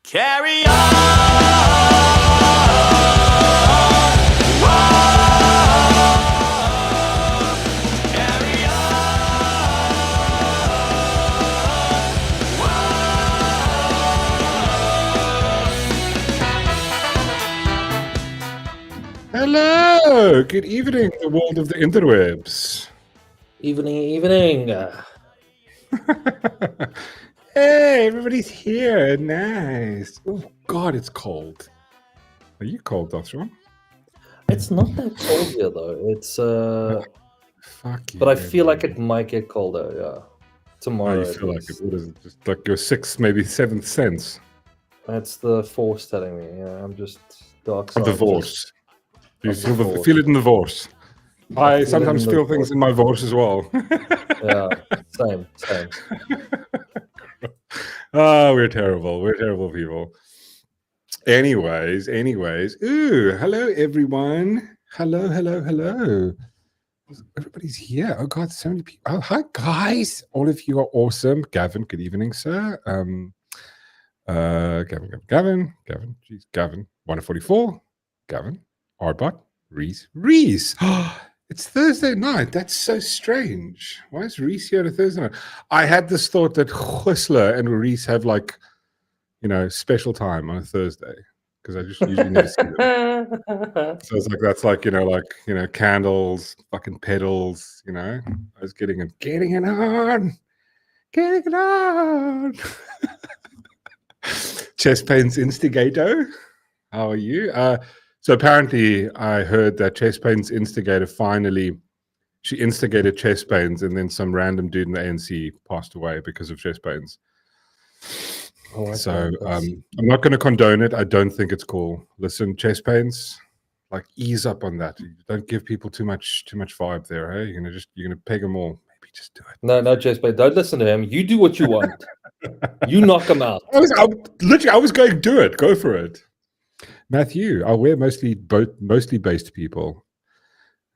Carry on. Carry Hello, good evening, the world of the interwebs. Evening. Hey, everybody's here. Nice. Oh, God, it's cold. Are you cold, Dotron? It's not that cold here though. It's Fuck you. but I feel like it might get colder. Yeah, tomorrow. You at feel like least. it. What is it? Just like your sixth, maybe seventh sense That's the force telling me. Yeah, I'm just dark of side. the vorse. You of the vorse. feel it in the vorse. I sometimes feel things vorse. in my vorse as well. Yeah, same. Oh, we're terrible. We're terrible people. Anyways. Ooh, hello, everyone. Hello. Everybody's here. Oh, God, so many people. Oh, hi, guys. All of you are awesome. Gavin, good evening, sir. Gavin. Jeez, Gavin. 144. Gavin. Arbot. Reese. It's Thursday night. That's so strange. Why is Reese here on a Thursday night? I had this thought that Whistler and Reese have special time on a Thursday because I just usually never see them. So it's like that's like candles, fucking pedals. I was getting it on. Chest pains instigator. How are you? So apparently, I heard that chest pains instigator she instigated chest pains, and then some random dude in the ANC passed away because of chest pains. Oh, so I'm not going to condone it. I don't think it's cool. Listen, chest pains, like ease up on that. You don't give people too much vibe there. Hey, you're gonna peg them all. Maybe just do it. No, chest pain. Don't listen to him. You do what you want. You knock him out. I was going to do it. Go for it. Matthew, we're mostly based people.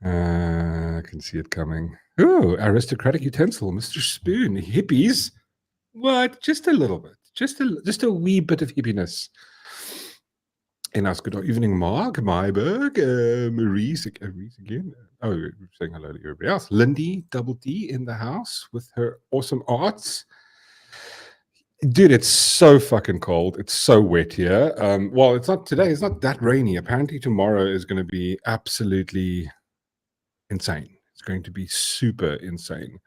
I can see it coming. Ooh, aristocratic utensil, Mr. Spoon, hippies. What? Just a little bit. Just a wee bit of hippiness. And ask good evening, Mark, Myberg, Maurice again. Oh, we're saying hello to everybody else. Lindy, Double D in the house with her awesome arts. Dude, it's so fucking cold. It's so wet here. Well, it's not today. It's not that rainy. Apparently tomorrow is going to be absolutely insane. It's going to be super insane.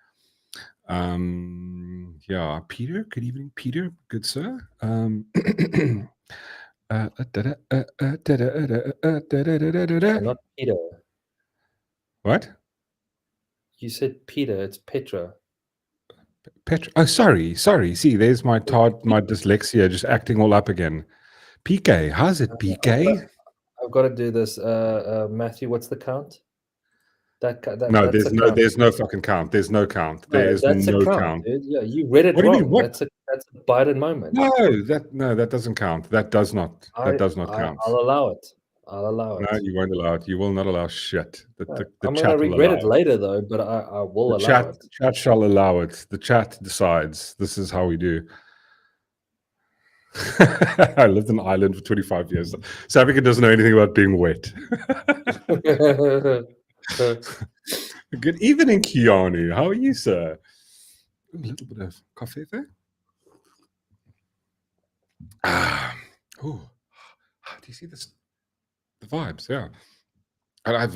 Yeah, Peter, good evening, Peter. Good sir. Not Peter. What? You said Peter, it's Petra. Petra. Oh, sorry. See, there's my dyslexia just acting all up again. PK, how's it, PK? I've got to do this. Matthew, what's the count? No, there's no fucking count. There's no count. There's no count. Dude. Yeah, you read it what wrong. Do you mean? What? That's a Biden moment. No, that doesn't count. That does not count. I'll allow it. No, you won't allow it. You will not allow shit. The I'm chat gonna will regret allow it later though, but I will allow it. The chat shall allow it. The chat decides. This is how we do. I lived in Ireland for 25 years. South Africa doesn't know anything about being wet. Good evening, Keanu. How are you, sir? A little bit of coffee there. Oh, do you see this? The vibes, yeah. And I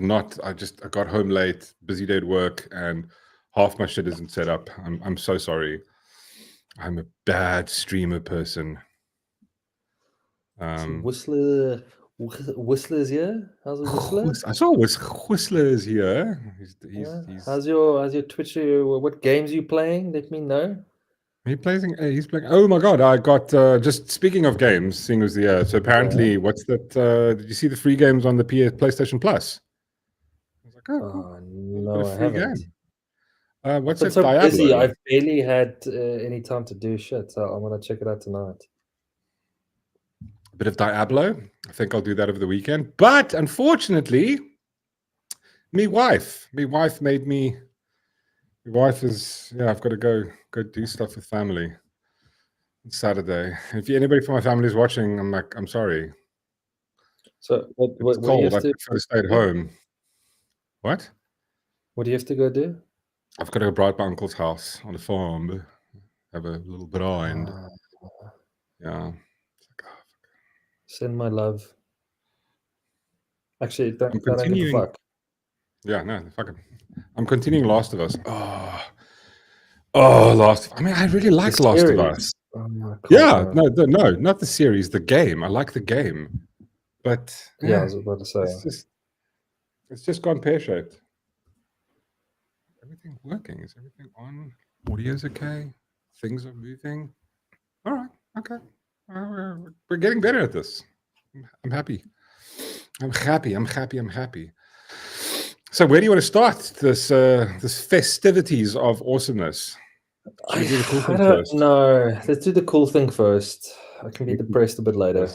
got home late, busy day at work, and half my shit isn't set up. I'm so sorry. I'm a bad streamer person. Whistler's here. How's the Whistler? I saw Whistler is here. He's How's your Twitch? What games are you playing? Let me know. He's playing. Oh my god! I got just speaking of games, seeing as the year. So apparently, what's that? Did you see the free games on the PlayStation Plus? I was like, oh, cool. No, I haven't. What's it? So Diablo? busy. I've barely had any time to do shit. So I'm gonna check it out tonight. A bit of Diablo. I think I'll do that over the weekend. But unfortunately, my wife made me. My wife is I've got to go do stuff with family. It's Saturday. If anybody from my family is watching, I'm sorry. So It's what do you cold. I have to prefer to stay at home. What? what do you have to go do? I've got to go bribe my uncle's house on the farm. Have a little grind. Ah, Yeah. It's like, oh, send my love. Actually, don't give a continuing. fuck. Yeah, no, fucking. I'm continuing Last of Us. Oh, Last. I mean, I really like The Last of series. Us. Oh, I can't Yeah, know. no, not the series, the game. I like the game, but Yeah, I was about to say. it's just gone pear shaped. Everything working? Is everything on? Audio's okay. Things are moving. All right, okay. We're getting better at this. I'm happy. I'm happy. So, where do you want to start this festivities of awesomeness? Should we do the cool thing I don't first? know. Let's do the cool thing first. I can be depressed a bit later.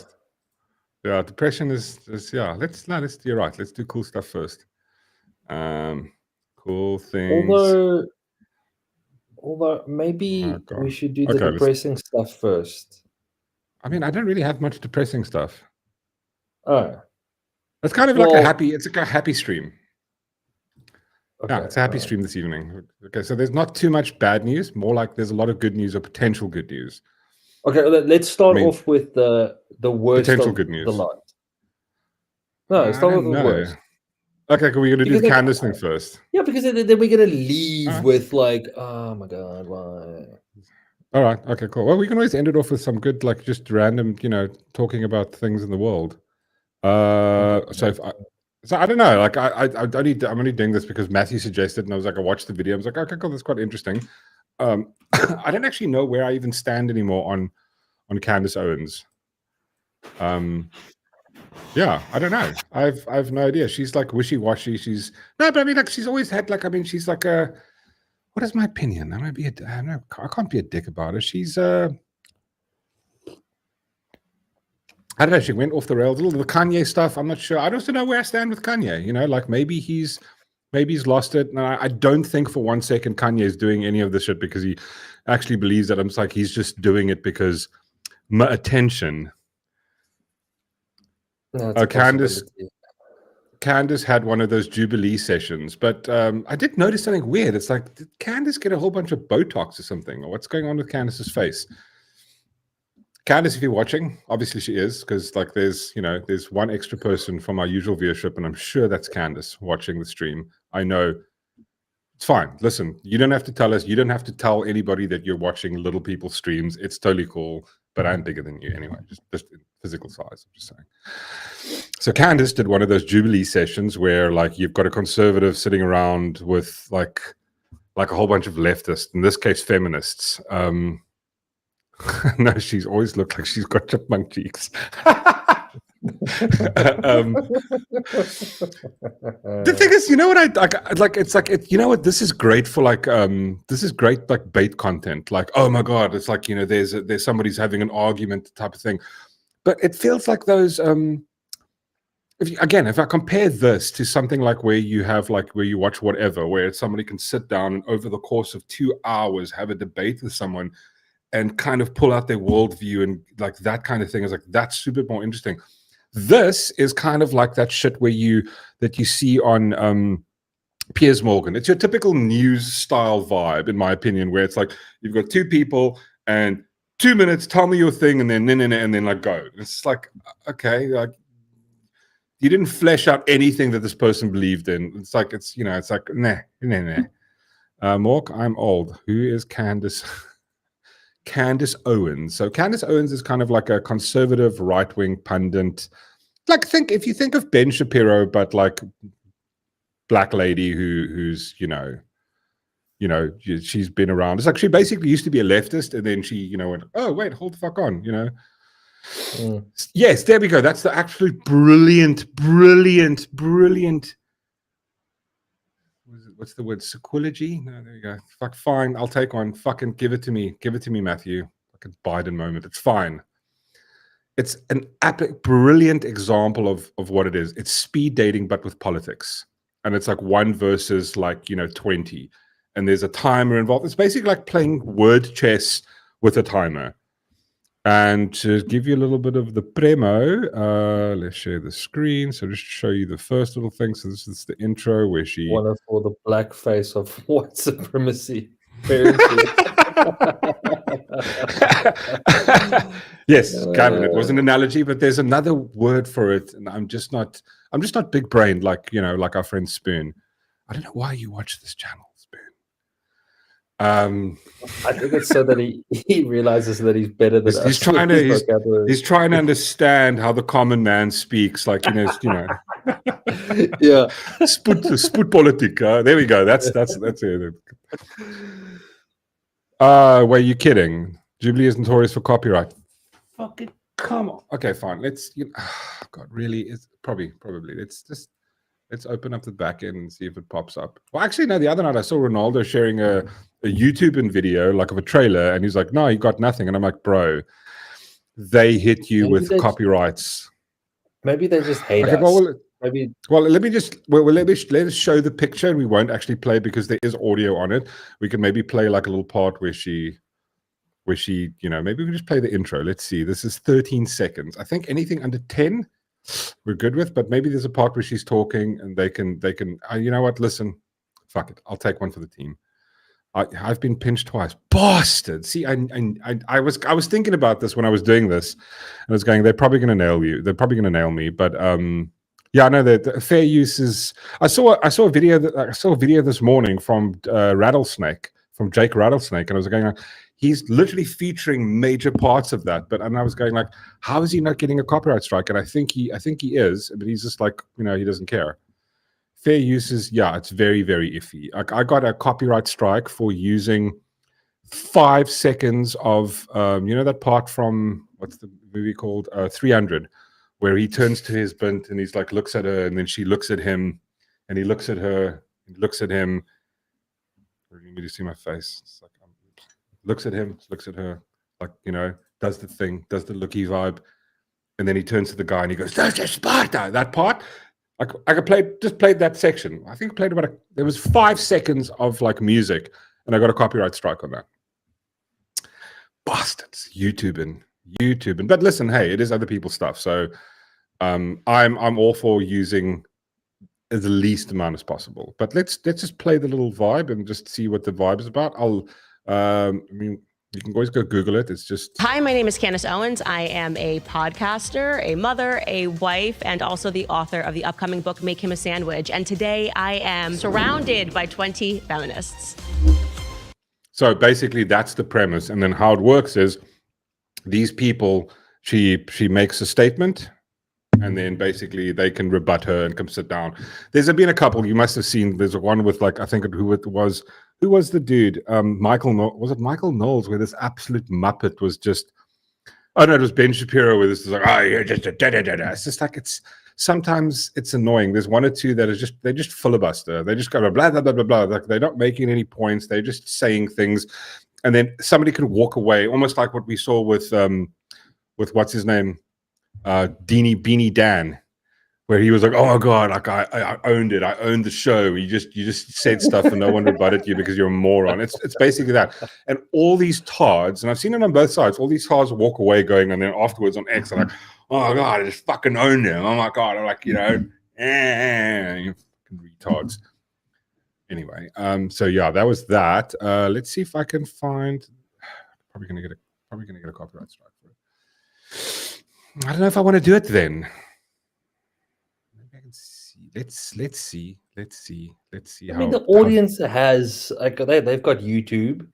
Yeah, depression is yeah. You're right. Let's do cool stuff first. Cool things. Although maybe Oh, God. we should do the Okay, depressing stuff first. I mean, I don't really have much depressing stuff. Oh, It's kind of like it's like a happy stream. okay. Yeah, it's a happy stream this evening. Okay, so there's not too much bad news, more like there's a lot of good news or potential good news. Okay, let's start off with the worst Potential of good news. the lot. No, start with the worst. Okay, we're going to do the Candace thing first. Yeah, because then we're going to leave with like, oh my God, why? All right, okay, cool. Well, we can always end it off with some good, like just random, talking about things in the world. So I don't know. Like I'm only doing this because Matthew suggested, and I was like, I watched the video. I was like, okay, cool, that's quite interesting. I don't actually know where I even stand anymore on Candace Owens. Yeah, I don't know. I've no idea. She's like wishy-washy. But I mean, like she's always had like, I mean, she's like a. What is my opinion? I can't be a dick about her. She's I don't know. She went off the rails. The Kanye stuff, I'm not sure. I don't know where I stand with Kanye. Like maybe he's lost it. And I don't think for 1 second Kanye is doing any of this shit because he actually believes that. I'm just like, he's just doing it because my attention. No, Candace had one of those Jubilee sessions, but I did notice something weird. It's like, did Candace get a whole bunch of Botox or something? Or what's going on with Candace's face? Candace, if you're watching, obviously she is, because like there's one extra person from our usual viewership, and I'm sure that's Candace watching the stream. I know. It's fine. Listen, you don't have to tell us. You don't have to tell anybody that you're watching Little People streams. It's totally cool, but I'm bigger than you anyway, just in physical size, I'm just saying. So Candace did one of those Jubilee sessions where like you've got a conservative sitting around with like a whole bunch of leftists, in this case feminists. No, she's always looked like she's got chipmunk cheeks. The thing is, you know what I like? It's like you know what? This is great for like this is great like bait content. Like, oh my god, it's like there's somebody's having an argument type of thing. But it feels like those if I compare this to something like where you have like where you watch whatever, where somebody can sit down and over the course of 2 hours have a debate with someone and kind of pull out their worldview and like that kind of thing is like that's super more interesting. This is kind of like that shit where you see on Piers Morgan. It's your typical news style vibe, in my opinion, where it's like you've got two people and 2 minutes, tell me your thing, and then and then like go. It's like okay, like you didn't flesh out anything that this person believed in. It's like it's like nah. Mork, I'm old. Who is Candace? Candace Owens. So Candace Owens is kind of like a conservative right-wing pundit. Like if you think of Ben Shapiro, but like black lady who's she's been around. It's like she basically used to be a leftist, and then she went, oh wait, hold the fuck on, Yes, there we go. That's the absolute brilliant. What's the word? Sequology? No, there you go. Fuck, fine. I'll take one. Fucking give it to me. Give it to me, Matthew. Fucking Biden moment. It's fine. It's an epic, brilliant example of what it is. It's speed dating, but with politics. And it's like 1 versus like, 20. And there's a timer involved. It's basically like playing word chess with a timer. And to give you a little bit of the premo, let's share the screen. So just to show you the first little thing. So this is the intro where she... Wonderful, the black face of white supremacy. Apparently. Yes, Gavin, it was an analogy, but there's another word for it, and I'm just not big brained like like our friend Spoon. I don't know why you watch this channel, Spoon. I think it's so that he realizes that he's better than us. He's trying to understand how the common man speaks, like yeah. spoed politica. There we go. That's it. Were you kidding? Jubilee is notorious for copyright. Fucking come on. Okay, fine. Let's. God, really? It's probably. Let's open up the back end and see if it pops up. Well, actually, no. The other night I saw Ronaldo sharing a YouTube video, like of a trailer, and he's like, "No, he got nothing." And I'm like, "Bro, they hit you with copyrights." Maybe they just hate us. Well, let us show the picture, and we won't actually play because there is audio on it. We can maybe play like a little part where she, maybe we just play the intro. Let's see. This is 13 seconds. I think anything under 10, we're good with. But maybe there's a part where she's talking, and they can. You know what? Listen, fuck it. I'll take one for the team. I've been pinched twice. Bastard. See, I was thinking about this when I was doing this, and I was going, they're probably going to nail you. They're probably going to nail me. But yeah, I know that the fair use is. I saw a video this morning from Rattlesnake, from Jake Rattlesnake, and I was going, he's literally featuring major parts of that. And I was going like, how is he not getting a copyright strike? And I think he is, but he's just like, he doesn't care. Fair use is, yeah, it's very, very iffy. I got a copyright strike for using 5 seconds of, that part from, what's the movie called? 300, where he turns to his bint and he's like, looks at her, and then she looks at him, and he looks at her, and looks at him. You need to see my face. It's like, looks at him, looks at her, like, does the thing, does the looky vibe. And then he turns to the guy and he goes, "That's a Sparta." That part. I just played that section. I think I played there was 5 seconds of like music, and I got a copyright strike on that. Bastards, YouTubing. But listen, hey, it is other people's stuff, so I'm all for using as the least amount as possible. But let's just play the little vibe and just see what the vibe is about. You can always go Google it. It's just... Hi, my name is Candace Owens. I am a podcaster, a mother, a wife, and also the author of the upcoming book, Make Him a Sandwich. And today I am surrounded by 20 feminists. So basically that's the premise. And then how it works is these people, she makes a statement, and then basically they can rebut her and come sit down. There's been a couple, you must have seen, there's one with like, I think who was the dude? Was it Michael Knowles, where this absolute muppet was just, oh no, it was Ben Shapiro, where this is like, oh, you're just a da-da-da-da. It's just like, sometimes it's annoying. There's one or two that they just filibuster. They just go blah, blah, blah, blah, blah. Like they're not making any points. They're just saying things. And then somebody could walk away, almost like what we saw with what's his name? Beanie Dan, where he was like, "Oh my god, like I owned it. I owned the show. You just said stuff and no one rebutted you because you're a moron." It's basically that. And all these tards, and I've seen it on both sides. All these tards walk away going, and then afterwards on X, they're like, "Oh my god, I just fucking owned him. Oh my god, I'm like, you fucking retards." Anyway, so yeah, that was that. Let's see if I can find. Probably gonna get a copyright strike for it. I don't know if I want to do it then. Maybe I can see. Let's see. I mean, the audience has like they've got YouTube.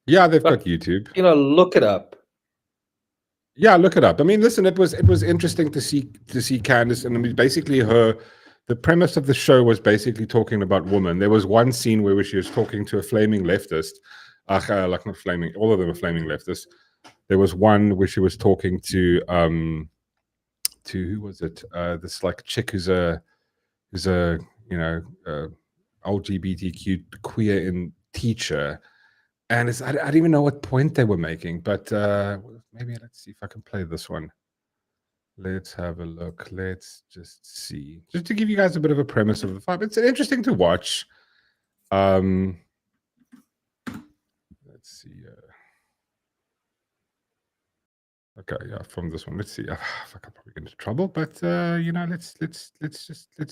Yeah, they've got YouTube. Look it up. Yeah, look it up. I mean, listen, it was interesting to see Candace, and I mean, basically the premise of the show was basically talking about women. There was one scene where she was talking to a flaming leftist, like not flaming. All of them were flaming leftists. There was one where she was talking to who was it? This like chick who's a LGBTQ queer in teacher, and I don't even know what point they were making, but maybe let's see if I can play this one. Let's have a look. Let's just see, just to give you guys a bit of a premise of the fight. It's interesting to watch. Let's see. Okay, yeah, from this one. Let's see. Fuck, I'll probably get into trouble, but let's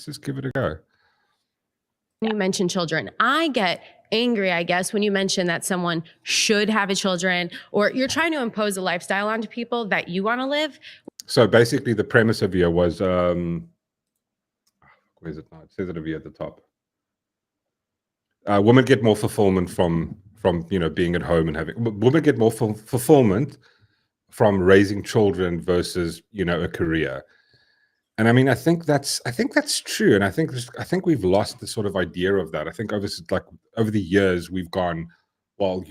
just give it a go. You mention children. I get angry, I guess, when you mention that someone should have a children, or you're trying to impose a lifestyle onto people that you want to live. So basically, the premise of here was, where is it now? It says it over here at the top. Women get more fulfillment from being at home and having. Women get more fulfillment from raising children versus a career. And I mean, I think that's true, and I think we've lost the sort of idea of that. I think over the years we've gone, well,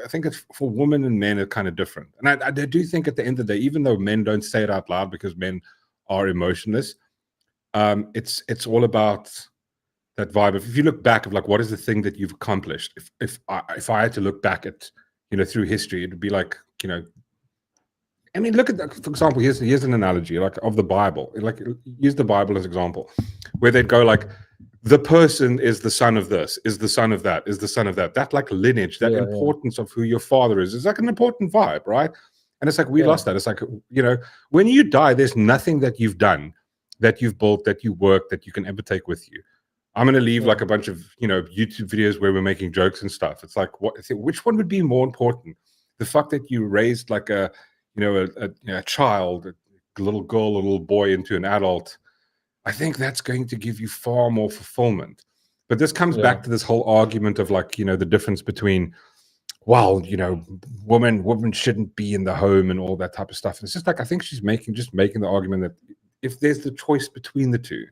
I think it's for women and men are kind of different. And I do think at the end of the day, even though men don't say it out loud because men are emotionless, it's all about that vibe. If you look back of like, what is the thing that you've accomplished? If I had to look back at through history, it would be like I mean, look at that. For example, here's an analogy like of the Bible. Like, use the Bible as an example, where they'd go like, the person is the son of this, is the son of that, is the son of that. That like lineage, that importance of who your father is like an important vibe, right? And it's like we lost that. It's like when you die, there's nothing that you've done, that you've built, that you work, that you can ever take with you. I'm going to leave like a bunch of YouTube videos where we're making jokes and stuff. It's like which one would be more important? The fact that you raised like a child, a little girl, a little boy into an adult, I think that's going to give you far more fulfillment. But this comes back to this whole argument of like, the difference between, well, women shouldn't be in the home and all that type of stuff. And it's just like, I think she's making the argument that if there's the choice between the two,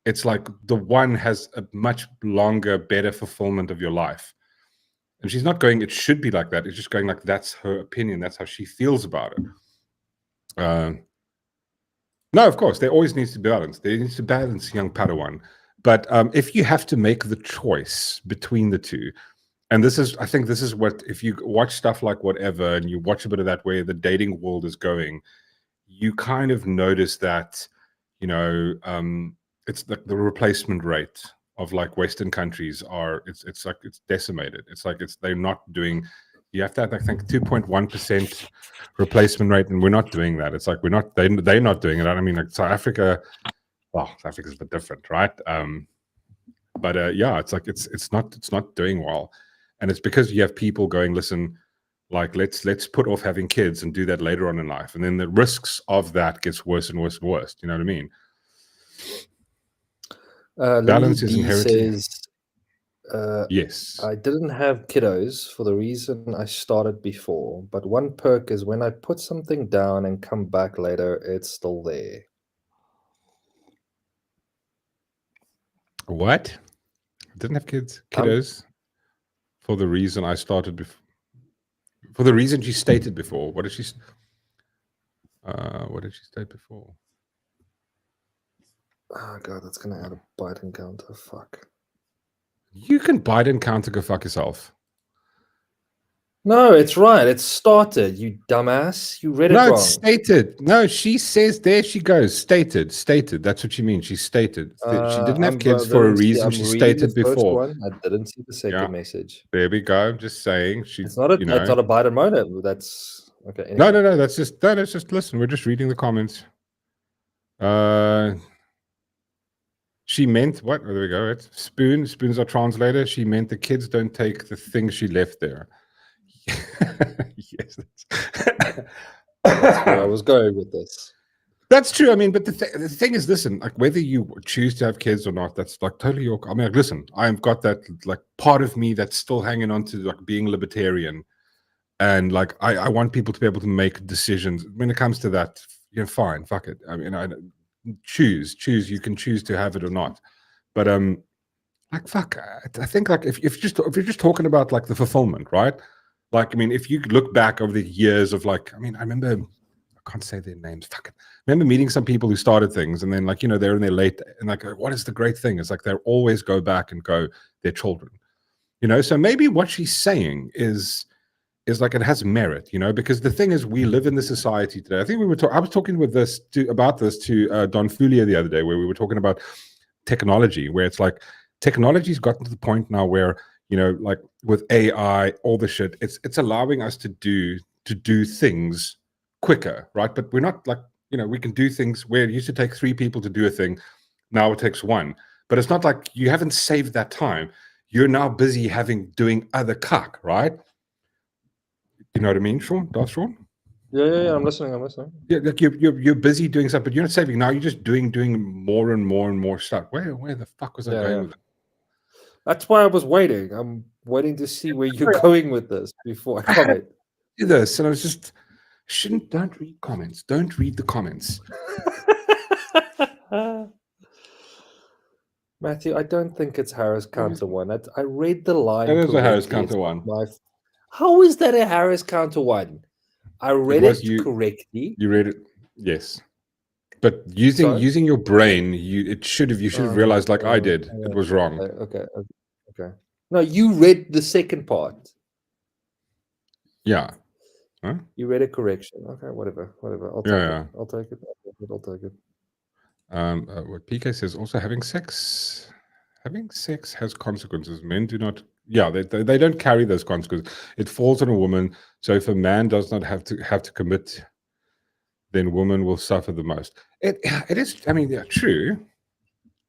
it's like the one has a much longer, better fulfillment of your life. And she's not going, it should be like that. It's just going like, that's her opinion. That's how she feels about it. No, of course, there always needs to be balance. There needs to balance, young Padawan. But if you have to make the choice between the two, and I think this is what, if you watch stuff like Whatever, and you watch a bit of that where the dating world is going, you kind of notice that, it's like the replacement rate of like Western countries it's like it's decimated. It's like they're not doing. You have to have, I think, 2.1% replacement rate, and we're not doing that. It's like they're not doing it. I mean, like South Africa, well, South Africa's a bit different, right? But yeah, it's like it's not doing well, and it's because you have people going, listen, like let's put off having kids and do that later on in life, and then the risks of that gets worse and worse and worse. You know what I mean? Balance is inherited. Yes. I didn't have kiddos for the reason I started before, but one perk is when I put something down and come back later, it's still there. What? I didn't have kiddos for the reason I started before. For the reason she stated before. What did she state before? Oh god, that's gonna add a Biden counter. Fuck. You can Biden counter, go fuck yourself. No, it's right. It started, you dumbass. You read it wrong. No, it's stated. No, she says, there she goes. Stated. That's what she means. She stated. She didn't have kids for a reason. She stated before. I didn't see the second message. There we go. I'm just saying. It's not a Biden motive. That's okay. Anyway. No. That's just listen. We're just reading the comments. She meant what? Oh, there we go. It's spoons are translator. She meant the kids don't take the things she left there. Yes, that's where I was going with this. That's true. I mean, but the thing is, listen, like whether you choose to have kids or not, that's like totally your. I mean, like, listen, I've got that like part of me that's still hanging on to like being libertarian, and like I want people to be able to make decisions when it comes to that. Fine, fuck it. I mean, choose. You can choose to have it or not, but like fuck. I think like if you're just talking about like the fulfillment, right? Like, I mean, if you look back over the years of like, I mean, I remember, I can't say their names. Fuck it. I remember meeting some people who started things and then like, they're in their late and like, what is the great thing? It's like, they always go back and go, their children, so maybe what she's saying is like, it has merit, because the thing is we live in the society today. I think I was talking about this to Don Fulia the other day, where we were talking about technology, where it's like, technology's gotten to the point now where, like with AI, all the shit, it's allowing us to do things quicker, right? But we're not like, we can do things where it used to take 3 people to do a thing. Now it takes 1. But it's not like you haven't saved that time. You're now busy doing other cuck, right? You know what I mean, Sean? That's Sean? Yeah. I'm listening. Yeah, like you're busy doing stuff, but you're not saving. Now you're just doing more and more and more stuff. Where the fuck was I going with it? That's why I was waiting. I'm waiting to see where you're going with this before I comment. Do this, and I was just don't read comments. Don't read the comments. Matthew, I don't think it's Harris counter 1. I read the line. It is a Harris correctly. counter 1. How is that a Harris counter 1? I read it correctly. You read it, yes. But using your brain, you should have realized, like I did, it was wrong. Okay. No, you read the second part. Yeah. Huh? You read a correction. Okay, whatever. I'll take it. I'll take it. What PK says, also having sex has consequences. Men do not. Yeah, they don't carry those consequences. It falls on a woman. So if a man does not have to commit, then women will suffer the most. It is. I mean, yeah, true.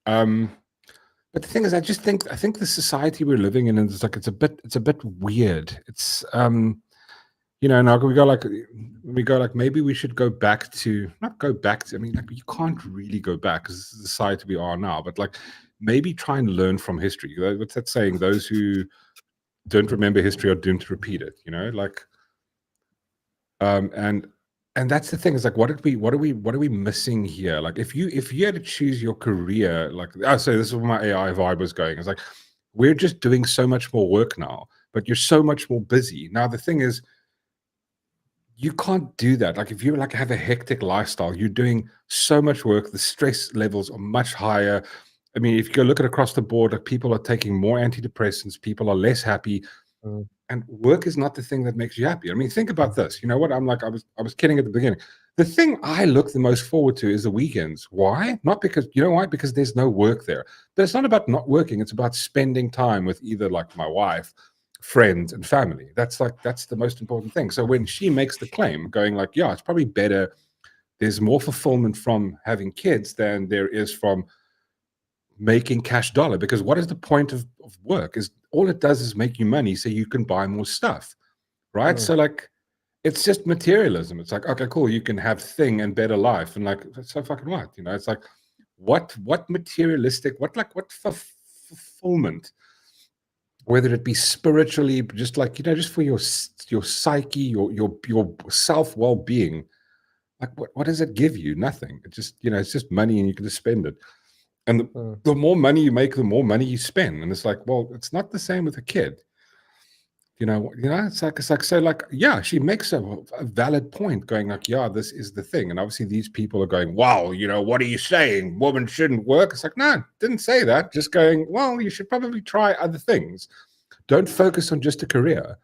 But the thing is, I think the society we're living in is like it's a bit weird. It's now we go like maybe we should go back to not go back to. I mean, like you can't really go back because this is the society we are now. But like maybe try and learn from history. What's that saying? Those who don't remember history are doomed to repeat it. Like and that's the thing. Is like what are we missing here? Like if you had to choose your career, like so this is where my AI vibe was going. It's like we're just doing so much more work now, but you're so much more busy. Now the thing is, you can't do that. Like if you like have a hectic lifestyle, you're doing so much work, the stress levels are much higher. I mean, if you go look at across the board, like people are taking more antidepressants, people are less happy. And work is not the thing that makes you happy. I mean, think about this. You know what? I was kidding at the beginning. The thing I look the most forward to is the weekends. Why? Not because, you know why? Because there's no work there. But it's not about not working. It's about spending time with either like my wife, friends, and family. That's the most important thing. So when she makes the claim going like, yeah, it's probably better. There's more fulfillment from having kids than there is from making cash dollar, because what is the point of work? Is all it does is make you money so you can buy more stuff, right? So like it's just materialism. It's like, okay, cool, you can have thing and better life, and like so fucking what, it's like what materialistic, what fulfillment, whether it be spiritually, just like just for your psyche, your self well-being, like what does it give you? Nothing. It just it's just money and you can just spend it. And the more money you make, the more money you spend. And it's like, well, it's not the same with a kid. It's like so like, yeah, she makes a valid point going like, yeah, this is the thing. And obviously these people are going, wow, what are you saying? Women shouldn't work. It's like, no, didn't say that. Just going, well, you should probably try other things. Don't focus on just a career.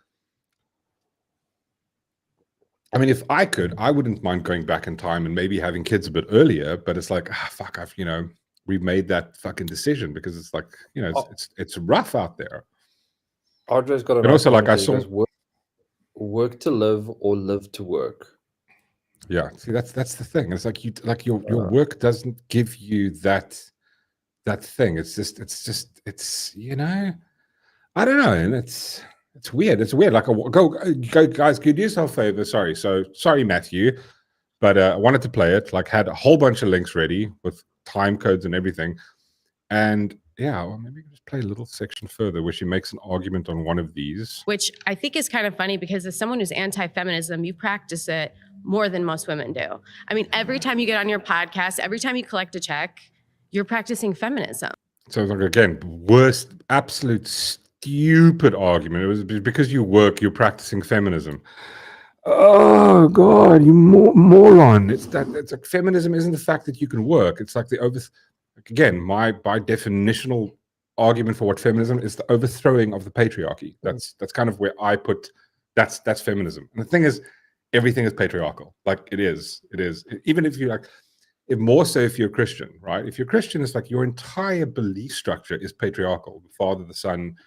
I mean, if I could, I wouldn't mind going back in time and maybe having kids a bit earlier, but it's like, fuck, we've made that fucking decision because it's like, it's rough out there. Audrey's got but also like I saw work to live or live to work. Yeah, see that's the thing. It's like your work doesn't give you that thing. It's I don't know, and it's weird. It's weird. Like go guys, could you do yourself a favor? Sorry, Matthew, but I wanted to play it. Like had a whole bunch of links ready with time codes and everything, and yeah, well, maybe we can just play a little section further where she makes an argument on one of these, which I think is kind of funny because as someone who's anti-feminism, you practice it more than most women do. I mean, every time you get on your podcast, every time you collect a check, you're practicing feminism. So like again, worst, absolute stupid argument. It was because you work, you're practicing feminism. Oh God, you moron! It's like feminism isn't the fact that you can work. It's like again, my by definitional argument for what feminism is the overthrowing of the patriarchy. That's kind of where I put that's feminism. And the thing is, everything is patriarchal. Like it is. Even if you if you're a Christian, right? If you're Christian, it's like your entire belief structure is patriarchal. The Father, the Son,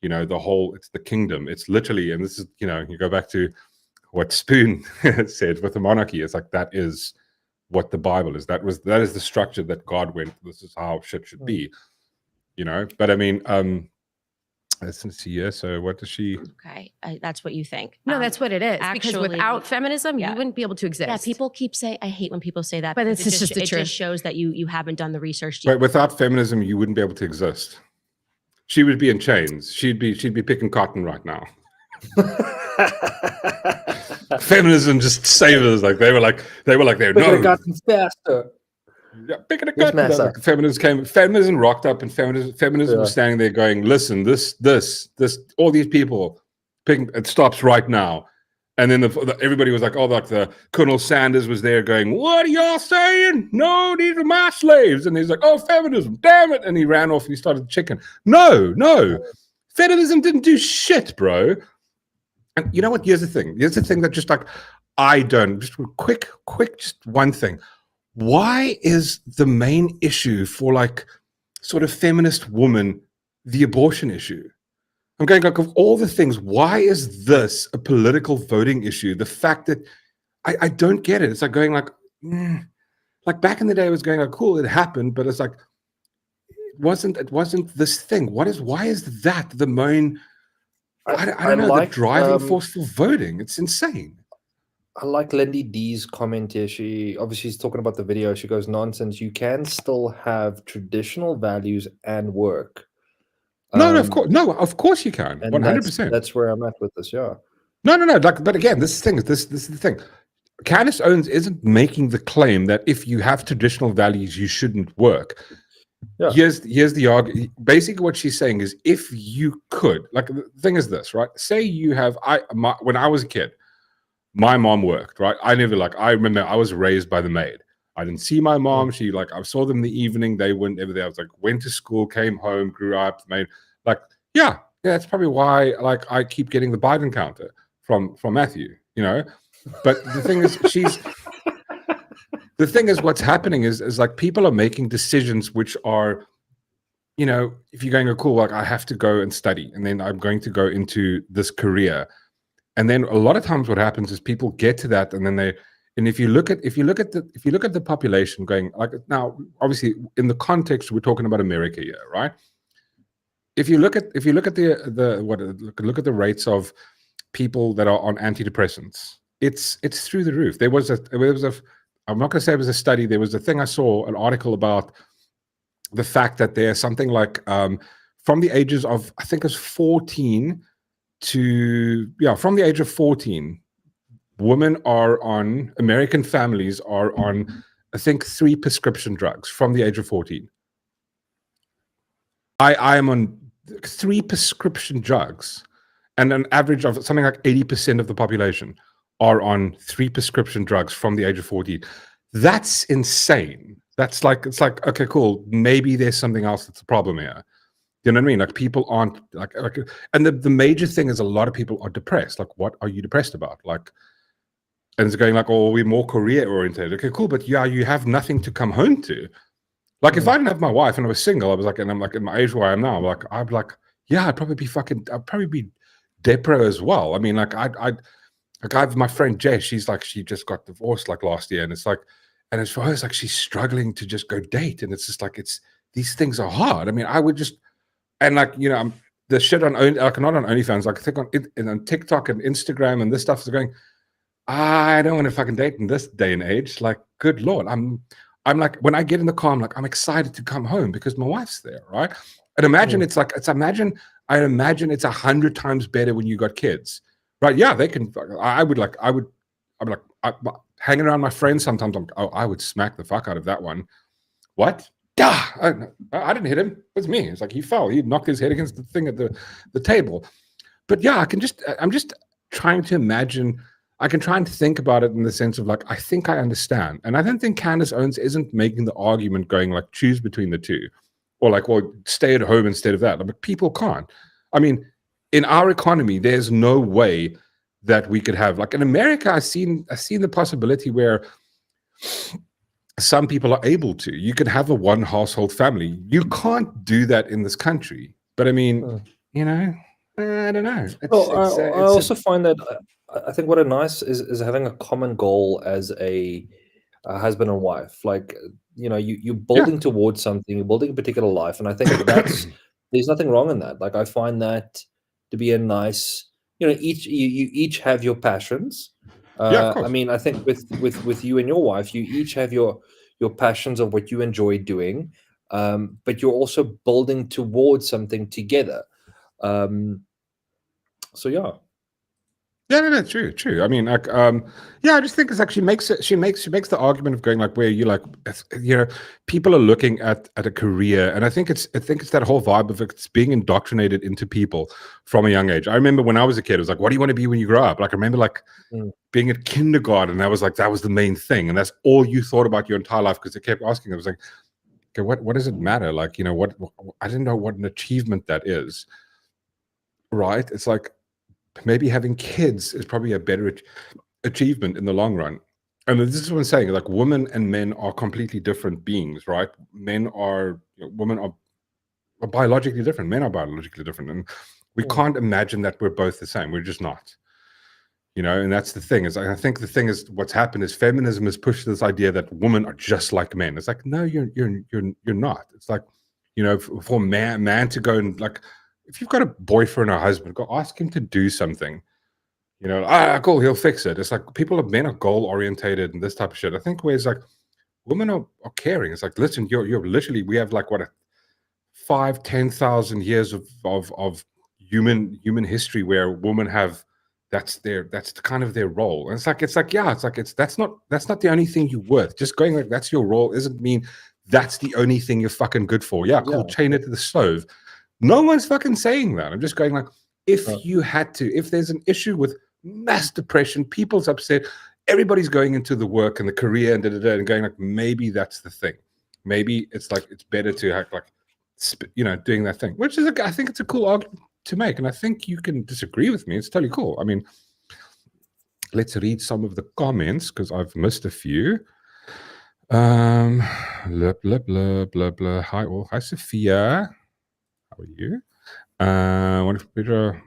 it's the kingdom. It's literally, and this is, you go back to what Spoon said with the monarchy. It's like that is what the Bible is. That is the structure that God went. This is how shit should be, you know. But I mean, let's see here. So what does she? Okay, that's what you think. No, that's what it is. Because actually, without feminism, yeah. you wouldn't be able to exist. Yeah, people keep saying, I hate when people say that. But because it's just the it truth. just shows that you haven't done the research. But without feminism, you wouldn't be able to exist. She would be in chains. She'd be picking cotton right now. Feminism just saved us. Like they were like they're Picking no. a cotton faster. Yeah, picking a Yes, cotton. massa. Like feminism rocked up, and feminism was standing there going, "Listen, this, all these people, picking. It stops right now." And then everybody was like, "Oh, like the Colonel Sanders was there going, what are y'all saying? No, these are my slaves." And he's like, "Oh, feminism, damn it!" And he ran off and he started chicken. No, feminism didn't do shit, bro. And you know what? Here's the thing that just like I don't. Just quick, just one thing. Why is the main issue for like sort of feminist woman the abortion issue? I'm going like, of all the things, why is this a political voting issue? The fact that I don't get it. It's like going like back in the day, I was going like, cool, it happened, but it's like it wasn't this thing. Why is that the main? I don't know, like, the driving force for voting. It's insane. I like Lindy D's comment here. She's talking about the video. She goes, nonsense. You can still have traditional values and work. No, of course you can. 100%. That's where I'm at with this. Yeah. No. Like, but again, this is the thing. Candace Owens isn't making the claim that if you have traditional values, you shouldn't work. Yeah. Here's the argument. Basically, what she's saying is, if you could, like, the thing is this, right? Say you have, when I was a kid, my mom worked, right? I remember I was raised by the maid. I didn't see my mom. She I saw them in the evening. They weren't ever there. I was like, went to school, came home, grew up, maid. Like, yeah, that's probably why, like, I keep getting the Biden counter from Matthew, you know? But the thing is, the thing is, what's happening is like people are making decisions which are, you know, if you're going, oh, cool, like I have to go and study, and then I'm going to go into this career. And then a lot of times what happens is people get to that, and then if you look at the population going, like, now obviously in the context we're talking about America here, right? If you look at the rates of people that are on antidepressants, it's through the roof. There was a I'm not going to say it was a study. There was a thing I saw, an article about the fact that there's something like from the ages of, I think it was 14 to, from the age of 14, American families are on, I think, 3 prescription drugs from the age of 14. I am on 3 prescription drugs, and an average of something like 80% of the population are on 3 prescription drugs from the age of 14. That's insane. It's like, okay, cool. Maybe there's something else that's a problem here. You know what I mean? Like, people aren't like and the major thing is a lot of people are depressed. Like, what are you depressed about? Like, and it's going like, oh, we're more career oriented. Okay, cool. But yeah, you have nothing to come home to. Like, if I didn't have my wife and I was single, I was like, and I'm like in my age where I am now, I'd be like, yeah, I'd probably be depro as well. I mean, like, I have my friend Jess, she just got divorced like last year, and it's like, and as for her, it's like she's struggling to just go date, and it's just like, these things are hard. I mean, I would just, and like, you know, the shit on not on OnlyFans, like I think on TikTok and Instagram and this stuff is going, I don't want to fucking date in this day and age. Like, good Lord, I'm like, when I get in the car, I'm like, I'm excited to come home because my wife's there, right? And imagine I imagine it's 100 times better when you got kids, right? Yeah, they can. I'm hanging around my friends sometimes. I would smack the fuck out of that one. What? I didn't hit him. It was me. It's like he fell. He knocked his head against the thing at the table. But yeah, I'm just trying to imagine. I can try and think about it in the sense of like, I think I understand. And I don't think Candace Owens isn't making the argument going like, choose between the two. Or like, well, stay at home instead of that. Like, people can't. I mean, in our economy, there's no way that we could have, like in America, I've seen the possibility where some people are able to. You could have a one household family. You can't do that in this country. But I mean, you know, I don't know. I also find that I think what a nice is having a common goal as a husband and wife. Like, you're building towards something, you're building a particular life, and I think that's there's nothing wrong in that. Like, I find that to be a nice, you each have your passions. Yeah, of I course. mean, I think with you and your wife, you each have your passions of what you enjoy doing, but you're also building towards something together. So yeah. Yeah, no, true. I mean, like, yeah, I just think it's actually she makes the argument of going like where you like, people are looking at a career, and I think it's that whole vibe of it's being indoctrinated into people from a young age. I remember when I was a kid, it was like, what do you want to be when you grow up? Like, I remember like being at kindergarten, that was the main thing, and that's all you thought about your entire life because they kept asking. I was like, okay, what does it matter? Like, what I didn't know what an achievement that is, right? It's like, maybe having kids is probably a better achievement in the long run. And this is what I'm saying, like women and men are completely different beings, right? Women are biologically different. Men are biologically different. And we can't imagine that we're both the same. We're just not. And that's the thing is, I think the thing is what's happened is feminism has pushed this idea that women are just like men. It's like, no, you're not. It's like, for man to go and like, if you've got a boyfriend or husband, go ask him to do something. Cool, he'll fix it. It's like men are goal orientated and this type of shit. I think where it's like women are caring. It's like, listen, you're literally, we have like what 5,000-10,000 years of human history where women have that's kind of their role. And that's not the only thing you're worth. Just going like that's your role doesn't mean that's the only thing you're fucking good for. Yeah, cool, chain it to the stove. No one's fucking saying that. I'm just going like, if there's an issue with mass depression, people's upset, everybody's going into the work and the career and and going like, maybe that's the thing. Maybe it's like, it's better to have like, doing that thing, which is, I think it's a cool argument to make. And I think you can disagree with me. It's totally cool. I mean, let's read some of the comments because I've missed a few. Blah, blah, blah, blah, blah. Hi, Sophia. How are you? One of Peter,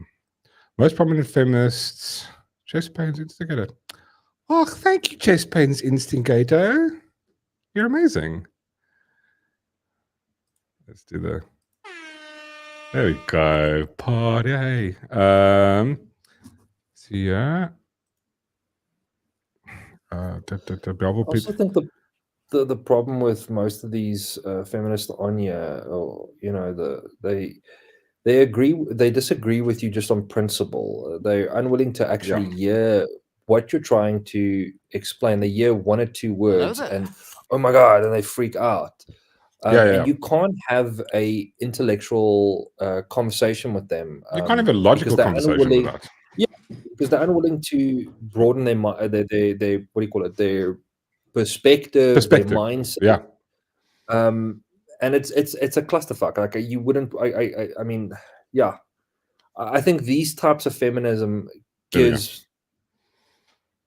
most prominent feminists, chest pains instigator. Oh, thank you, chest pains instigator. You're amazing. Let's do the. There we go. Party. So yeah. I also think the problem with most of these feminists on here, or they disagree with you just on principle. They're unwilling to actually hear what you're trying to explain. They hear one or two words and oh my god, and they freak out. And you can't have a intellectual conversation with them. You can't have a logical conversation with that. Yeah, because they're unwilling to broaden their what do you call it? Their perspective. Their mindset. Yeah. And it's a clusterfuck. Like you wouldn't. I mean, yeah. I think these types of feminism gives.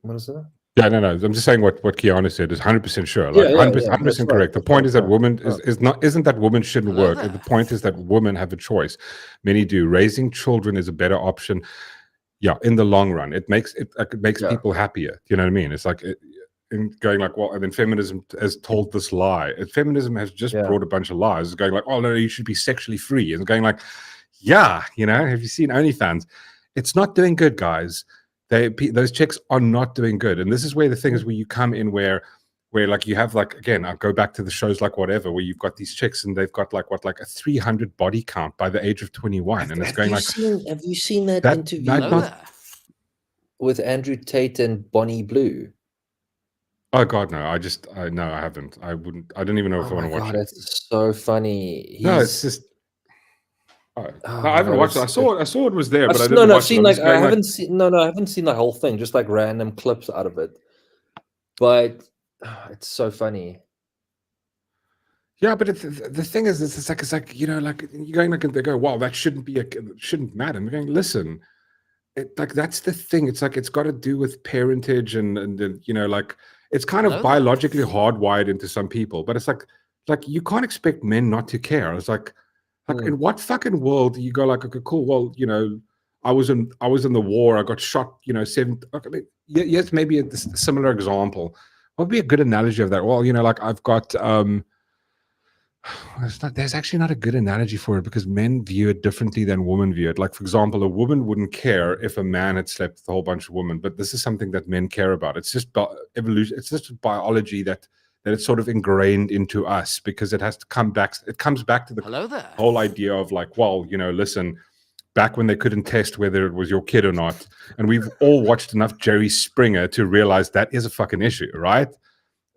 What is that? Yeah, no. I'm just saying what Kiana said is 100% sure. Like 100% correct. The point is that women isn't that women shouldn't work. The point is that women have a choice. Many do. Raising children is a better option. Yeah, in the long run, it makes people happier. You know what I mean? It's like going like, well, and then feminism has told this lie. Feminism has just brought a bunch of lies. It's going like, oh no, you should be sexually free. And going like, yeah, have you seen OnlyFans? It's not doing good, guys. Those chicks are not doing good. And this is where the thing is where you come in where like you have like, again, I'll go back to the shows like whatever, where you've got these chicks and they've got like a 300 body count by the age of 21. And it's going like, have you seen that interview with Andrew Tate and Bonnie Blue? Oh God, no! I haven't. I don't even know if I want to watch it. It's so funny. No, it's just. No, I haven't watched it. I saw it was there, but I didn't watch it. I haven't seen the whole thing. Just like random clips out of it. But it's so funny. Yeah, but the thing is, it's like like you're going like they go, wow, that shouldn't matter. And we're going, listen, like that's the thing. It's like it's got to do with parentage and like it's kind of biologically hardwired into some people. But it's like you can't expect men not to care. It's like in what fucking world do you go like, okay, cool, well, I was in the war. I got shot. Yes, maybe a similar example. What would be a good analogy of that? Well, like I've got. There's actually not a good analogy for it because men view it differently than women view it. Like, for example, a woman wouldn't care if a man had slept with a whole bunch of women, but this is something that men care about. It's just evolution. It's just biology that it's sort of ingrained into us because it has to come back. It comes back to the whole idea of like, well, listen, back when they couldn't test whether it was your kid or not. And we've all watched enough Jerry Springer to realize that is a fucking issue, right?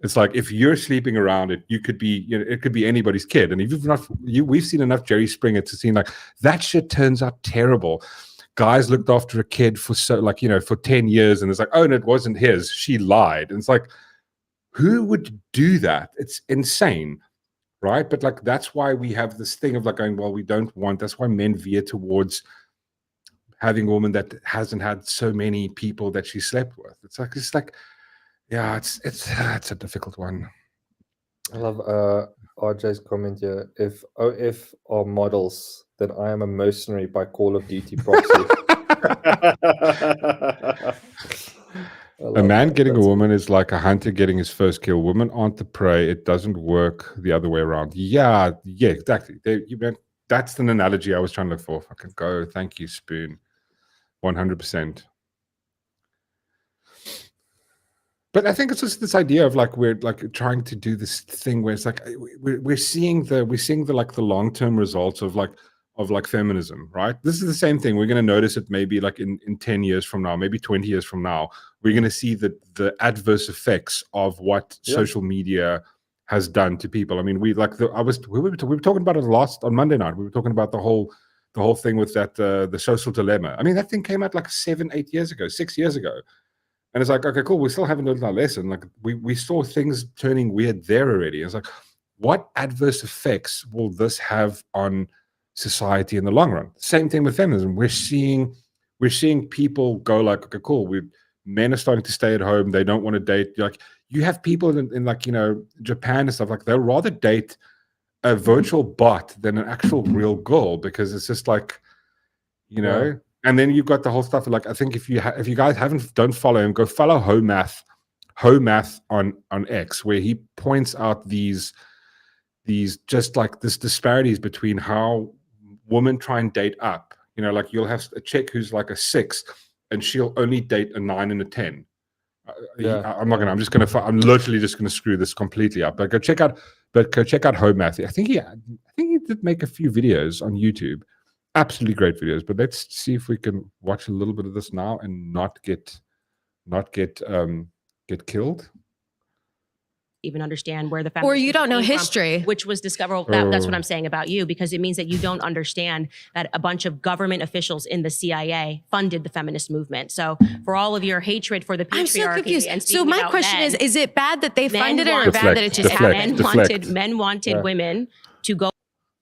It's like if you're sleeping around it, you could be, it could be anybody's kid. And if you've not, we've seen enough Jerry Springer to see like that shit turns out terrible. Guys looked after a kid for for 10 years, and it's like, oh, and it wasn't his. She lied. And it's like, who would do that? It's insane, right? But like that's why we have this thing of like going, well, we don't want. That's why men veer towards having a woman that hasn't had so many people that she slept with. It's like. Yeah, it's a difficult one. I love RJ's comment here. If OF are models, then I am a mercenary by Call of Duty proxy. A man getting a woman is like a hunter getting his first kill. Women aren't the prey. It doesn't work the other way around. Yeah, exactly. That's an analogy I was trying to look for. Fucking go. Thank you, Spoon. 100%. But I think it's just this idea of like we're like trying to do this thing where it's like we're seeing the like the long-term results of feminism, right? This is the same thing. We're going to notice it maybe like in 10 years from now, maybe 20 years from now. We're going to see the adverse effects of what social media has done to people. I mean, we were talking about it on Monday night. We were talking about the whole thing with that the social dilemma. I mean, that thing came out like 6 years ago. And it's like, okay, cool. We still haven't learned our lesson. Like we saw things turning weird there already. It's like, what adverse effects will this have on society in the long run? Same thing with feminism. We're seeing people go like, okay, cool. Men are starting to stay at home. They don't want to date. Like you have people in like Japan and stuff like they'll rather date a virtual bot than an actual real girl because it's just like, Yeah. And then you've got the whole stuff of like, I think if you guys don't follow him, go follow Homath on X, where he points out these just like this disparities between how women try and date up. Like you'll have a chick who's like a 6 and she'll only date a 9 and a 10. I'm literally just gonna screw this completely up. But go check out Homath. I think he did make a few videos on YouTube. Absolutely great videos, but let's see if we can watch a little bit of this now and not get killed. Even understand where the feminist Or you don't know came from, history. which was discovered. That's what I'm saying about you, because it means that you don't understand that a bunch of government officials in the CIA funded the feminist movement. So for all of your hatred for the patriarchy, I'm so confused. and So my question is it bad that they funded it or Deflect, bad that it just deflect. happened? men wanted women to go.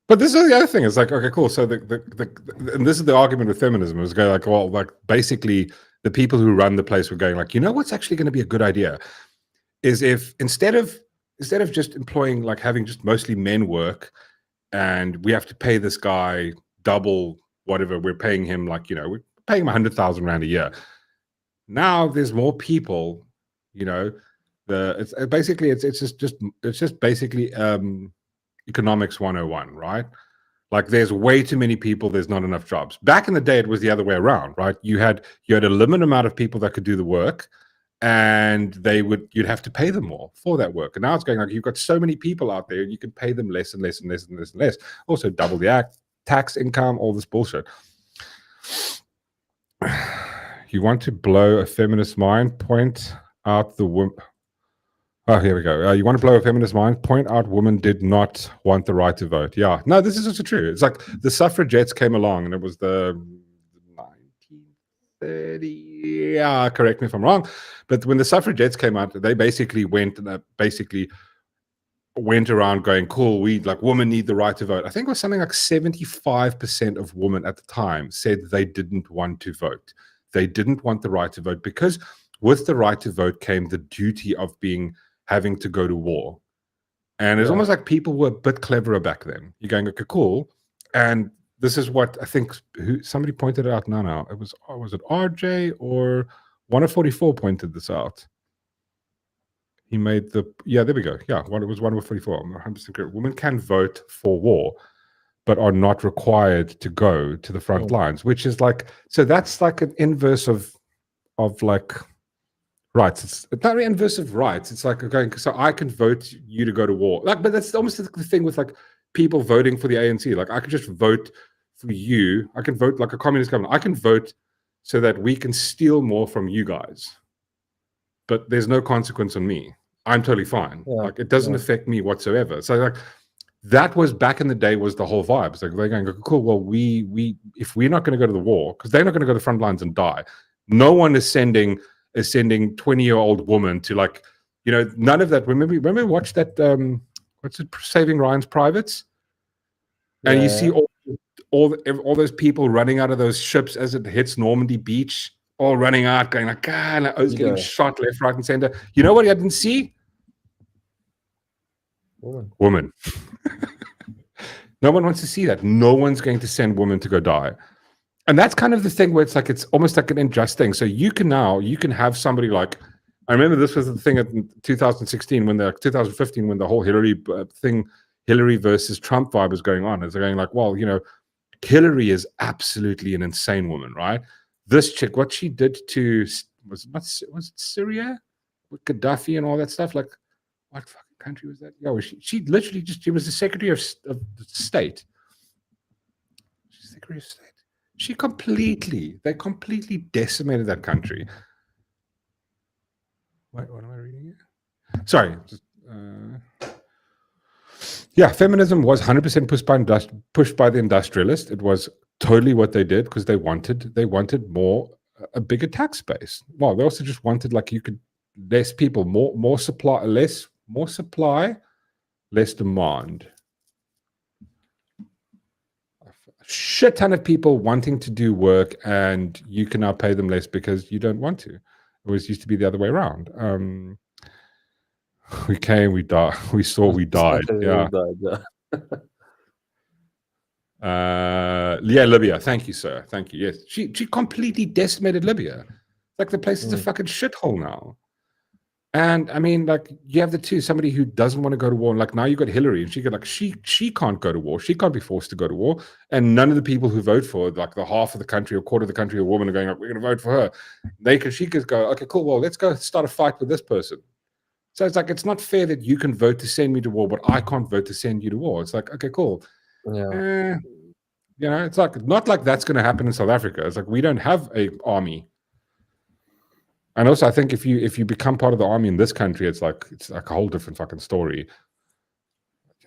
But this is the other thing. It's like, okay, cool. So and this is the argument with feminism. Is going like, well, like basically the people who run the place were going like, what's actually going to be a good idea is if instead of just employing like having just mostly men work, and we have to pay this guy double whatever we're paying him, like we're paying him 100,000 rand a year. Now there's more people. It's just basically economics 101, right? Like there's way too many people, there's not enough jobs. Back in the day it was the other way around, right? You had a limited amount of people that could do the work, and you'd have to pay them more for that work. And now it's going like you've got so many people out there, you can pay them less and less and less and less and less. Also double the tax income, all this bullshit. You want to blow a feminist mind? Point out the woman. Oh, here we go. You want to blow a feminist mind? Point out women did not want the right to vote. Yeah. No, this is also true. It's like the suffragettes came along, and it was the 1930. Yeah, correct me if I'm wrong. But when the suffragettes came out, they basically went around going, cool, women need the right to vote. I think it was something like 75% of women at the time said they didn't want to vote. They didn't want the right to vote because with the right to vote came the duty of having to go to war. And it's almost like people were a bit cleverer back then. You're going, okay, cool. And this is what I think somebody pointed it out. No, it was it RJ or 144 pointed this out. He made there we go. Yeah, it was 144. I'm 100% correct. Women can vote for war, but are not required to go to the front lines, which is like, so that's like an inverse of like rights. It's not an inverse of rights. It's like going, so I can vote you to go to war. Like, but that's almost the thing with like people voting for the ANC. Like, I could just vote for you. I can vote like a communist government. I can vote so that we can steal more from you guys. But there's no consequence on me. I'm totally fine. Like, it doesn't affect me whatsoever. So like, that was back in the day was the whole vibe. It's like they're going, cool, well, we if we're not going to go to the war, because they're not going to go to the front lines and die. No one is sending 20-year-old woman to, like, you know, none of that. Remember we watched that what's it, Saving Ryan's Privates? And you see all those people running out of those ships as it hits Normandy Beach, all running out, going like, and I was getting shot left, right, and center. You know what I didn't see? Woman. No one wants to see that. No one's going to send women to go die. And that's kind of the thing where it's like, it's almost like an unjust thing. So you can have somebody like, I remember this was the thing in 2016 2015 when the whole Hillary versus Trump vibe was going on. It's going like, well, you know, Hillary is absolutely an insane woman, right? This chick, what she did to, was it Syria with Gaddafi and all that stuff? Like, what fucking country was that? Yeah, she literally she was the Secretary of State. She's Secretary of State. They completely decimated that country. Wait, what am I reading here? Sorry. Yeah, feminism was 100% pushed by the industrialists. It was totally what they did because they wanted more, a bigger tax base. Well, they also just wanted, like, less people, more supply, less demand. A shit ton of people wanting to do work, and you can now pay them less because you don't want to. It used to be the other way around. We came, we died. We saw, we died. Yeah. Libya. Thank you, sir. Thank you. Yes, she completely decimated Libya. Like, the place is a fucking shithole now. And I mean, like, you have the two, somebody who doesn't want to go to war, and like now you got Hillary, and she can't go to war, she can't be forced to go to war, and none of the people who vote for, like, the half of the country or quarter of the country, a woman, are going, like, we're going to vote for her. She could go, okay, cool, well, let's go start a fight with this person. So it's like, it's not fair that you can vote to send me to war, but I can't vote to send you to war. It's like, okay, cool. Yeah. You know, it's like, not like that's going to happen in South Africa. It's like, we don't have an army. And also, I think if you become part of the army in this country, it's like a whole different fucking story.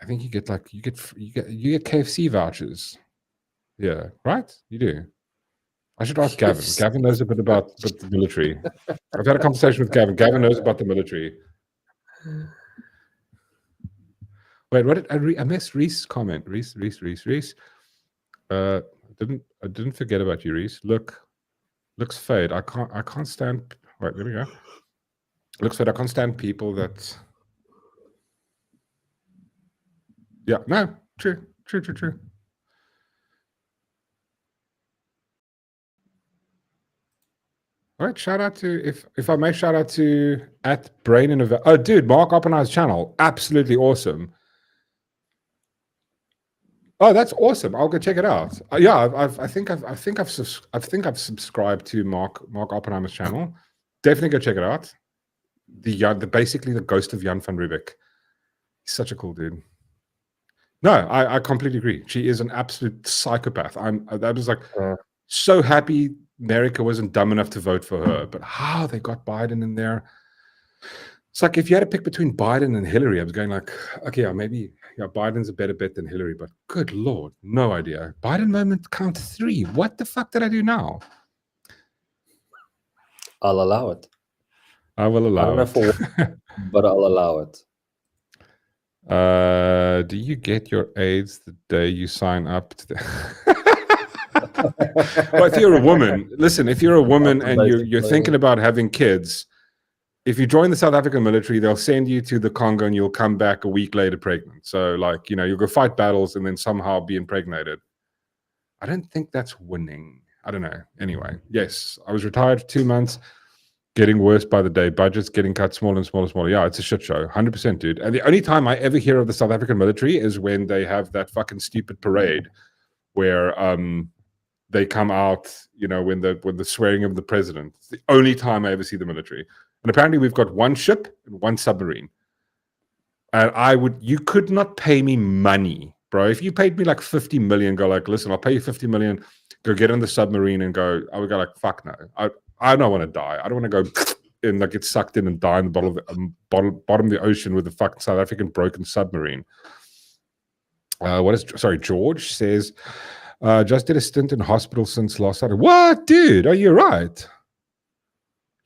I think you get KFC vouchers. Yeah, right? You do. I should ask Gavin. Gavin knows a bit about the military. I've had a conversation with Gavin. Gavin knows about the military. Wait, what did I missed Reese's comment? Reese. I didn't forget about you, Reese. Looks fade. I can't stand. Wait, there we go. Looks fade. I can't stand people that. Yeah. No. True. All right, shout out to, if I may, shout out to @Brain Innovation. Oh, dude, Mark Oppenheimer's channel, absolutely awesome. Oh, that's awesome. I'll go check it out. Yeah, I think I've subscribed to Mark Oppenheimer's channel. Definitely go check it out. Basically the ghost of Jan van Riebeeck. He's such a cool dude. No, I completely agree. She is an absolute psychopath. I was like so happy America wasn't dumb enough to vote for her, but how they got Biden in there. It's like, if you had to pick between Biden and Hillary, I was going like, okay, maybe Biden's a better bet than Hillary, but good Lord, no idea. Biden moment count 3. What the fuck did I do now? I'll allow it. I will allow it. For what, but I'll allow it. Do you get your AIDS the day you sign up to the... Well, if you're a woman, listen, if you're a woman and you're thinking about having kids, if you join the South African military, they'll send you to the Congo and you'll come back a week later pregnant. So, like, you'll go fight battles and then somehow be impregnated. I don't think that's winning. I don't know. Anyway, yes, I was retired for 2 months, getting worse by the day. Budgets getting cut smaller and smaller and smaller. Yeah, it's a shit show, 100%, dude. And the only time I ever hear of the South African military is when they have that fucking stupid parade where they come out, you know, when the swearing of the president. It's the only time I ever see the military. And apparently we've got one ship and one submarine. And you could not pay me money, bro. If you paid me like 50 million, go like, listen, I'll pay you 50 million, go get on the submarine and go, I would go like, fuck no. I don't want to die. I don't want to go and like get sucked in and die in the bottom of the ocean with the fucking South African broken submarine. George says, just did a stint in hospital since last Saturday. What, dude? Are you right?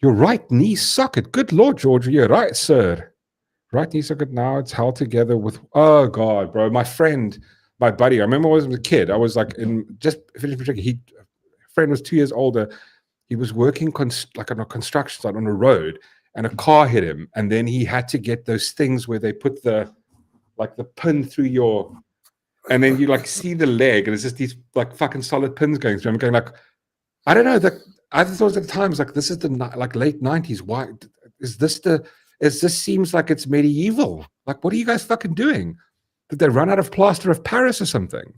Your right knee socket. Good Lord, George. You're right, sir. Right knee socket now. It's held together with, oh, God, bro. My friend, my buddy, I remember when I was a kid. I was like, just finished project. Friend was 2 years older. He was working like on a construction site on a road, and a car hit him. And then he had to get those things where they put the pin through your, and then you like see the leg, and it's just these like fucking solid pins going through. I'm going like, I don't know. I thought at the times like this is the like late 90s. Why is this this seems like it's medieval? Like, what are you guys fucking doing? Did they run out of plaster of Paris or something?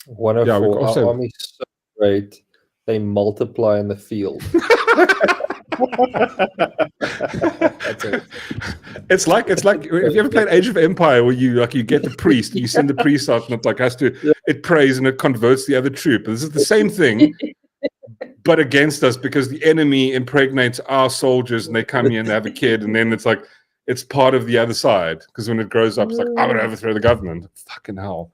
Wonderful. Our army's so great. They multiply in the field. It's like have you ever played Age of Empire where you get the priest and you send the priest out and it like it prays and it converts the other troop. This is the same thing, but against us, because the enemy impregnates our soldiers and they come here and they have a kid, and then it's like it's part of the other side, because when it grows up it's like, I'm gonna overthrow the government. Fucking hell.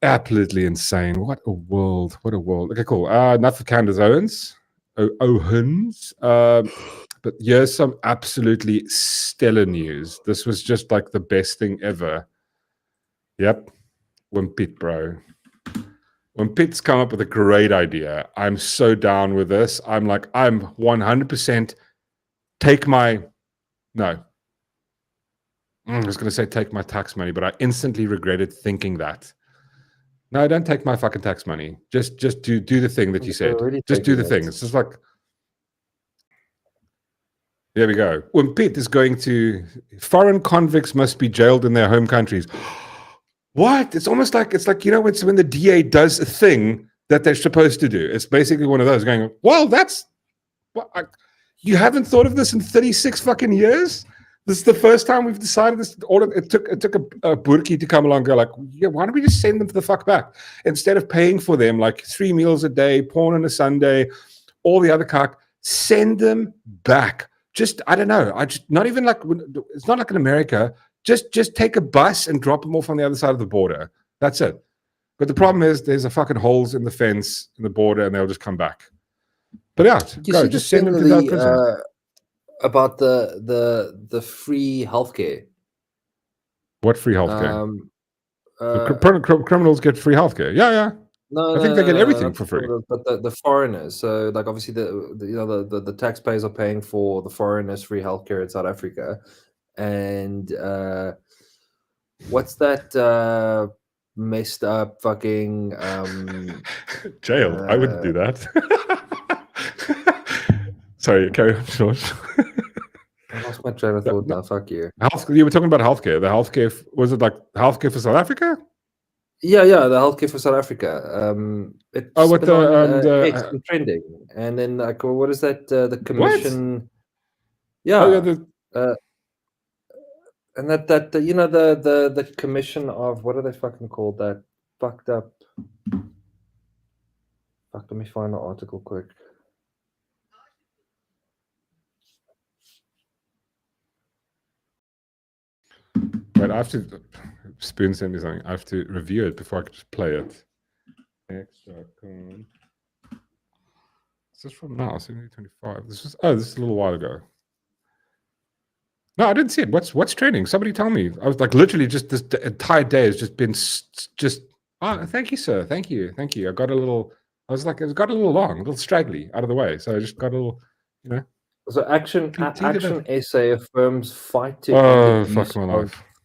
Absolutely insane. What a world. What a world. Okay, cool. Enough of Candace Owens. But here's some absolutely stellar news. This was just like the best thing ever. Yep. Wimpit, bro. Wimpit's come up with a great idea. I'm so down with this. I'm 100% I was going to say take my tax money, but I instantly regretted thinking that. No, don't take my fucking tax money. Just do the thing that you said. Just do the thing. It's just like, there we go. When Pete is going to, foreign convicts must be jailed in their home countries. What? It's almost like, you know, it's when the DA does a thing that they're supposed to do. It's basically one of those going, well, you haven't thought of this in 36 fucking years? This is the first time we've decided this. It took a burkie to come along and go like, yeah, why don't we just send them to the fuck back? Instead of paying for them like 3 meals a day, porn on a Sunday, all the other cock, send them back. Just, I don't know. Not even like, it's not like in America. Just take a bus and drop them off on the other side of the border. That's it. But the problem is there's a fucking holes in the fence in the border and they'll just come back. But yeah, just send them to that prison. About the free healthcare. What free healthcare? Criminals get free healthcare. Yeah. I think they get everything for free. But the foreigners, so like obviously the taxpayers are paying for the foreigners' free healthcare in South Africa, and what's that messed up fucking jail? I wouldn't do that. Sorry, carry on, George. I lost my train of thought now. Fuck you. You were talking about healthcare. The healthcare, was it like healthcare for South Africa? Yeah, the healthcare for South Africa. It's been trending, and then like, what is that? The commission. What? Yeah. And that you know the commission of, what are they fucking called? That fucked up. Fuck. Let me find the article quick. Right, I have to Spoon send me something. I have to review it before I can just play it. Extra con. Is this from now? 1725. This is a little while ago. No, I didn't see it. What's trending? Somebody tell me. I was like literally just this entire day has just been thank you, sir. Thank you. I got a little long, a little straggly out of the way. So I just got a little, you know. So Action SA affirms fight to end the use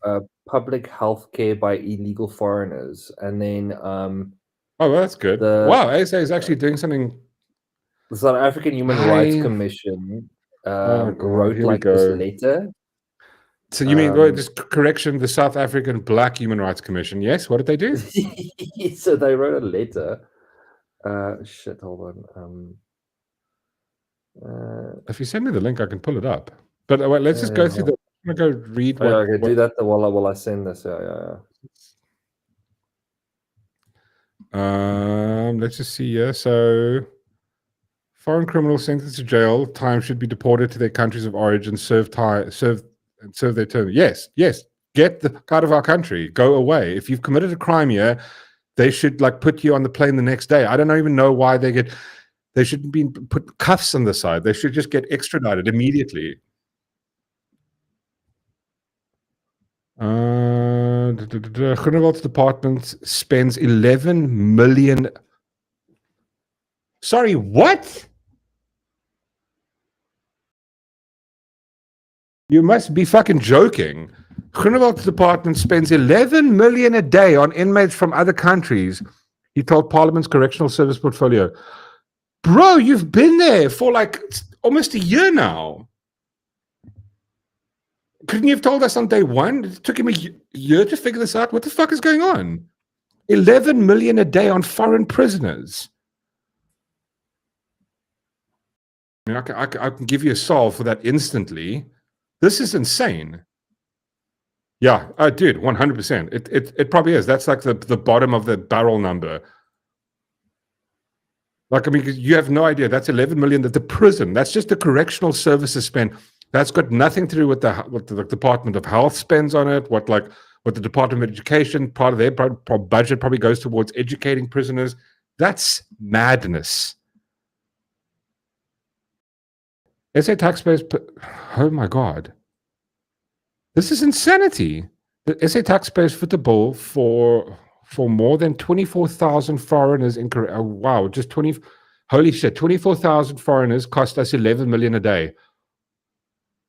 of public health care by illegal foreigners. And then Oh, well, that's good. the- Wow, ASA is actually doing something. the South African Human Rights Commission God, wrote here we like this go. letter. So you mean, just correction, the South African Black Human Rights Commission? Yes. What did they do? So they wrote a letter. Shit, hold on. If you send me the link, I can pull it up. But wait, let's just go through the. I'm gonna go read. Oh, yeah, I can do that while I send this. Yeah. Let's just see here. So, foreign criminals sentenced to jail time should be deported to their countries of origin, serve their term. Yes. Get the out of our country. Go away. If you've committed a crime here, they should like put you on the plane the next day. I don't even know why they shouldn't be put cuffs on the side. They should just get extradited immediately. Groenewald's department spends 11 million. Sorry, what? You must be fucking joking. Groenewald's department spends 11 million a day on inmates from other countries, he told Parliament's Correctional Service portfolio. Bro, you've been there for like almost a year now. Couldn't you have told us on day one? It took him a year to figure this out. What the fuck is going on? 11 million a day on foreign prisoners. I mean, I can give you a solve for that instantly. This is insane. Yeah, dude, 100%. It probably is. That's like the bottom of the barrel number. Like, I mean, you have no idea. That's 11 million that the prison, that's just the Correctional Services spend. That's got nothing to do with what the Department of Health spends on it, what the Department of Education, part of their budget probably goes towards educating prisoners. That's madness. SA taxpayers, oh my God. This is insanity. The SA taxpayers foot the bill for more than 24,000 foreigners in Korea. Oh, wow, just 20. Holy shit, 24,000 foreigners cost us 11 million a day.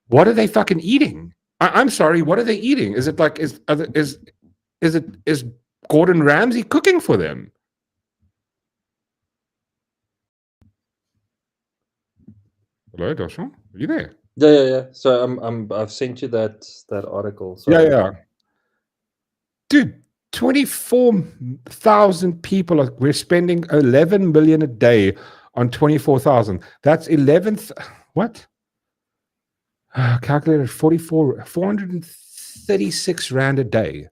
What are they fucking eating? I'm sorry, what are they eating? Is it like is Gordon Ramsay cooking for them? Hello, Doshan? Are you there? Yeah. So I've sent you that article. So Yeah. Dude, 24,000 people we're spending 11 million a day on 24,000. That's 11th. What? Calculated 436 rand a day.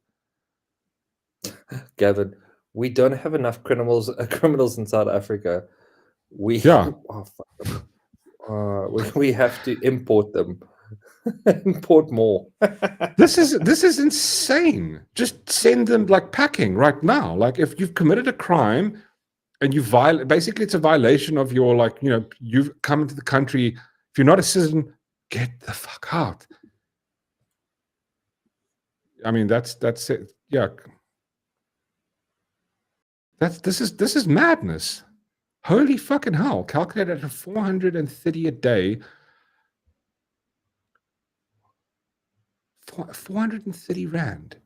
Gavin, we don't have enough criminals in South Africa. We have to import them. Import more. This is insane. Just send them like packing right now. Like if you've committed a crime and you basically it's a violation of your you've come into the country. If you're not a citizen, get the fuck out. I mean that's it. Yeah. This is madness. Holy fucking hell. Calculated at 430 a day. 430 rand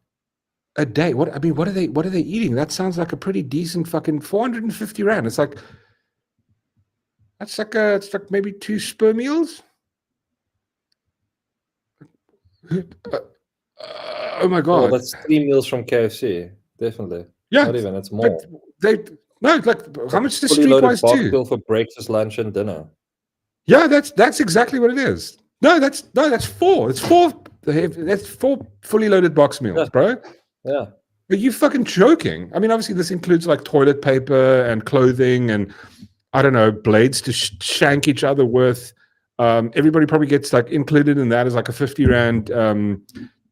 a day. What are they eating? That sounds like a pretty decent fucking 450 rand. It's like it's like maybe 2 spur meals. Oh my God. Well, that's 3 meals from KFC. Definitely. Yeah. Not even, it's more. Like how much does Fully loaded Streetwise box do? bill for breakfast, lunch, and dinner. Yeah, that's exactly what it is. That's 4. It's 4. That's 4 fully loaded box meals, bro. Yeah. Are you fucking joking? I mean, obviously this includes like toilet paper and clothing and I don't know, blades to shank each other with. Everybody probably gets like included in that as like a 50 rand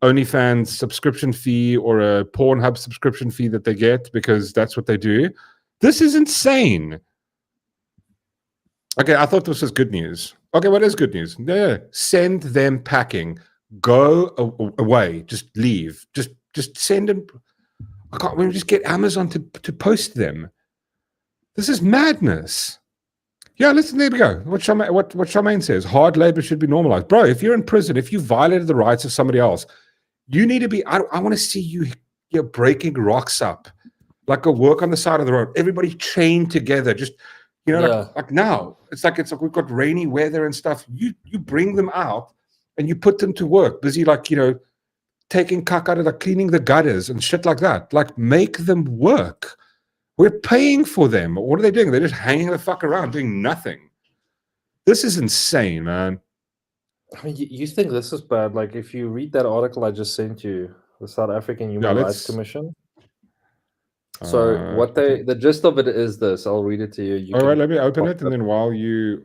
OnlyFans subscription fee or a Pornhub subscription fee that they get because that's what they do. This is insane. Okay, I thought this was good news. Okay, what is good news? No, send them packing. Go away. Just leave. Just send them. We just get Amazon to post them. This is madness. Yeah, listen, there we go. What Charmaine says, hard labor should be normalized. Bro, if you're in prison, if you violated the rights of somebody else, You need to be. I want to see you breaking rocks up, like a work on the side of the road. Everybody chained together, just like now. It's like we've got rainy weather and stuff. You bring them out and you put them to work, busy taking caca out of cleaning the gutters and shit like that. Like, make them work. We're paying for them. What are they doing? They're just hanging the fuck around doing nothing. This is insane, man. I mean, you think this is bad? Like, if you read that article I just sent you, the South African Human Rights Commission. So the gist of it is this. I'll read it to you. All right, let me open it, and then while you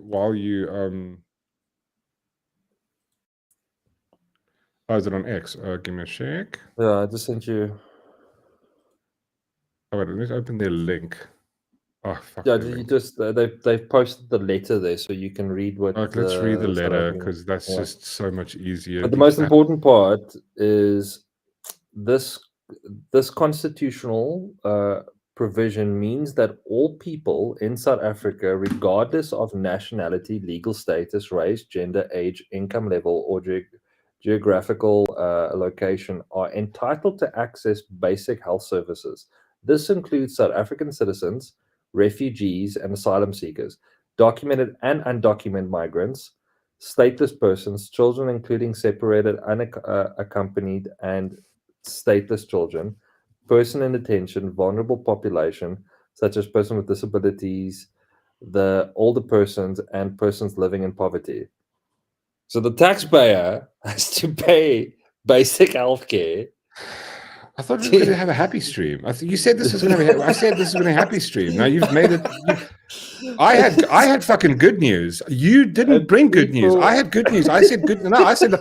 oh, is it on X? Give me a check. Yeah, I just sent you. Oh, wait, let's open their link. Oh, fuck. Yeah, you just they've posted the letter there, so you can read what. Let's read the letter, because that's just so much easier. But the most important part is this constitutional provision means that all people in South Africa, regardless of nationality, legal status, race, gender, age, income level, or geographical location, are entitled to access basic health services. This includes South African citizens, refugees and asylum seekers, documented and undocumented migrants, stateless persons, children including separated, unaccompanied and stateless children, person in detention, vulnerable population, such as persons with disabilities, the older persons, and persons living in poverty. So the taxpayer has to pay basic health care. I thought we were going to have a happy stream. You said this was going to be. I said this was going to be a happy stream. Now you've made it. I had fucking good news. You didn't bring good news. I had good news. I said good. No, I said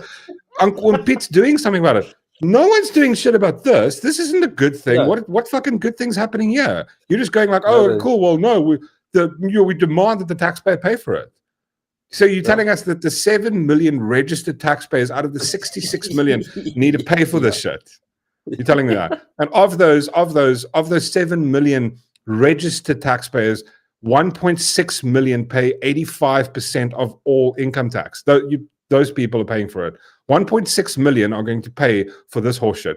Uncle Pete's doing something about it. No one's doing shit about this. This isn't a good thing. Yeah. What fucking good thing's happening here? You're just going like, oh, cool. Well, no, we demand that the taxpayer pay for it. So you're telling us that the 7 million registered taxpayers out of the 66 million need to pay for this shit? You're telling me that? And of those 7 million registered taxpayers, 1.6 million pay 85% of all income tax. Those people are paying for it. 1.6 million are going to pay for this horseshit.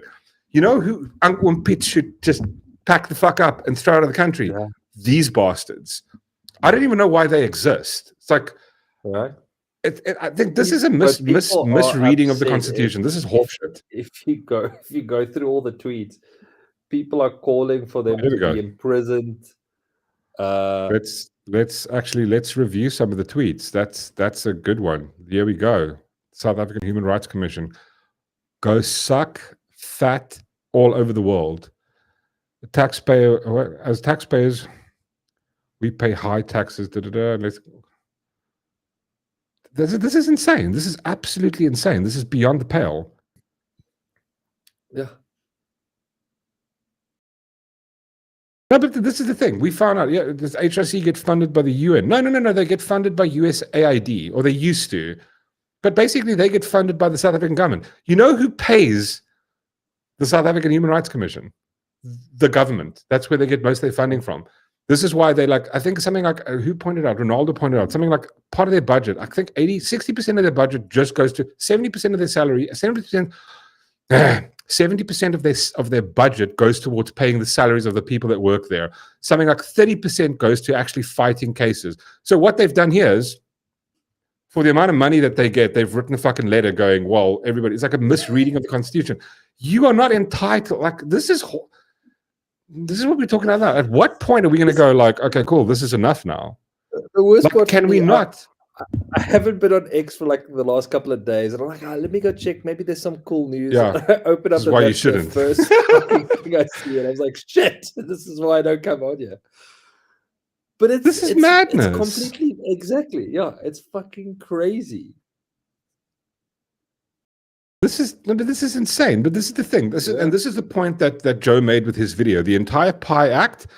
You know who Uncle Pete should just pack the fuck up and throw out of the country? Yeah. These bastards. I don't even know why they exist. It's like, I think this is a misreading of the Constitution. This is horseshit. If you go through all the tweets, people are calling for them to be imprisoned. Let's review some of the tweets. That's a good one. Here we go. South African Human Rights Commission. Go suck fat all over the world. As taxpayers, we pay high taxes. This is insane. This is absolutely insane. This is beyond the pale. Yeah. No, but this is the thing. We found out, does HRC get funded by the UN? No. They get funded by USAID, or they used to. But basically, they get funded by the South African government. You know who pays the South African Human Rights Commission? The government. That's where they get most of their funding from. This is why they I think something like, who pointed out? Ronaldo pointed out, something like part of their budget, I think 60% of their budget just goes to 70% of their salary, 70% of their budget goes towards paying the salaries of the people that work there. Something like 30% goes to actually fighting cases. So what they've done here is, for the amount of money that they get, they've written a fucking letter going, well, everybody, it's like a misreading of the Constitution. You are not entitled, this is what we're talking about now. At what point are we going to go like, okay, cool, this is enough now? The worst part, can we not? I haven't been on X for the last couple of days, and I'm like, let me go check. Maybe there's some cool news. Yeah, I open up. This is why you shouldn't. First thing I see, and I was like, shit, this is why I don't come on here. But this is madness. It's completely, exactly. Yeah, it's fucking crazy. This is insane. But this is the thing. This is the point that Joe made with his video. The entire PI Act,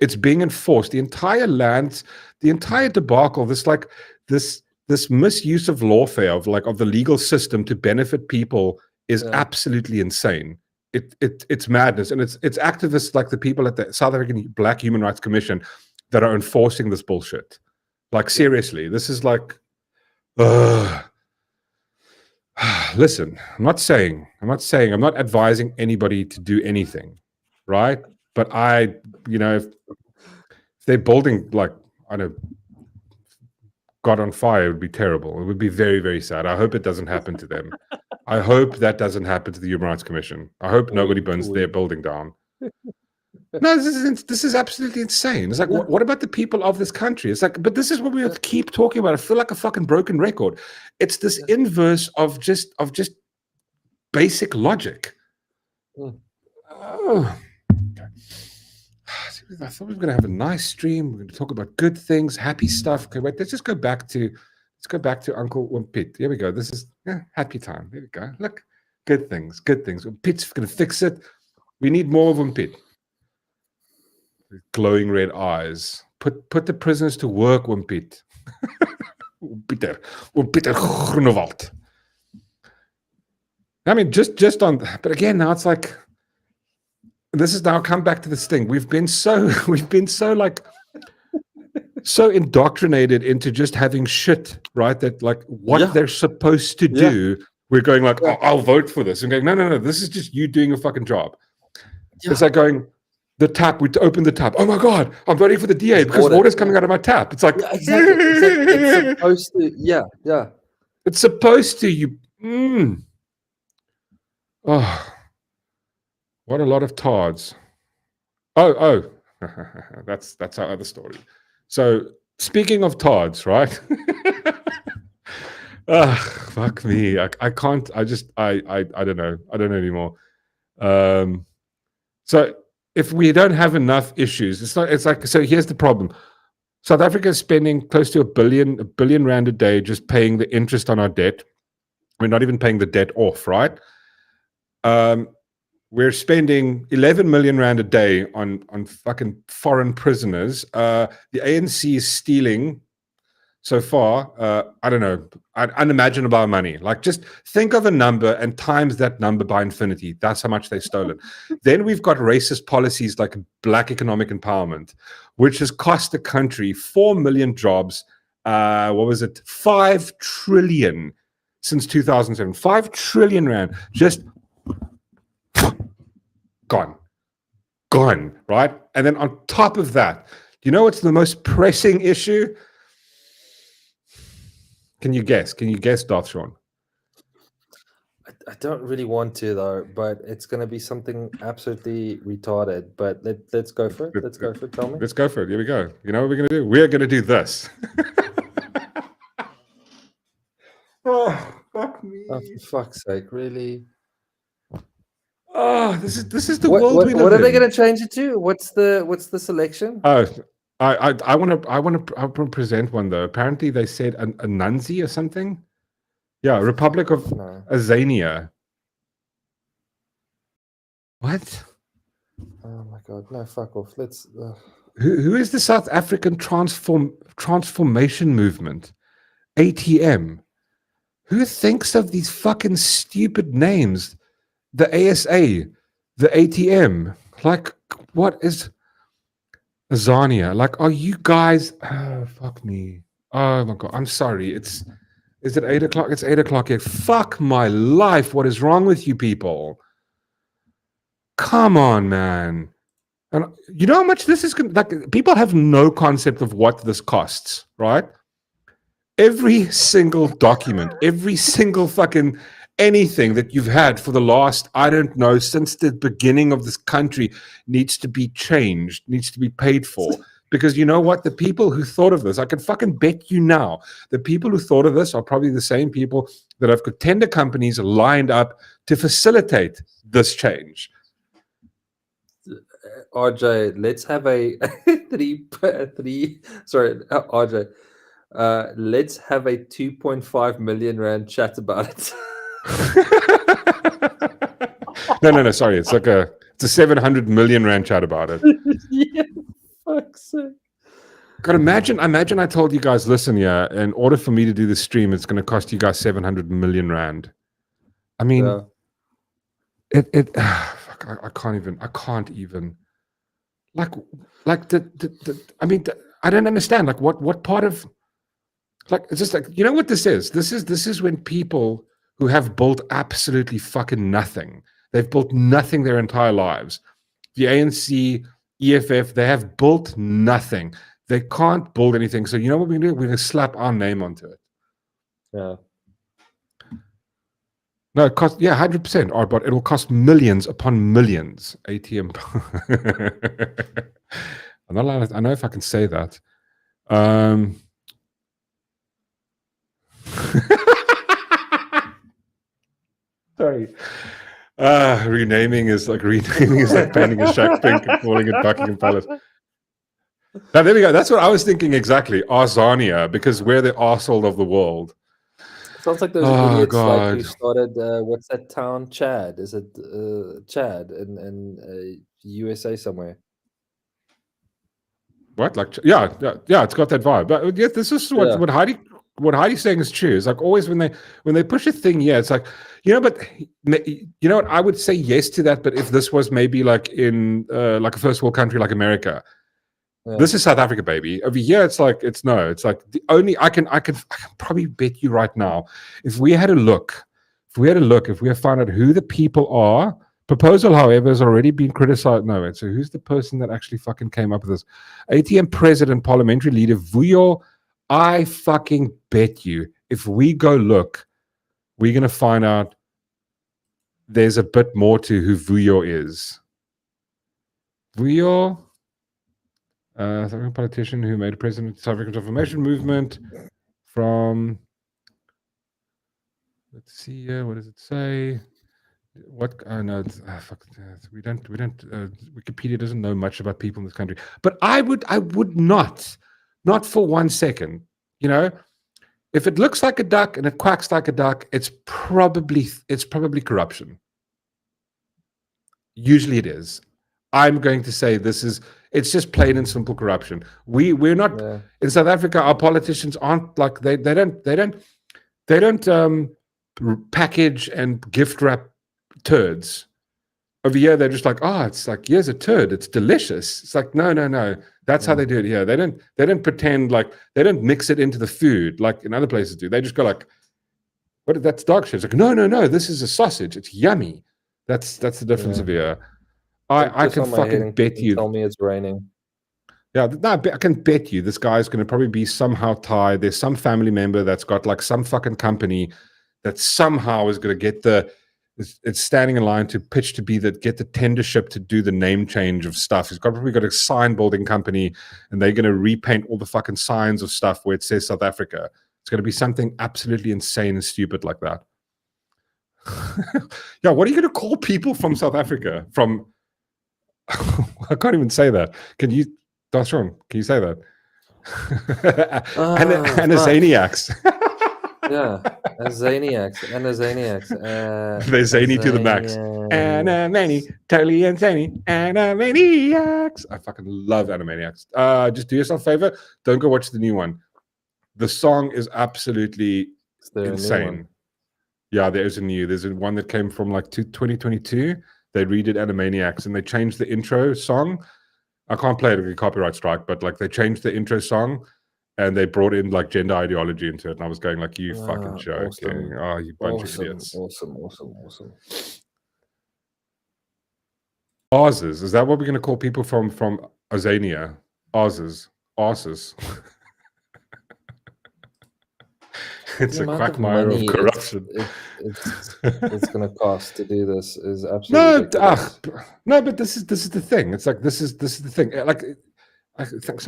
it's being enforced. The entire land, the entire debacle. This misuse of lawfare of the legal system to benefit people is absolutely insane. It's madness, and it's activists like the people at the South African Black Human Rights Commission that are enforcing this bullshit. Seriously, this is Listen, I'm not advising anybody to do anything, right? But if they're building, like, I don't know, God on fire, it would be terrible. It would be very, very sad. I hope it doesn't happen to them. I hope that doesn't happen to the Human Rights Commission. I hope nobody burns their building down. No, this is absolutely insane. It's like, what about the people of this country? It's like, but this is what we have to keep talking about. I feel like a fucking broken record. It's this inverse of just basic logic. Oh. I thought we were going to have a nice stream. We're going to talk about good things, happy stuff. Okay, wait, let's go back to Uncle Piet. Here we go. This is happy time. There we go. Look, good things. Piet's going to fix it. We need more of Piet. Glowing red eyes. Put the prisoners to work, Piet. Pieter Groenewald. I mean, just on, but again, now it's like, this is now come back to this thing. We've been so like so indoctrinated into just having shit, right? That like what they're supposed to do. We're going like, oh, I'll vote for this. And going, no. This is just you doing a fucking job. It's like going, we open the tap. Oh my God, I'm voting for the DA because water's coming out of my tap. It's like, exactly. It's supposed to, It's supposed to, Oh, what a lot of tards. Oh, that's our other story. So speaking of tards, right? Fuck me. I can't. I don't know. I don't know anymore. So if we don't have enough issues, it's like, so here's the problem. South Africa is spending close to a billion rand a day just paying the interest on our debt. We're not even paying the debt off, right? We're spending 11 million rand a day on fucking foreign prisoners. The ANC is stealing so far, I don't know, unimaginable money. Like, just think of a number and times that number by infinity. That's how much they've stolen. Then we've got racist policies like black economic empowerment, which has cost the country 4 million jobs. What was it? 5 trillion since 2007. 5 trillion rand just gone, right? And then on top of that, you know what's the most pressing issue? Can you guess, Darth Sean? I don't really want to though, but it's going to be something absolutely retarded. But let's go for it. Let's go for it. Tell me. Let's go for it. Here we go. You know what we're going to do? We're going to do this. Oh, fuck me. Oh, for fuck's sake, really? Oh, this is the world we live in. What are they going to change it to? What's the selection? Oh, I want to present one though. Apparently, they said a Nunzi or something. Yeah, Republic of Azania. What? Oh my God! No, fuck off. Let's. Who is the South African Transformation Movement? ATM. Who thinks of these fucking stupid names? The ASA, the ATM. Like, what is Azania? Like, are you guys? Oh, fuck me. Oh my God. I'm sorry. Is it 8 o'clock? It's 8 o'clock here. Fuck my life. What is wrong with you people? Come on, man. And you know how much this is going to, like, people have no concept of what this costs, right? Every single document, every single fucking anything that you've had for the last, I don't know, since the beginning of this country needs to be changed, needs to be paid for. Because you know what? The people who thought of this, I can fucking bet you now, the people who thought of this are probably the same people that have got tender companies lined up to facilitate this change. RJ, let's have a RJ, let's have a 2.5 million rand chat about it. No, sorry. It's a 700 million rand chat about it. Yeah, fuck's sake. God, imagine I told you guys, listen, in order for me to do this stream, it's going to cost you guys 700 million rand. I mean, fuck, I can't even. Like I mean, I don't understand. Like, what part of, like, it's just like, you know what this is? This is when people who have built absolutely fucking nothing. They've built nothing their entire lives. The ANC, EFF, they have built nothing. They can't build anything. So you know what we're going to do? We're going to slap our name onto it. Yeah. No, it costs, 100%, but it'll cost millions upon millions. ATM. I'm not allowed, I know if I can say that. Sorry. Renaming is like painting a shack pink and calling it Buckingham Palace. Now, there we go. That's what I was thinking exactly. Arzania, because we're the arsehole of the world. Sounds like those idiots like who started, what's that town? Chad. Is it Chad in USA somewhere? What? Like, yeah, it's got that vibe. But yeah, this is what Heidi's saying is true. It's like always when they push a thing, it's like, but you know what? I would say yes to that. But if this was maybe like in like a first world country like America, this is South Africa, baby. Over here, it's like it's like the only I can probably bet you right now, if we had found out who the people are. Proposal, however, has already been criticized. No, so who's the person that actually fucking came up with this? ATM president, parliamentary leader, Vuyo. I fucking bet you, if we go look, we're going to find out there's a bit more to who Vuyo is. Vuyo, South African politician who made a president of the South African Transformation Movement from, let's see here, what does it say? What? No, we don't. Wikipedia doesn't know much about people in this country. But I would not for 1 second. If it looks like a duck and it quacks like a duck, it's probably corruption. Usually it is. I'm going to say it's just plain and simple corruption. We're not in South Africa. Our politicians aren't like they don't package and gift wrap turds. Over here they're just like, it's like, here's a turd, it's delicious. It's like, no, that's how they do it here. They don't pretend, like they don't mix it into the food like in other places do. They just go like, that's dog shit. It's like, no, this is a sausage, it's yummy. That's the difference over here. I can fucking bet you. Tell me it's raining. Yeah, no, I can bet you this guy's going to probably be somehow tied. There's some family member that's got like some fucking company that somehow is going to get it's standing in line to pitch to get the tendership to do the name change of stuff. He's probably got a sign building company, and they're going to repaint all the fucking signs of stuff where it says South Africa. It's going to be something absolutely insane and stupid like that. Yeah, what are you going to call people from South Africa? From I can't even say that. Can you? That's wrong. Can you say that? Anazaniacs. Yeah, Zaniacs. They're zany to the max. Animani, totally insane. Animaniacs. I fucking love Animaniacs. Just do yourself a favor. Don't go watch the new one. The song is absolutely insane. Yeah, there's one that came from like 2022. They redid Animaniacs and they changed the intro song. I can't play it with a copyright strike, but like they changed the intro song. And they brought in like gender ideology into it, and I was going like, "You fucking joking? Awesome. You bunch of idiots!" Awesome. Arzes, is that what we're going to call people from Azania? Arzes. It's a quagmire of corruption. It's going to cost to do this is absolutely ridiculous. No, but this is the thing. It's like this is the thing. Like. I think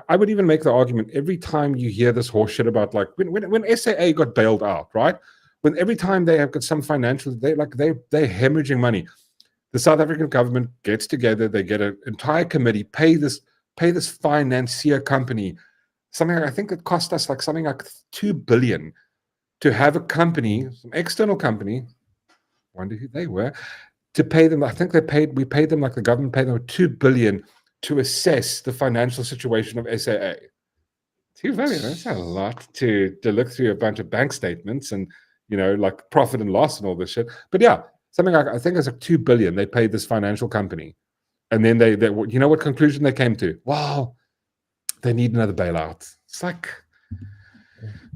I would even make the argument every time you hear this horse shit about like when SAA got bailed out, right? When every time they have got some financial, they're hemorrhaging money. The South African government gets together, they get an entire committee, pay this financier company something. I think it cost us like something like 2 billion to have a company, some external company. Wonder who they were to pay them. I think we paid them like the government paid them 2 billion. To assess the financial situation of SAA. 2 billion, that's a lot to look through a bunch of bank statements and, like profit and loss and all this shit. But yeah, something like, I think it's like 2 billion they paid this financial company. And then they you know what conclusion they came to? Wow, they need another bailout. It's like,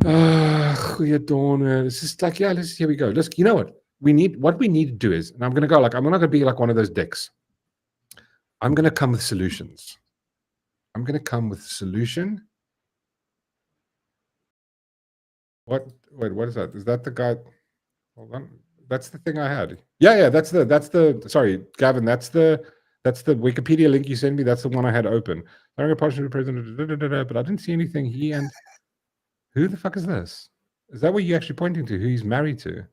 Goeie dawn. It's just like, yeah, here we go. You know what? We need to do is, and I'm going to go like, I'm not going to be like one of those dicks. I'm going to come with solutions. I'm going to come with a solution. Wait, what is that? Is that the guy? Hold on. That's the thing I had. Yeah, that's the sorry, Gavin, that's the Wikipedia link you sent me. That's the one I had open. I'm a partial president, but I didn't see anything. Who the fuck is this? Is that what you're actually pointing to? Who he's married to?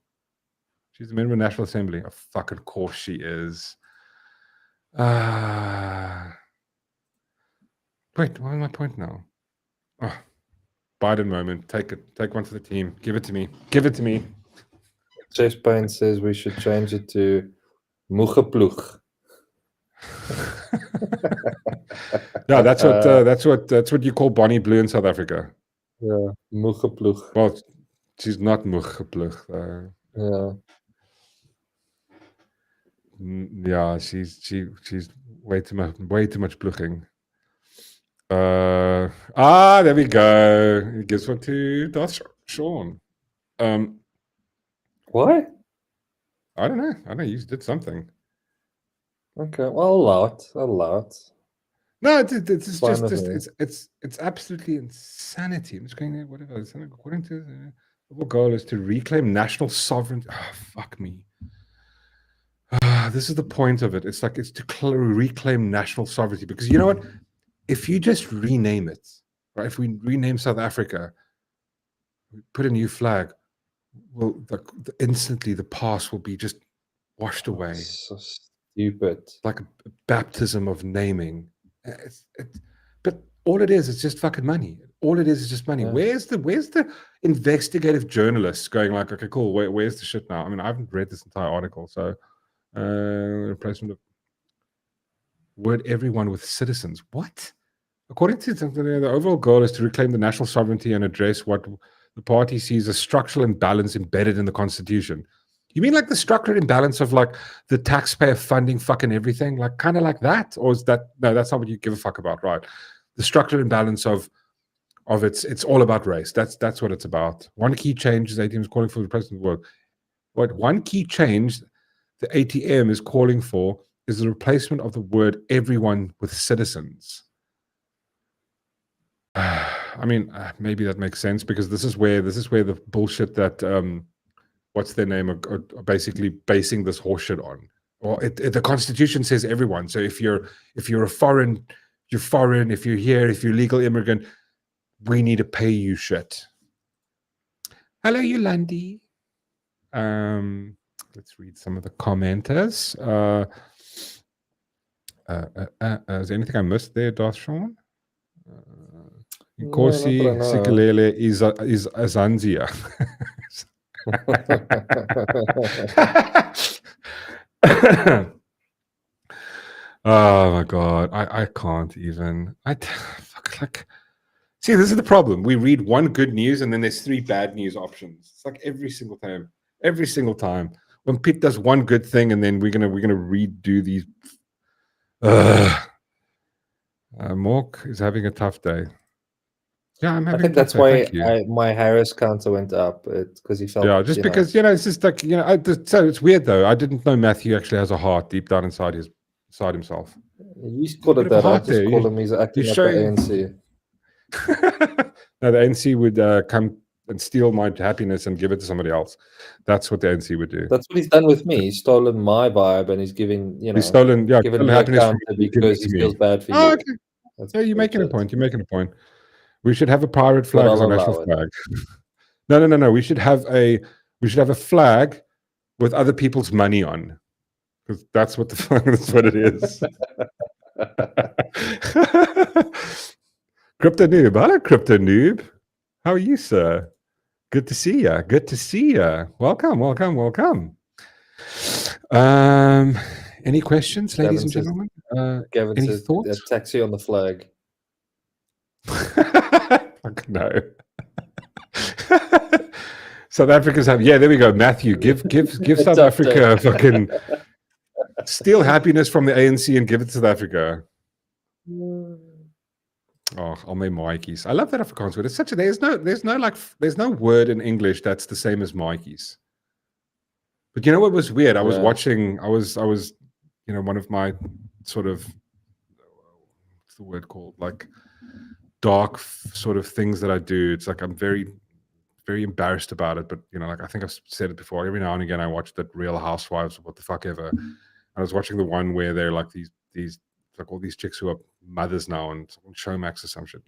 She's a member of the National Assembly. Oh, fucking course she is. Wait, what was my point now? Oh, Biden moment. Take it. Take one for the team. Give it to me. Give it to me. Chase Payne says we should change it to Moegeploeg. Yeah, that's what you call Bonnie Blue in South Africa. Yeah, Moegeploeg. Well, she's not Moegeploeg. Yeah. Yeah, she's way too much ploeging. There we go. He gives one to Sean. Why? I don't know. You did something. Okay, well, a lot. No, it's absolutely insanity. I'm just going there, whatever. According to the goal is to reclaim national sovereignty. Oh, fuck me. This is the point of it. It's like it's to reclaim national sovereignty, because you know what? If you just rename it, right? If we rename South Africa, put a new flag, well, instantly the past will be just washed away. So stupid. Like a baptism of naming. But all it is just fucking money. All it is just money. Yeah. Where's the investigative journalists going like, okay, cool, where's the shit now? I mean, I haven't read this entire article, so replacement of word everyone with citizens. What? According to the overall goal is to reclaim the national sovereignty and address what the party sees as structural imbalance embedded in the constitution. You mean like the structural imbalance of like the taxpayer funding fucking everything? Like kind of like that? Or is that, no, that's not what you give a fuck about, right? The structural imbalance of it's all about race. That's what it's about. One key change is ATM is calling for the president of the world. What one key change the ATM is calling for is the replacement of the word everyone with citizens. I mean, maybe that makes sense, because this is where the bullshit that what's their name are basically basing this horseshit on. Or the Constitution says everyone. So if you're a foreign, you're foreign. If you're here, if you're a legal immigrant, we need to pay you shit. Hello, Yolandi. Let's read some of the commenters. Is there anything I missed there, Darth Sean? Nkosi Sikelele is Azanzia. Oh my god, I can't even. See, this is the problem. We read one good news and then there's 3 bad news options. It's like every single time when Pete does one good thing, and then we're gonna redo these. Mork is having a tough day. Yeah, I'm having. I think that's why my Harris counter went up. It's because he felt. Yeah, just because it's just like so it's weird though. I didn't know Matthew actually has a heart deep down inside himself. You used to call it that. I just call him. He's acting like the ANC. No, the ANC would come and steal my happiness and give it to somebody else. That's what the ANC would do. That's what he's done with me. He's stolen my vibe and he's giving he's stolen happiness from because he feels bad for you. Okay. Yeah, you're making a point. We should have a pirate flag as our national flag. No. We should have a flag with other people's money on, because that's what that's what it is. Crypto Noob. Hello, Crypto Noob. How are you, sir? Good to see you. Welcome. Any questions, ladies and gentlemen? Gavin any says, thoughts? A taxi on the flag. Fuck no. South Africa's have. Yeah, there we go. Matthew, give South Africa a fucking steal happiness from the ANC and give it to South Africa. Oh, al my maatjies. I love that Afrikaans word. It's such a there's no word in English that's the same as maatjies. But you know what was weird? I was watching. I was one of my sort of what's the word called, like dark sort of things that I do. It's like I'm very, very embarrassed about it, but like I think I've said it before. Every now and again, I watch that Real Housewives or what the fuck ever. I was watching the one where they're like these like all these chicks who are mothers now on Showmax or some shit.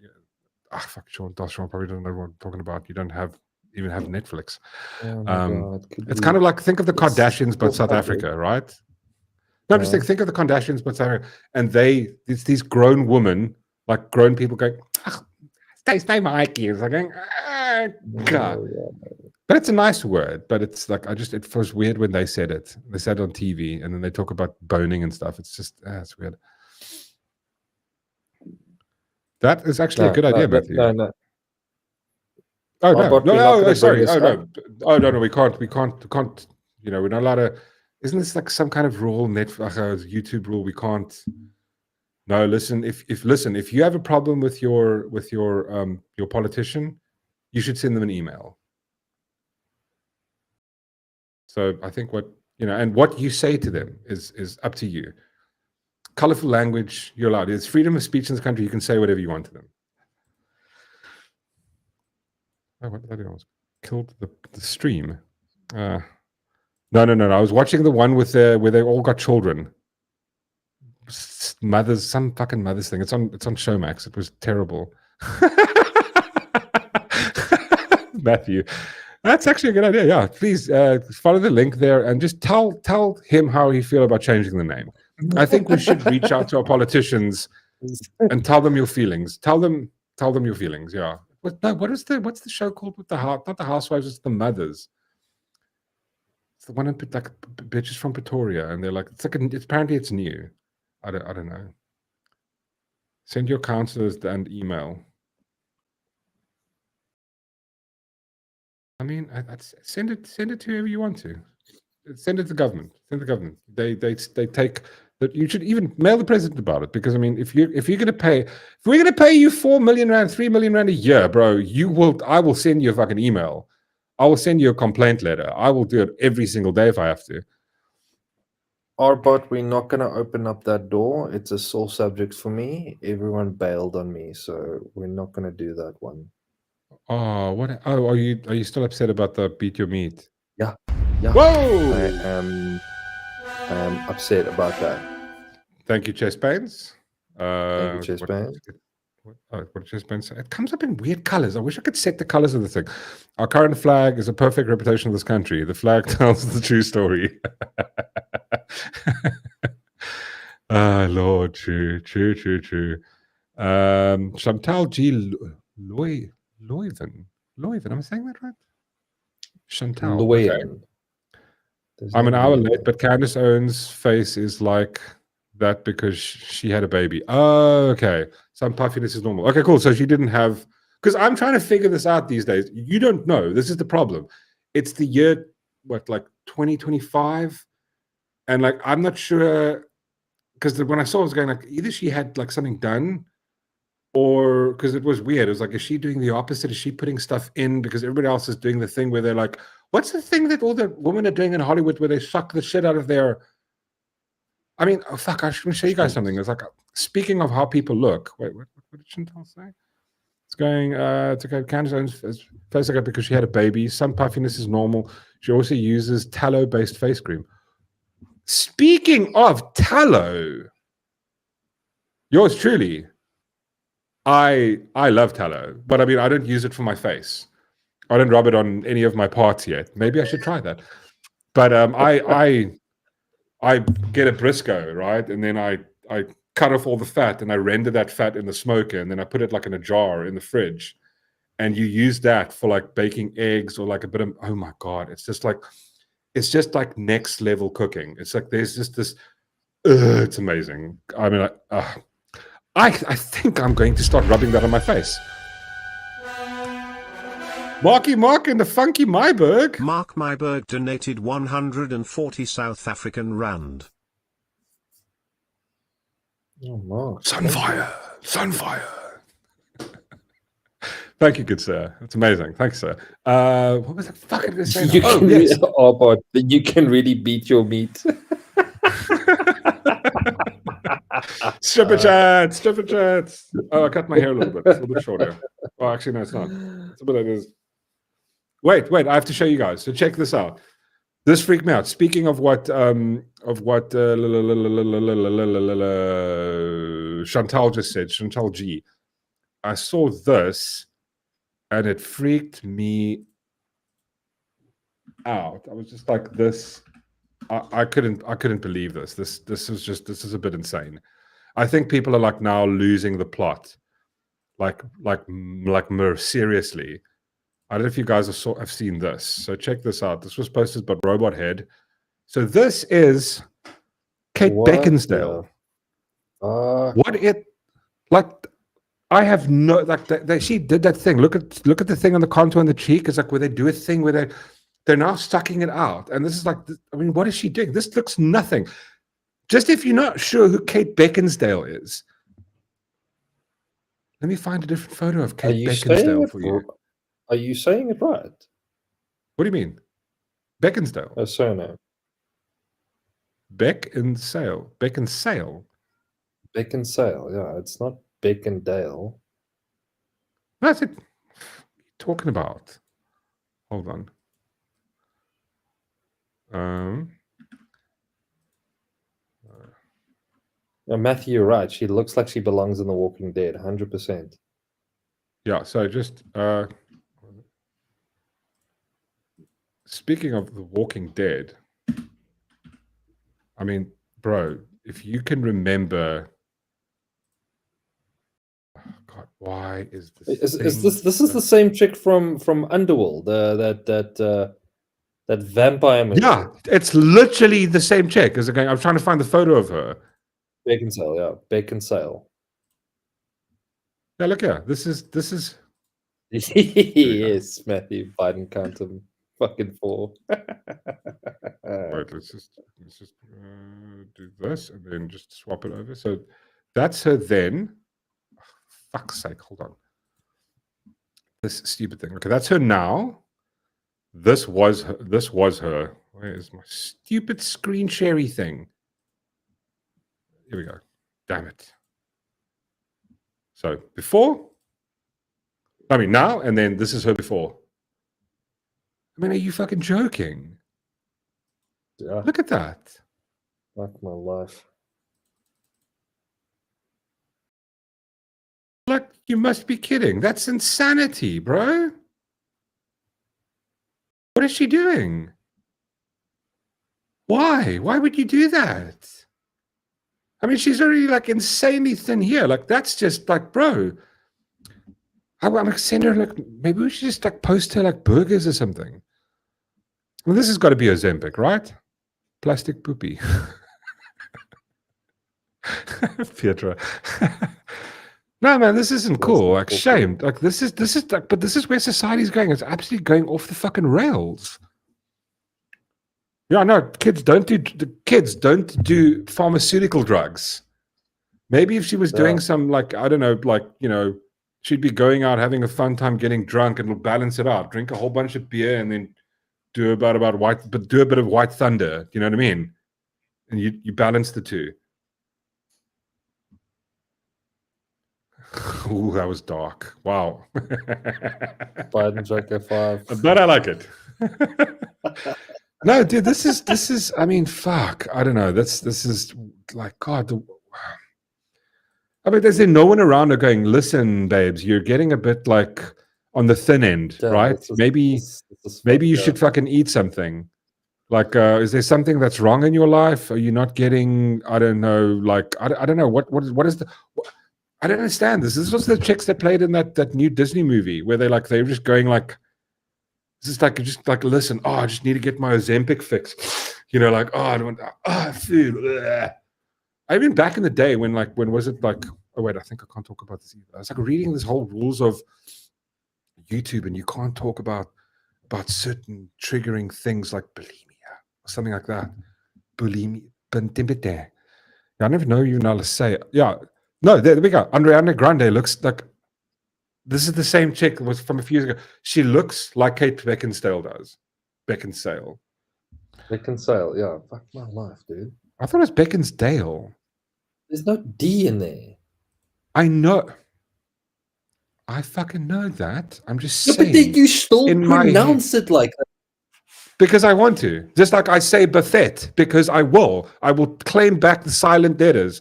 Fuck, Sean probably doesn't know what I'm talking about. You don't even have Netflix. Oh my God. It's kind of like, think of the Kardashians, but South Africa, right? No, just think of the Kardashians, but South Africa. And it's these grown women, like grown people going, stay Mikey. It's like going, God. But it's a nice word, but it's like, it feels weird when they said it. They said it on TV, and then they talk about boning and stuff. It's just, it's weird. That is actually a good idea, Matthew. No. Oh, no, sorry. Oh, no, we can't, we're not allowed to, isn't this like some kind of rule, YouTube rule? We can't, no, listen, if you have a problem with your politician, you should send them an email. So I think and what you say to them is up to you. Colorful language, you're allowed. It's freedom of speech in this country. You can say whatever you want to them. Oh, what did I do? I almost killed the stream. No. I was watching the one with where they all got children. Mothers, some fucking mothers thing. It's on Showmax. It was terrible. Matthew. That's actually a good idea. Yeah, please follow the link there and just tell him how you feel about changing the name. I think we should reach out to our politicians and tell them your feelings. Tell them your feelings. Yeah. What's the show called with not the housewives? It's the mothers. It's the one in like bitches from Pretoria, and they're like it's apparently it's new. I don't know. Send your counselors and email. I mean, send it to whoever you want to. Send it to the government. Send it to the government. They take that. You should even mail the president about it, because I mean, if we're gonna pay you 4 million rand, 3 million rand a year, bro, I will send you a fucking email. I will send you a complaint letter. I will do it every single day if I have to. But we're not going to open up that door. It's a sore subject for me. Everyone bailed on me, so we're not going to do that one. Oh, what? Oh, are you still upset about the beat your meat? Yeah. Whoa! I am upset about that. Thank you, Chess Baines. Thank you, Chess Baines. What did Chess Baines say? It comes up in weird colors. I wish I could set the colors of the thing. Our current flag is a perfect representation of this country. The flag tells the true story. Lord, true. Chantal G. Loyven. Am I saying that right? Chantal. Loyven. Okay. I'm an hour late, but Candace Owens' face is like that because she had a baby. Oh, okay. Some puffiness is normal. Okay, cool. So she didn't have... Because I'm trying to figure this out these days. You don't know. This is the problem. It's the year, like 2025? And like, I'm not sure... Because when I saw it, I was going like, either she had like something done, or because it was weird. It was like, is she doing the opposite? Is she putting stuff in because everybody else is doing the thing where they're like, what's the thing that all the women are doing in Hollywood where they suck the shit out of their... I mean, oh, fuck, I should show you guys something. It's like, speaking of how people look. Wait, what did Chantal say? It's going, it's okay, Candace Owens face like because she had a baby. Some puffiness is normal. She also uses tallow-based face cream. Speaking of tallow, yours truly, I love tallow, but I mean, I don't use it for my face. I don't rub it on any of my parts yet. Maybe I should try that. But I get a Briscoe, right? And then I cut off all the fat and I render that fat in the smoker, and then I put it like in a jar in the fridge. And you use that for like baking eggs or like a bit of, oh my God, it's just like next level cooking. It's like there's just this, it's amazing. I mean, I think I'm going to start rubbing that on my face. Mark in the funky Myberg. Mark Myberg donated 140 South African rand. Oh, Mark. Sunfire. Thank you, good sir. That's amazing. Thanks, sir. What was the fuck I saying? You Oh, can yes. but you can really beat your meat. Stripper chats. Oh, I cut my hair a little bit. It's a little bit shorter. Oh, actually, no, it's not. It's a bit like this. Wait, I have to show you guys. So check this out. This freaked me out. Speaking of what Chantal just said, Chantal G. I saw this and it freaked me out. I was just like this. I couldn't believe this. This is a bit insane. I think people are like now losing the plot. Like more seriously. I don't know if you guys have seen this. So check this out. This was posted by Robot Head. So this is Kate Beckinsdale. What it like? I have no like. She did that thing. Look at the thing on the contour on the cheek. It's like where they do a thing where they're now sucking it out. And this is like, I mean, what is she doing? This looks nothing. Just if you're not sure who Kate Beckinsdale is, let me find a different photo of Kate Beckinsdale for you. Are you saying it right? What do you mean? Beckinsdale? A surname. Beckinsale. Beckinsale, yeah. It's not Beckendale. That's it. What are you talking about? Hold on. Matthew, you're right. She looks like she belongs in The Walking Dead, 100%. Yeah, so just speaking of The Walking Dead, I mean, bro, if you can remember, oh God, why is this? This is the same chick from Underworld, that vampire movie. Yeah, it's literally the same chick. As I'm trying to find the photo of her. Beckinsale, yeah, Beckinsale. Yeah, look here. This is. Yes, Matthew Biden count him fucking 4. Right, let's just do this and then just swap it over. So that's her then. Oh, fuck's sake, hold on. This stupid thing. Okay, that's her now. This was her. Where is my stupid screen sharey thing? Here we go. Damn it. So before, I mean now, and then this is her before. I mean, are you fucking joking? Yeah. Look at that. Like my life. Like, you must be kidding. That's insanity, bro. What is she doing? Why? Why would you do that? I mean, she's already like insanely thin here. Like, that's just like, bro. I'm like, send her like, maybe we should just like post her like burgers or something. Well, this has got to be Ozempic, right? Plastic poopy. Pieter. No, man, this isn't cool. Like, shame. Like, this is like, but this is where society's going. It's absolutely going off the fucking rails. Yeah, no, kids don't do pharmaceutical drugs. Maybe if she was doing some, like, I don't know, like, you know, she'd be going out having a fun time getting drunk and it'll balance it out. Drink a whole bunch of beer and then do a bit of White Thunder. You know what I mean? And you balance the two. Ooh, that was dark. Wow. Biden Joker 5. But I like it. No, dude, this is, I mean, fuck. I don't know. This is like, God. I mean, there's no one around her going, listen, babes, you're getting a bit like on the thin end, right? Maybe you should fucking eat something. Like, is there something that's wrong in your life? Are you not getting, I don't know, like, I don't know. What is the... I don't understand this. This was the chicks that played in that new Disney movie where they're just going like, this is like, just like, listen, oh, I just need to get my Ozempic fix. You know, like, oh, I don't want, food. Bleh. I mean, back in the day when was it like, oh, wait, I think I can't talk about this either. I was like reading this whole rules of YouTube and you can't talk about certain triggering things like bulimia or something like that. Bulimia. I never know even how to say it. Yeah. No, there we go. Ariana Grande looks like This is the same chick that was from a few years ago. She looks like Kate Beckinsale does. Beckinsale. Beckinsale, yeah. Fuck my life, dude. I thought it was Beckinsdale. There's no D in there. I know. I fucking know that. I'm just saying. But then you still in pronounce it like that. Because I want to. Just like I say Buffet, because I will. I will claim back the silent letters.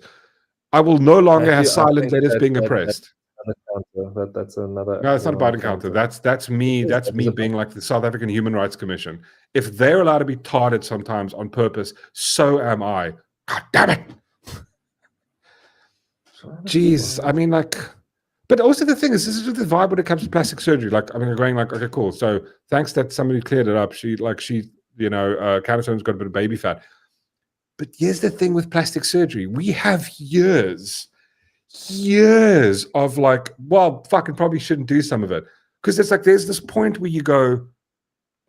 I will no longer have silent letters being oppressed. That's another. No, it's not about encounter. That's me. That's me being like the South African Human Rights Commission. If they're allowed to be targeted sometimes on purpose, so am I. God damn it. Jeez. I mean, like... But also the thing is, this is the vibe when it comes to plastic surgery. Like, I mean, going like, okay, cool. So thanks that somebody cleared it up. Candace Owens got a bit of baby fat. But here's the thing with plastic surgery. We have years of like, well, fucking probably shouldn't do some of it. Because it's like, there's this point where you go,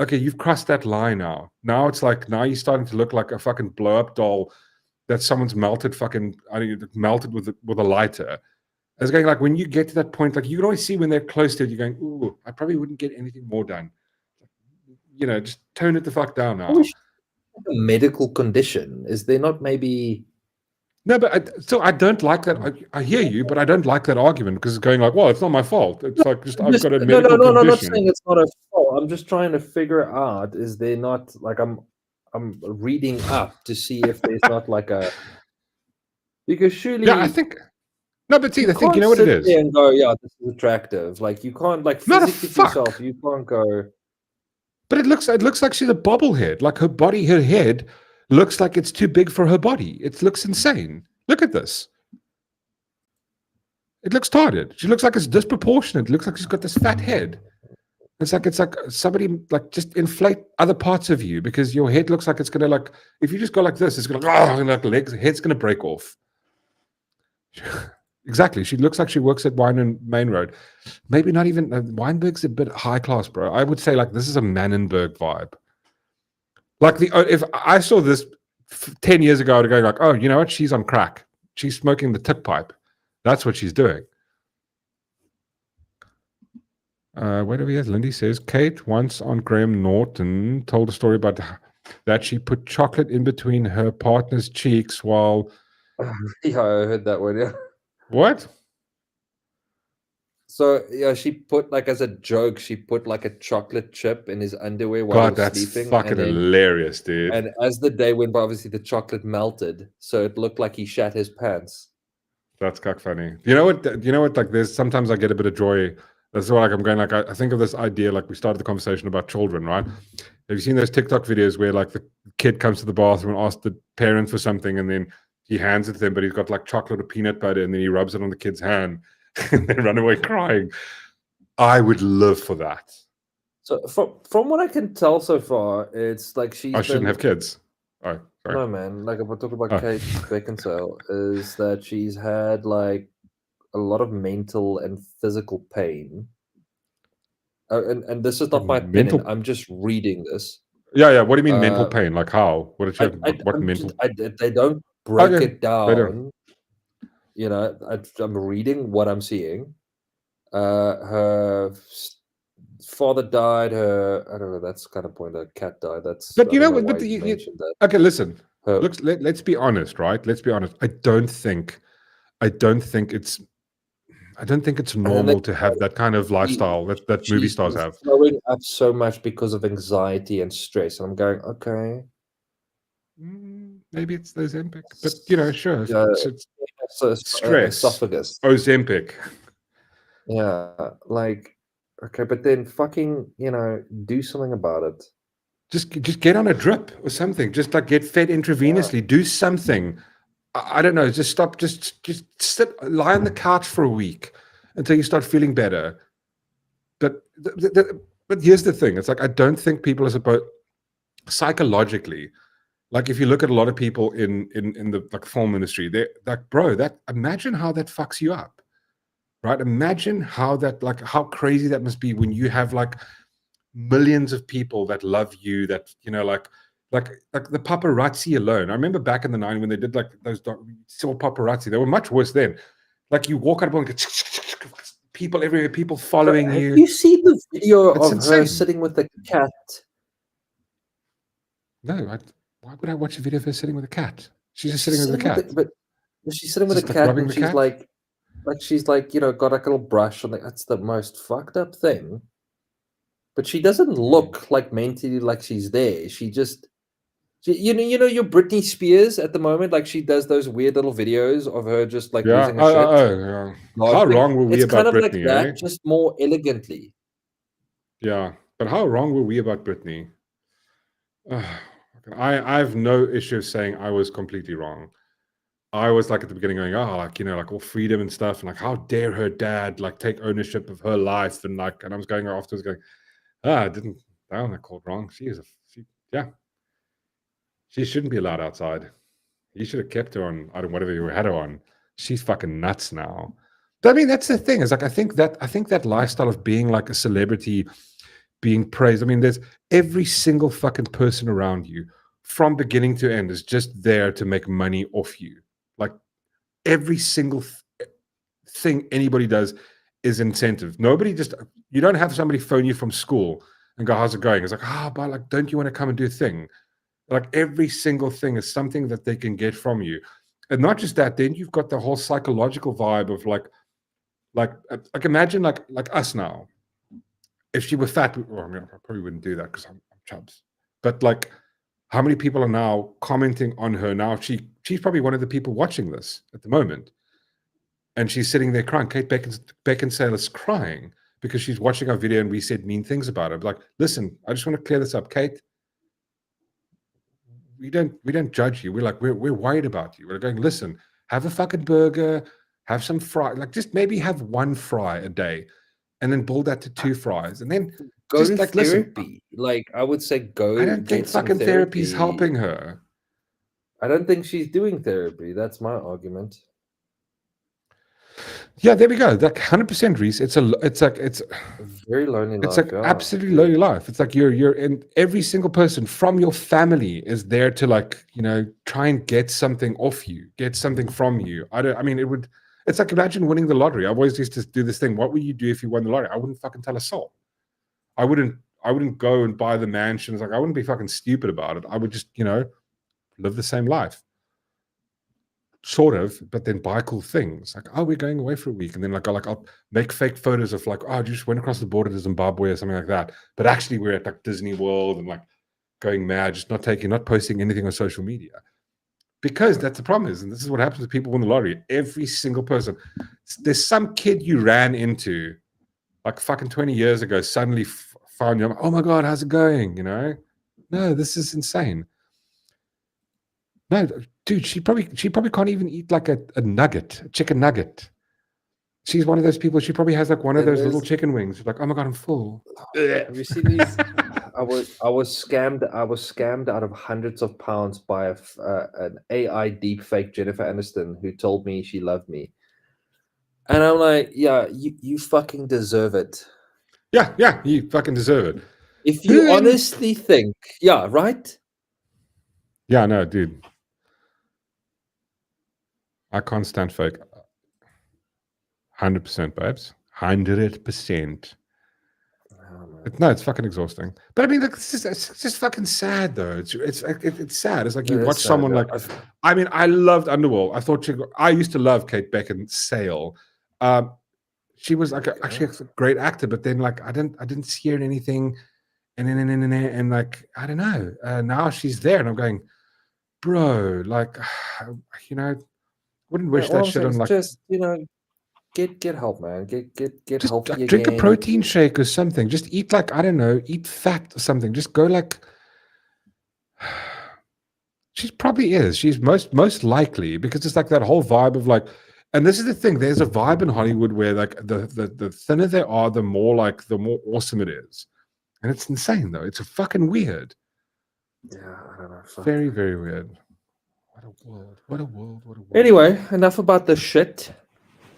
okay, you've crossed that line now. Now it's like, now you're starting to look like a fucking blow up doll that someone's melted with a lighter. It's going like, when you get to that point, like you can always see when they're close to it, you're going, ooh, I probably wouldn't get anything more done. You know, just tone it the fuck down now. A medical condition, is there not maybe? No, but I don't like that. I hear you, but I don't like that argument because it's going like, well, it's not my fault. It's like I've got a medical condition. No, I'm not saying it's not a fault. I'm just trying to figure out, is there not, like, I'm reading up to see if there's not like a, because surely, yeah, I think. No, but see, the thing, you know what it is? And go, yeah, this is attractive. Like, you can't, like, physically to yourself, you can't go. But it looks like she's a bobblehead. Like her body, her head looks like it's too big for her body. It looks insane. Look at this. It looks retarded. She looks like it's disproportionate. It looks like she's got this fat head. It's like somebody like just inflate other parts of you because your head looks like it's gonna like, if you just go like this, it's gonna like legs, head's gonna break off. Exactly. She looks like she works at Wine and Main Road. Maybe not even. Weinberg's a bit high class, bro. I would say like this is a Mannenberg vibe. Like if I saw this 10 years ago, I'd go like, oh, you know what? She's on crack. She's smoking the tip pipe. That's what she's doing. Where do we have? Lindy says Kate once on Graham Norton told a story about that she put chocolate in between her partner's cheeks while. Yeah, I heard that one. Yeah. What? So yeah, she put like as a joke, she put like a chocolate chip in his underwear while he was sleeping. That's fucking hilarious, dude. And as the day went by, obviously the chocolate melted, so it looked like he shat his pants. That's cock funny. You know what? Like, there's sometimes I get a bit of joy. That's why, like, I'm going like I think of this idea. Like, we started the conversation about children, right? Have you seen those TikTok videos where like the kid comes to the bathroom and asks the parent for something, and then he hands it to them, but he's got like chocolate or peanut butter, and then he rubs it on the kid's hand, and they run away crying. I would live for that. So from what I can tell so far, it's like I shouldn't have kids. Oh, sorry. No, man. Like, if we're talking about Kate Beckinsale, is that she's had like a lot of mental and physical pain. And this is not my opinion. I'm just reading this. Yeah. What do you mean mental pain? Like how? What did you? What mental? They don't break it down. You know, I'm reading what I'm seeing. Her father died. I don't know. That's kind of point. Her cat died. That's. But you know what? Okay, listen. Let's be honest, right? Let's be honest. I don't think it's normal to have that kind of lifestyle that movie stars have. Growing up so much because of anxiety and stress, and I'm going, okay. Maybe it's the Ozempic, but you know, sure. It's stress. Esophagus. Ozempic. Yeah, like, okay, but then fucking, you know, do something about it. Just get on a drip or something. Just like get fed intravenously. Yeah. Do something. I don't know. Just stop. Just sit, lie on the couch for a week until you start feeling better. But here's the thing. It's like I don't think people are supposed psychologically. Like if you look at a lot of people in the like film industry, they're like, bro, imagine how that fucks you up, right? Imagine how crazy that must be when you have like millions of people that love you, that, you know, like the paparazzi alone. I remember back in the 90s when they did like those saw paparazzi, they were much worse then. Like you walk out of and get people everywhere, people following Have you. you seen the video It's of insane. her sitting with the cat? No, why would I watch a video of her sitting with a cat? She's just sitting with a cat. But she's sitting with Just a like cat, rubbing and the she's cat? like she's like, you know, got like a little brush, and like that's the most fucked up thing. But she doesn't look like mentally like she's there. She just, you know, your Britney Spears at the moment, like she does those weird little videos of her just like Yeah. losing her shit. Yeah. No, How it's like- wrong were we it's about kind of Britney, like that, eh? just more elegantly. Yeah. But how wrong were we about Britney? I have no issue saying I was completely wrong. I was like at the beginning going, oh, like, you know, like all freedom and stuff, and like how dare her dad like take ownership of her life, and like, and I was going afterwards going, I didn't, I wasn't called wrong. She shouldn't be allowed outside. You should have kept her on, I don't know, whatever you had her on. She's fucking nuts now. But I mean, that's the thing. Is like I think that lifestyle of being like a celebrity, being praised. I mean, there's every single fucking person around you from beginning to end is just there to make money off you. Like every single thing anybody does is incentive. You don't have somebody phone you from school and go, how's it going? It's like, but like, don't you want to come and do a thing? Like every single thing is something that they can get from you. And not just that, then you've got the whole psychological vibe of like imagine like us now. If she were fat, well, I mean, I probably wouldn't do that because I'm chubs. But like, how many people are now commenting on her now? She's probably one of the people watching this at the moment, and she's sitting there crying. Kate Beckinsale is crying because she's watching our video and we said mean things about her. Like, listen, I just want to clear this up, Kate. We don't judge you. We're worried about you. We're going, listen, have a fucking burger, have some fry, like just maybe have one fry a day. And then build that to 2 fries, and then Go just to like therapy. listen. Like I would say, go. I don't think get some fucking therapy's helping her. I don't think she's doing therapy. That's my argument. Yeah, there we go. Like 100%, Reese. It's a very lonely life. It's like absolutely lonely life. It's like you're in every single person from your family is there to like, you know, try and get something off you, get something from you. It's like imagine winning the lottery. I always used to do this thing. What would you do if you won the lottery? I wouldn't fucking tell a soul. I wouldn't go and buy the mansions. Like I wouldn't be fucking stupid about it. I would just, you know, live the same life. Sort of, but then buy cool things. Like, oh, we're going away for a week. And then I'll make fake photos of like, oh, I just went across the border to Zimbabwe or something like that. But actually we're at like Disney World and like going mad, just not posting anything on social media. Because that's the problem is, and this is what happens to people who win the lottery. Every single person, there's some kid you ran into like fucking 20 years ago, suddenly found you. Oh my God, how's it going? You know? No, this is insane. No, dude, she probably can't even eat like a chicken nugget. She's one of those people. She probably has like one of those little chicken wings. She's like, oh my God, I'm full. Have you seen these? I was scammed out of hundreds of pounds by an AI deepfake Jennifer Aniston who told me she loved me, and I'm like, yeah, you fucking deserve it. Yeah, you fucking deserve it. If you honestly think, yeah, right? Yeah, no, dude. I can't stand fake. 100%, babes. 100%. It's fucking exhausting. But I mean, like, it's just fucking sad, though. It's sad. It's like you watch someone like. I mean, I loved Underworld. I used to love Kate Beckinsale. She was like actually a great actor, but then like I didn't see her in anything, and like I don't know. Now she's there, and I'm going, bro, like, you know. Wouldn't wish that shit on like just, you know, get help, man. Get help. Like, drink a protein shake or something. Just eat like, I don't know, eat fat or something. Just go like she probably is. She's most likely because it's like that whole vibe of like, and this is the thing, there's a vibe in Hollywood where like the thinner they are, the more awesome it is. And it's insane though. It's fucking weird. Yeah, I don't know. Very, very weird. What a world. Anyway, enough about the shit.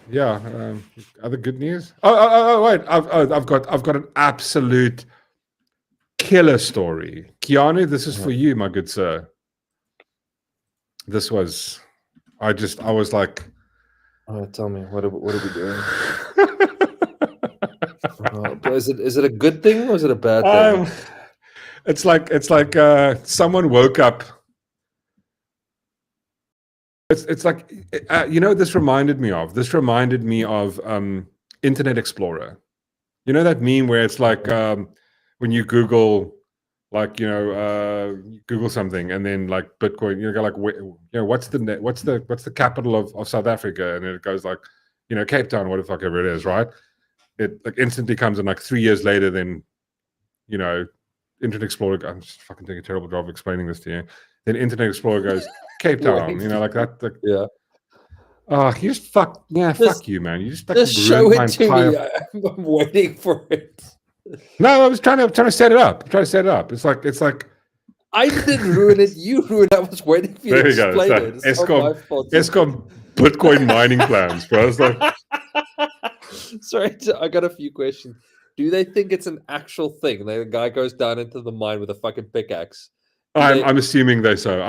Yeah. Other good news? Oh, wait. I've got an absolute killer story. Keanu, this is for you, my good sir. This was. I was like. Tell me, what are we doing? is it a good thing or is it a bad thing? It's like someone woke up. It's like this reminded me of Internet Explorer. You know that meme where it's like when you Google Google something and then like Bitcoin, you go like what's the capital of South Africa, and it goes like Cape Town, what the fuck ever it is, right? It like instantly comes, and like 3 years later, then Internet Explorer. I'm just fucking doing a terrible job of explaining this to you. Then Internet Explorer goes Cape Town, like that. Like, yeah. Oh, you just fuck you, man. You just show it to me. I'm waiting for it. No, I was trying to set it up. It's like I didn't ruin it. You ruined it. I was waiting for you to explain it. It's Eskom Bitcoin mining plans, bro. It's like, sorry, I got a few questions. Do they think it's an actual thing? The guy goes down into the mine with a fucking pickaxe. I'm assuming they so.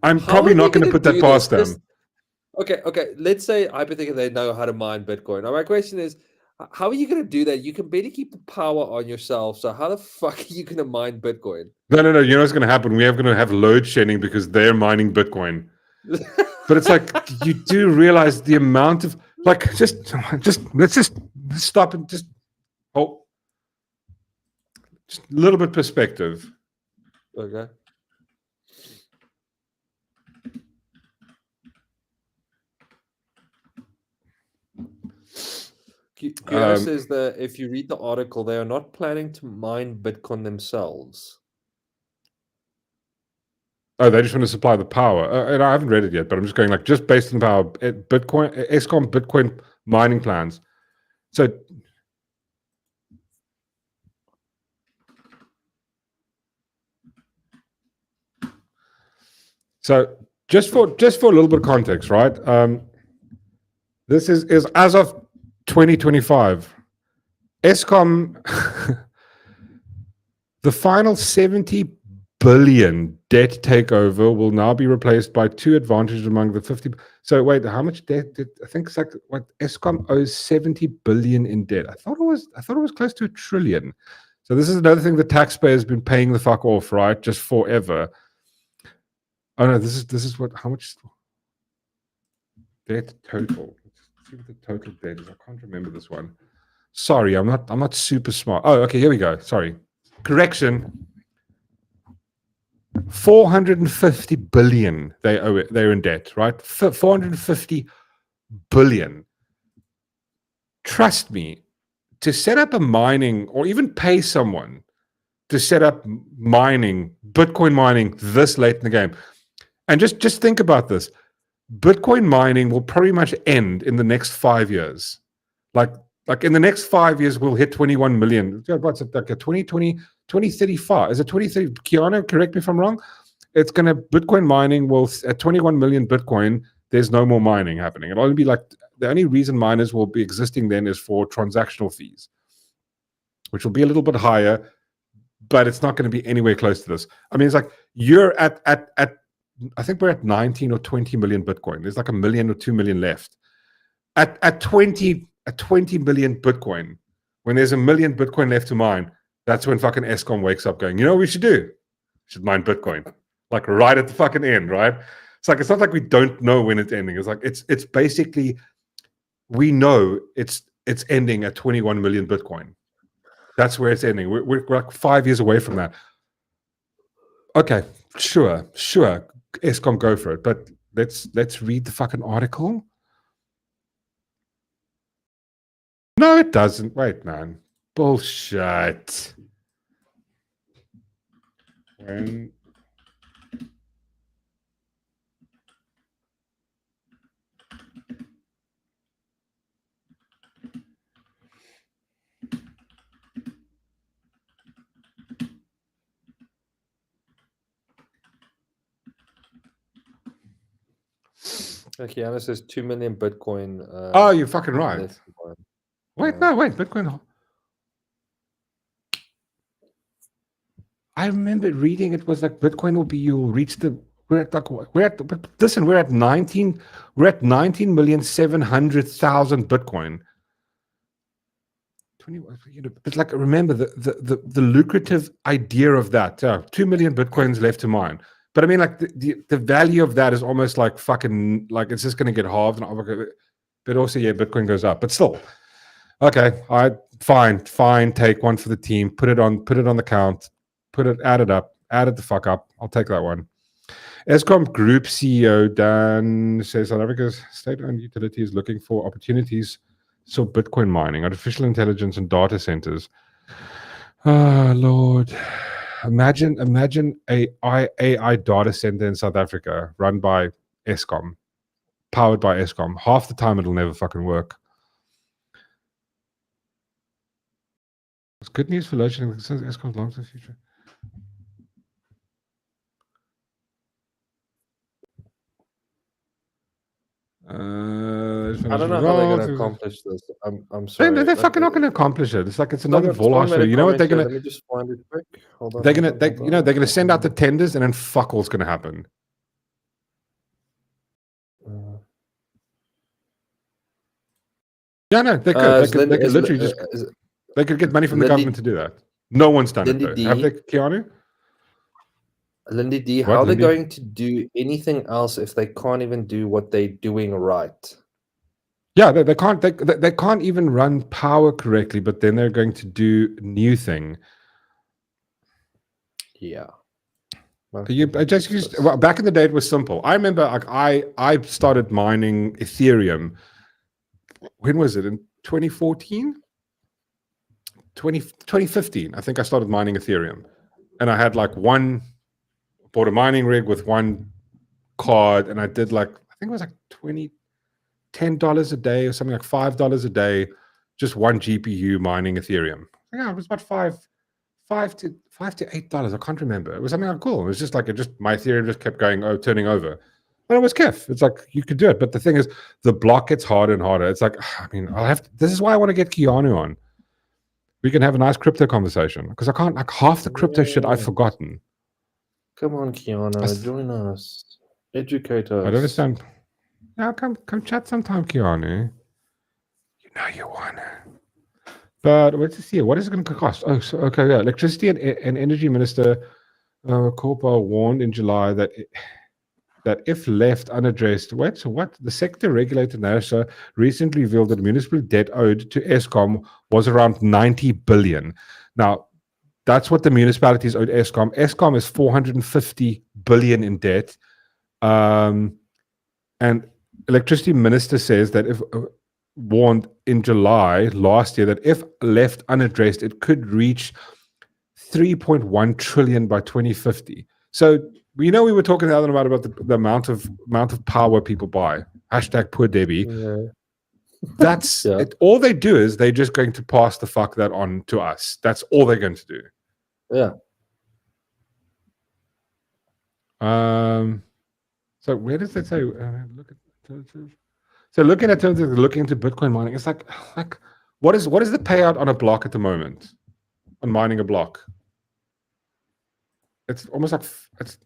I'm probably not going to put that past them. Okay. Let's say hypothetically they know how to mine Bitcoin. Now my question is, how are you going to do that? You can barely keep the power on yourself. So how the fuck are you going to mine Bitcoin? No. You know what's going to happen? We are going to have load shedding because they're mining Bitcoin. But it's like, you do realize the amount of let's stop and just a little bit perspective. Okay. Kira says that if you read the article, they are not planning to mine Bitcoin themselves. Oh, they just want to supply the power. And I haven't read it yet, but I'm just going just based on the power, Eskom Bitcoin mining plans. So just for a little bit of context, right? This is as of 2025. Eskom, the final 70 billion debt takeover will now be replaced by two advantages among the 50. So wait, how much debt did I think it's like what Eskom owes 70 billion in debt? I thought it was close to $1 trillion. So this is another thing the taxpayer has been paying the fuck off, right? Just forever. Oh no, this is how much debt total. Let's see what the total debt is. I can't remember this one. Sorry, I'm not super smart. Oh, okay, here we go. Sorry. Correction. 450 billion they owe it. They're in debt, right? 450 billion. Trust me, to set up a mining or even pay someone to set up mining, Bitcoin mining this late in the game. And just think about this. Bitcoin mining will pretty much end in the next 5 years. Like in the next 5 years, we'll hit 21 million. What's it, like a 2035? Is it 2030? Keanu, correct me if I'm wrong. It's going to, Bitcoin mining will, at 21 million Bitcoin, there's no more mining happening. It'll only be like, the only reason miners will be existing then is for transactional fees, which will be a little bit higher, but it's not going to be anywhere close to this. I mean, it's like you're at I think we're at 19 or 20 million Bitcoin. There's like 1 million or 2 million left. At 20 million Bitcoin, when there's 1 million Bitcoin left to mine, that's when fucking Eskom wakes up going, you know what we should do? We should mine Bitcoin. Like right at the fucking end, right? It's like, it's not like we don't know when it's ending. It's like, it's basically, we know it's ending at 21 million Bitcoin. That's where it's ending. We're like 5 years away from that. Okay, sure. Eskom, go for it. But let's read the fucking article. No, it doesn't. Wait, man. Bullshit. When Okay, Anna says 2 million Bitcoin. Oh, you're fucking right. Wait, Bitcoin. I remember reading it was like Bitcoin will be, you'll reach the, we're at 19,700,000 Bitcoin. 20, but like, remember the lucrative idea of that. 2 million Bitcoins left to mine. But I mean, like, the value of that is almost like fucking, like, it's just going to get halved. But also, yeah, Bitcoin goes up. But still, okay, all right, fine. Take one for the team. Put it on the count. Add it the fuck up. I'll take that one. Eskom Group CEO Dan says South Africa's state-owned utility is looking for opportunities for Bitcoin mining, artificial intelligence, and data centers. Oh Lord, imagine a AI data center in South Africa run by Eskom, powered by Eskom. Half the time it'll never fucking work. It's good news for load shedding because Eskom's long-term future. I don't know how they're going to accomplish this. I'm sorry. They're fucking not going to accomplish it. It's like it's another Volage. You know what they're going to? Let me just find it quick. Hold on. They're going to send out the tenders, and then fuck all's going to happen. Yeah, no, they could. They could literally just. They could get money from the government to do that. No one's done it though. Have they, Keanu? Lindy D, how are they going to do anything else if they can't even do what they're doing right? Yeah, they can't. They can't even run power correctly. But then they're going to do a new thing. Yeah. Back in the day, it was simple. I remember, like, I started mining Ethereum. When was it? In 2014, 2015. I think I started mining Ethereum, and I had like bought a mining rig with one card, and I did like, I think it was like $10 a day or something, like $5 a day, just one GPU mining Ethereum. Yeah, it was about $5 to $8. I can't remember. It was something like cool. It was just like my Ethereum just kept going, turning over. And it was kef. It's like you could do it, but the thing is, the block gets harder and harder. It's like, I mean, this is why I want to get Keanu on. We can have a nice crypto conversation because I can't, like, half the crypto shit I've forgotten. Come on, Keanu, join us. Educate us. I don't understand. Yeah, come chat sometime, Keanu. You know you want to. But let's see. What is it going to cost? Oh, so, okay, yeah. Electricity and Energy Minister Korpa warned in July that if left unaddressed, what? The sector regulator NERSA recently revealed that municipal debt owed to Eskom was around 90 billion. Now, that's what the municipalities owed Eskom. Eskom is 450 billion in debt. And electricity minister says that if warned in July last year that if left unaddressed, it could reach 3.1 trillion by 2050. So, we were talking the other night about the amount of power people buy. Hashtag poor Debbie. Yeah. That's it. All they do is they're just going to pass the fuck that on to us. That's all they're going to do. Yeah. So where does it say? So looking at terms of looking into Bitcoin mining, it's like what is the payout on a block at the moment on mining a block? It's almost like it's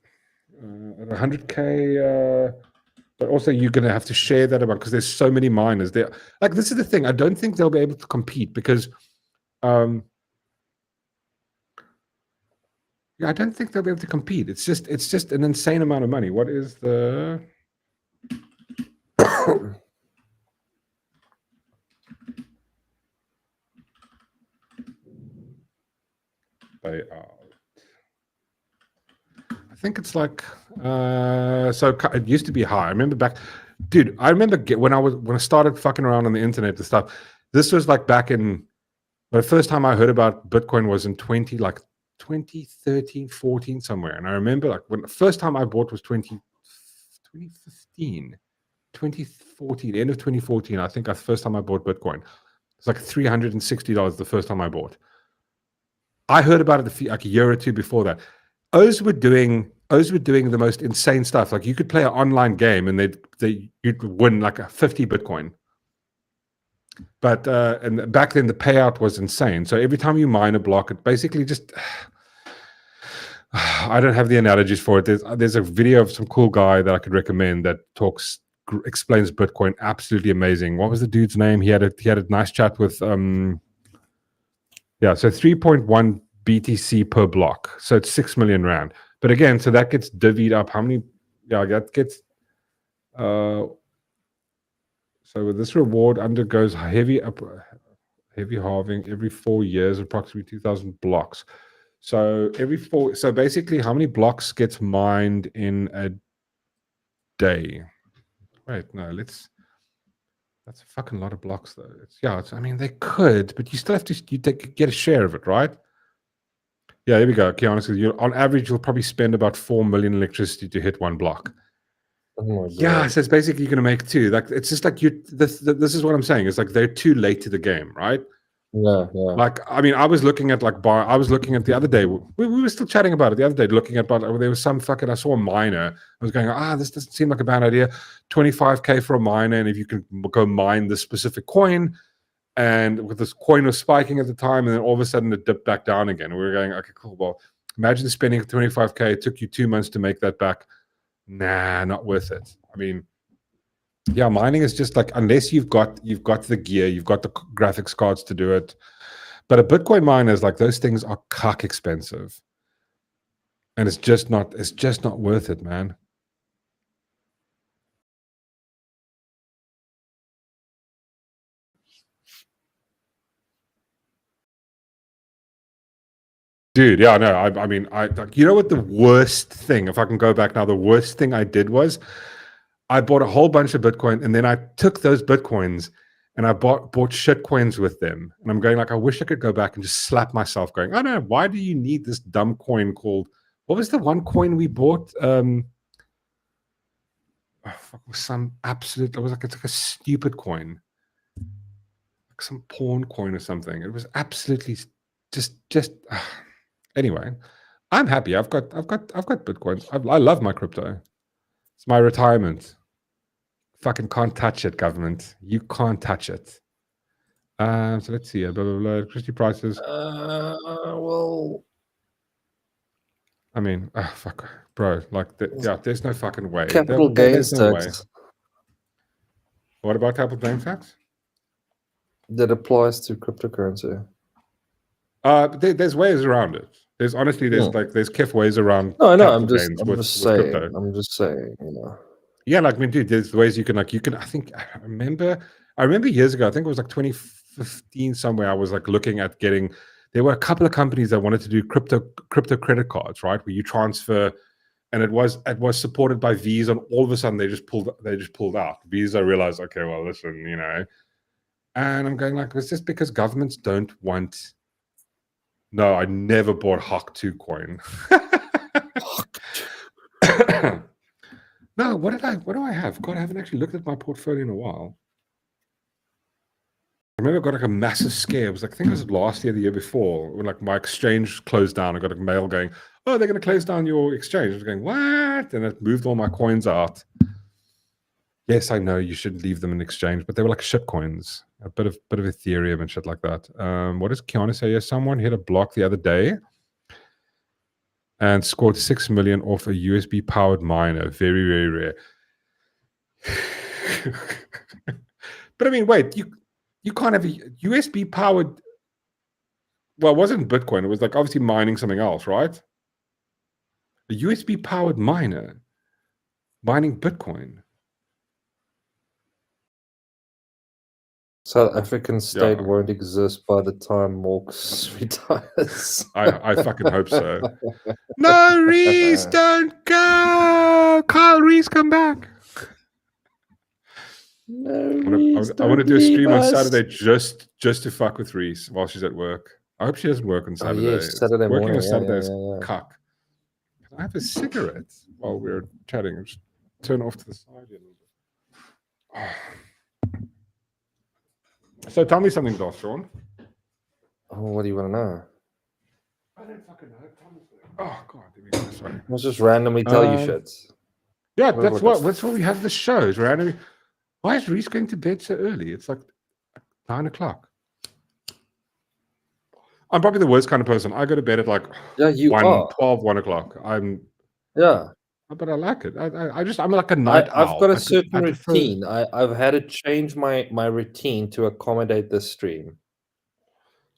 100K. But also you're going to have to share that amount because there's so many miners there. Like, this is the thing. I don't think they'll be able to compete because I don't think they'll be able to compete. It's just an insane amount of money. What is the payout? I think it's like so it used to be high. I remember back, dude. I remember when I started fucking around on the internet and stuff. This was like back in the first time I heard about Bitcoin was in 2013, 14 somewhere. And I remember like when the first time I bought was 2015, 2014, end of 2014. I think the first time I bought Bitcoin. It's like $360 the first time I bought. I heard about it like a year or two before that. O's were doing the most insane stuff. Like, you could play an online game and you'd win like a 50 Bitcoin. But and back then the payout was insane. So every time you mine a block, it basically just I don't have the analogies for it. There's a video of some cool guy that I could recommend that explains Bitcoin. Absolutely amazing. What was the dude's name? He had a nice chat with Yeah, so 3.1 BTC per block. So it's 6 million rand. But again, so that gets divvied up. How many? Yeah, that gets. So this reward undergoes heavy halving every 4 years, approximately 2,000 blocks. So so basically, how many blocks gets mined in a day? Wait, no, that's a fucking lot of blocks, though. I mean, they could, but you still have to get a share of it, right? Yeah, here we go. Okay, honestly, on average, you'll probably spend about 4 million electricity to hit one block. Oh my God. Yeah, so it's basically you're going to make two. Like, it's just like this is what I'm saying. It's like they're too late to the game, right? Yeah. Like, I mean, I was looking at the other day. We were still chatting about it the other day, looking at, there was some fucking, I saw a miner. I was going, this doesn't seem like a bad idea. 25K for a miner. And if you can go mine this specific coin, and with this coin was spiking at the time, and then all of a sudden it dipped back down again. And we were going, okay, cool. Well, imagine spending 25K. It took you 2 months to make that back. Nah, not worth it. I mean, yeah, mining is just like, unless you've got the gear, you've got the graphics cards to do it. But a Bitcoin miner is like, those things are cuck expensive, and it's just not worth it, man. Dude, yeah, no, I mean, you know what the worst thing, if I can go back now, the worst thing I did was I bought a whole bunch of Bitcoin, and then I took those Bitcoins and I bought shit coins with them. And I'm going like, I wish I could go back and just slap myself going, oh no, why do you need this dumb coin called, what was the one coin we bought? It was like a stupid coin. Like some porn coin or something. It was absolutely just anyway, I'm happy. I've got Bitcoins. I love my crypto. It's my retirement. Fucking can't touch it, government. You can't touch it. So let's see. Blah, blah, blah. Electricity prices. Well, I mean, fuck, bro. Like, there's no fucking way. Capital gains no tax. way. What about capital gains tax? That applies to cryptocurrency. There's ways around it. There's kef ways around. No, I know. I'm capital just gains saying. crypto. I'm just saying. You know. Yeah, like, I mean, dude, there's ways you can. I remember years ago, I think it was like 2015 somewhere, I was like looking at there were a couple of companies that wanted to do crypto credit cards, right? Where you transfer, and it was supported by Visa, and all of a sudden they just pulled out. Visa realized, okay, well, listen, you know. And I'm going like, it's just because governments don't want. No, I never bought Hog 2 coin. No, what do I have? God, I haven't actually looked at my portfolio in a while. I remember I got like a massive scare. It was like, I think it was last year, the year before, when like my exchange closed down. I got a mail going, oh, they're going to close down your exchange. I was going, what? And it moved all my coins out. Yes, I know you should leave them in exchange, but they were like shit coins, a bit of Ethereum and shit like that. What does Kiana say? Yes, someone hit a block the other day and scored 6 million off a USB powered miner. Very, very rare. But I mean, wait, you can't have a USB powered. Well, it wasn't Bitcoin. It was like obviously mining something else, right? A USB powered miner mining Bitcoin. South African state won't exist by the time Mork retires. I fucking hope so. No, Reese, don't go. Kyle Reese, come back. No, I want to do a stream on Saturday just to fuck with Reese while she's at work. I hope she doesn't work on Saturday. Yes, Saturday Working morning. on Saturday is cuck. Can I have a cigarette while we're chatting? Just turn off to the side here a little bit. So tell me something, Doss, Sean. Oh, what do you want to know? I don't fucking know. Tell me something. Oh God, there we go. Sorry. Let's just randomly tell you shit. Yeah, that's what we have the shows randomly. Why is Reese going to bed so early? It's like 9 o'clock. I'm probably the worst kind of person. I go to bed at like 1 o'clock. But I like it. I'm like a night owl. I've got a certain routine. I've had to change my routine to accommodate this stream.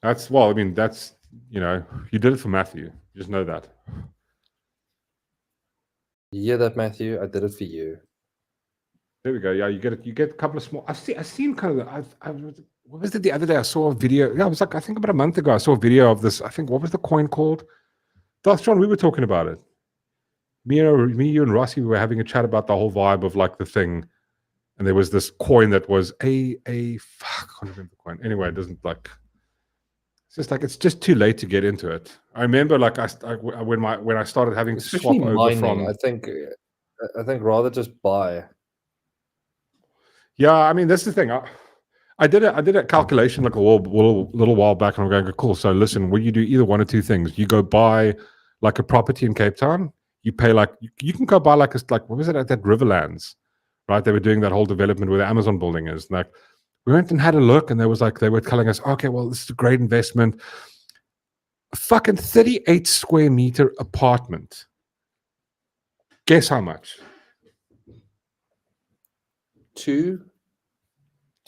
That's, well, I mean, that's, you did it for Matthew. You just know that. You hear that, Matthew? I did it for you. There we go. Yeah, you get a couple of small. I've seen kind of. What was it the other day? I saw a video. Yeah, it was like, I think about a month ago. I saw a video of this. I think, what was the coin called? John, we were talking about it. Me, you, and Rossi, we were having a chat about the whole vibe of like the thing, and there was this coin that was fuck, I can't remember the coin. Anyway, it doesn't like. It's just like it's just too late to get into it. I remember like when I started having to swap over mining, from. I think rather just buy. Yeah, I mean that's the thing. I did a calculation like a little while back, and I'm going, cool. So listen, when you do either one or two things, you go buy like a property in Cape Town. You pay like you can go buy like what was it at that Riverlands, right? They were doing that whole development where the Amazon building is. Like we went and had a look, and there was like they were telling us, okay, well this is a great investment. A fucking 38 square meter apartment. Guess how much? Two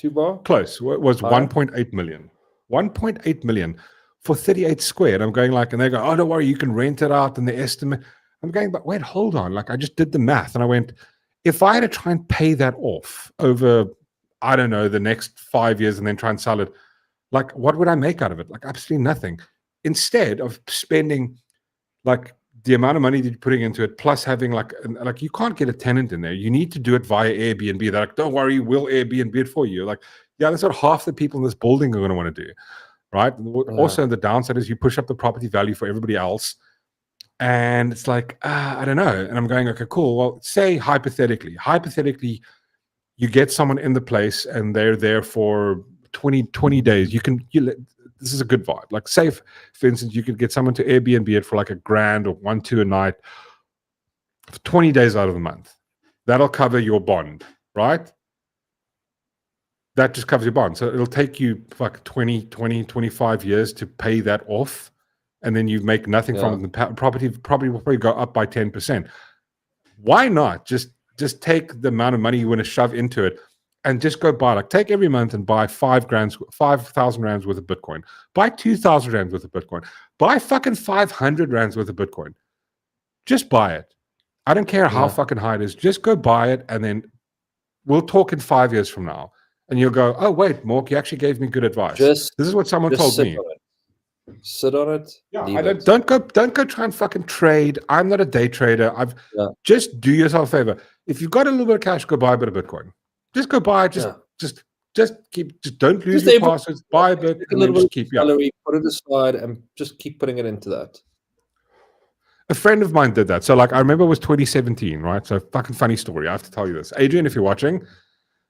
bar? Close. It was 1.8 million. 1.8 million for 38 square. And I'm going like, and they go, oh, don't worry, you can rent it out. And the estimate. I'm going, but wait, hold on. Like I just did the math, and I went, if I had to try and pay that off over, I don't know, the next 5 years and then try and sell it, like what would I make out of it? Like absolutely nothing. Instead of spending like the amount of money that you're putting into it, plus having like you can't get a tenant in there. You need to do it via Airbnb. They're like, don't worry, we'll Airbnb it for you. Like, yeah, that's what half the people in this building are going to want to do, right? Also, the downside is you push up the property value for everybody else. And it's like, I don't know. And I'm going, okay, cool. Well, say hypothetically, you get someone in the place and they're there for 20 days. This is a good vibe. Like, say, for instance, you could get someone to Airbnb it for like $1,000 or $1,200 a night for 20 days out of the month. That'll cover your bond, right? That just covers your bond. So it'll take you like 25 years to pay that off. And then you make nothing from it. The property will probably go up by 10%. Why not just take the amount of money you want to shove into it and just go buy, like take every month and buy 5,000 rands worth of Bitcoin. Buy 2,000 rands worth of Bitcoin. Buy fucking 500 rands worth of Bitcoin. Just buy it. I don't care how fucking high it is. Just go buy it, and then we'll talk in 5 years from now. And you'll go, oh wait, Mork, you actually gave me good advice. This is what someone told me. Sit on it. Yeah, don't go try and fucking trade. I'm not a day trader. Just do yourself a favor. If you've got a little bit of cash, go buy a bit of Bitcoin. Just go buy it. Just don't lose your passwords. Buy a bit and then just keep salary, put it aside, and just keep putting it into that. A friend of mine did that. So like I remember it was 2017, right? So fucking funny story. I have to tell you this. Adrian, if you're watching.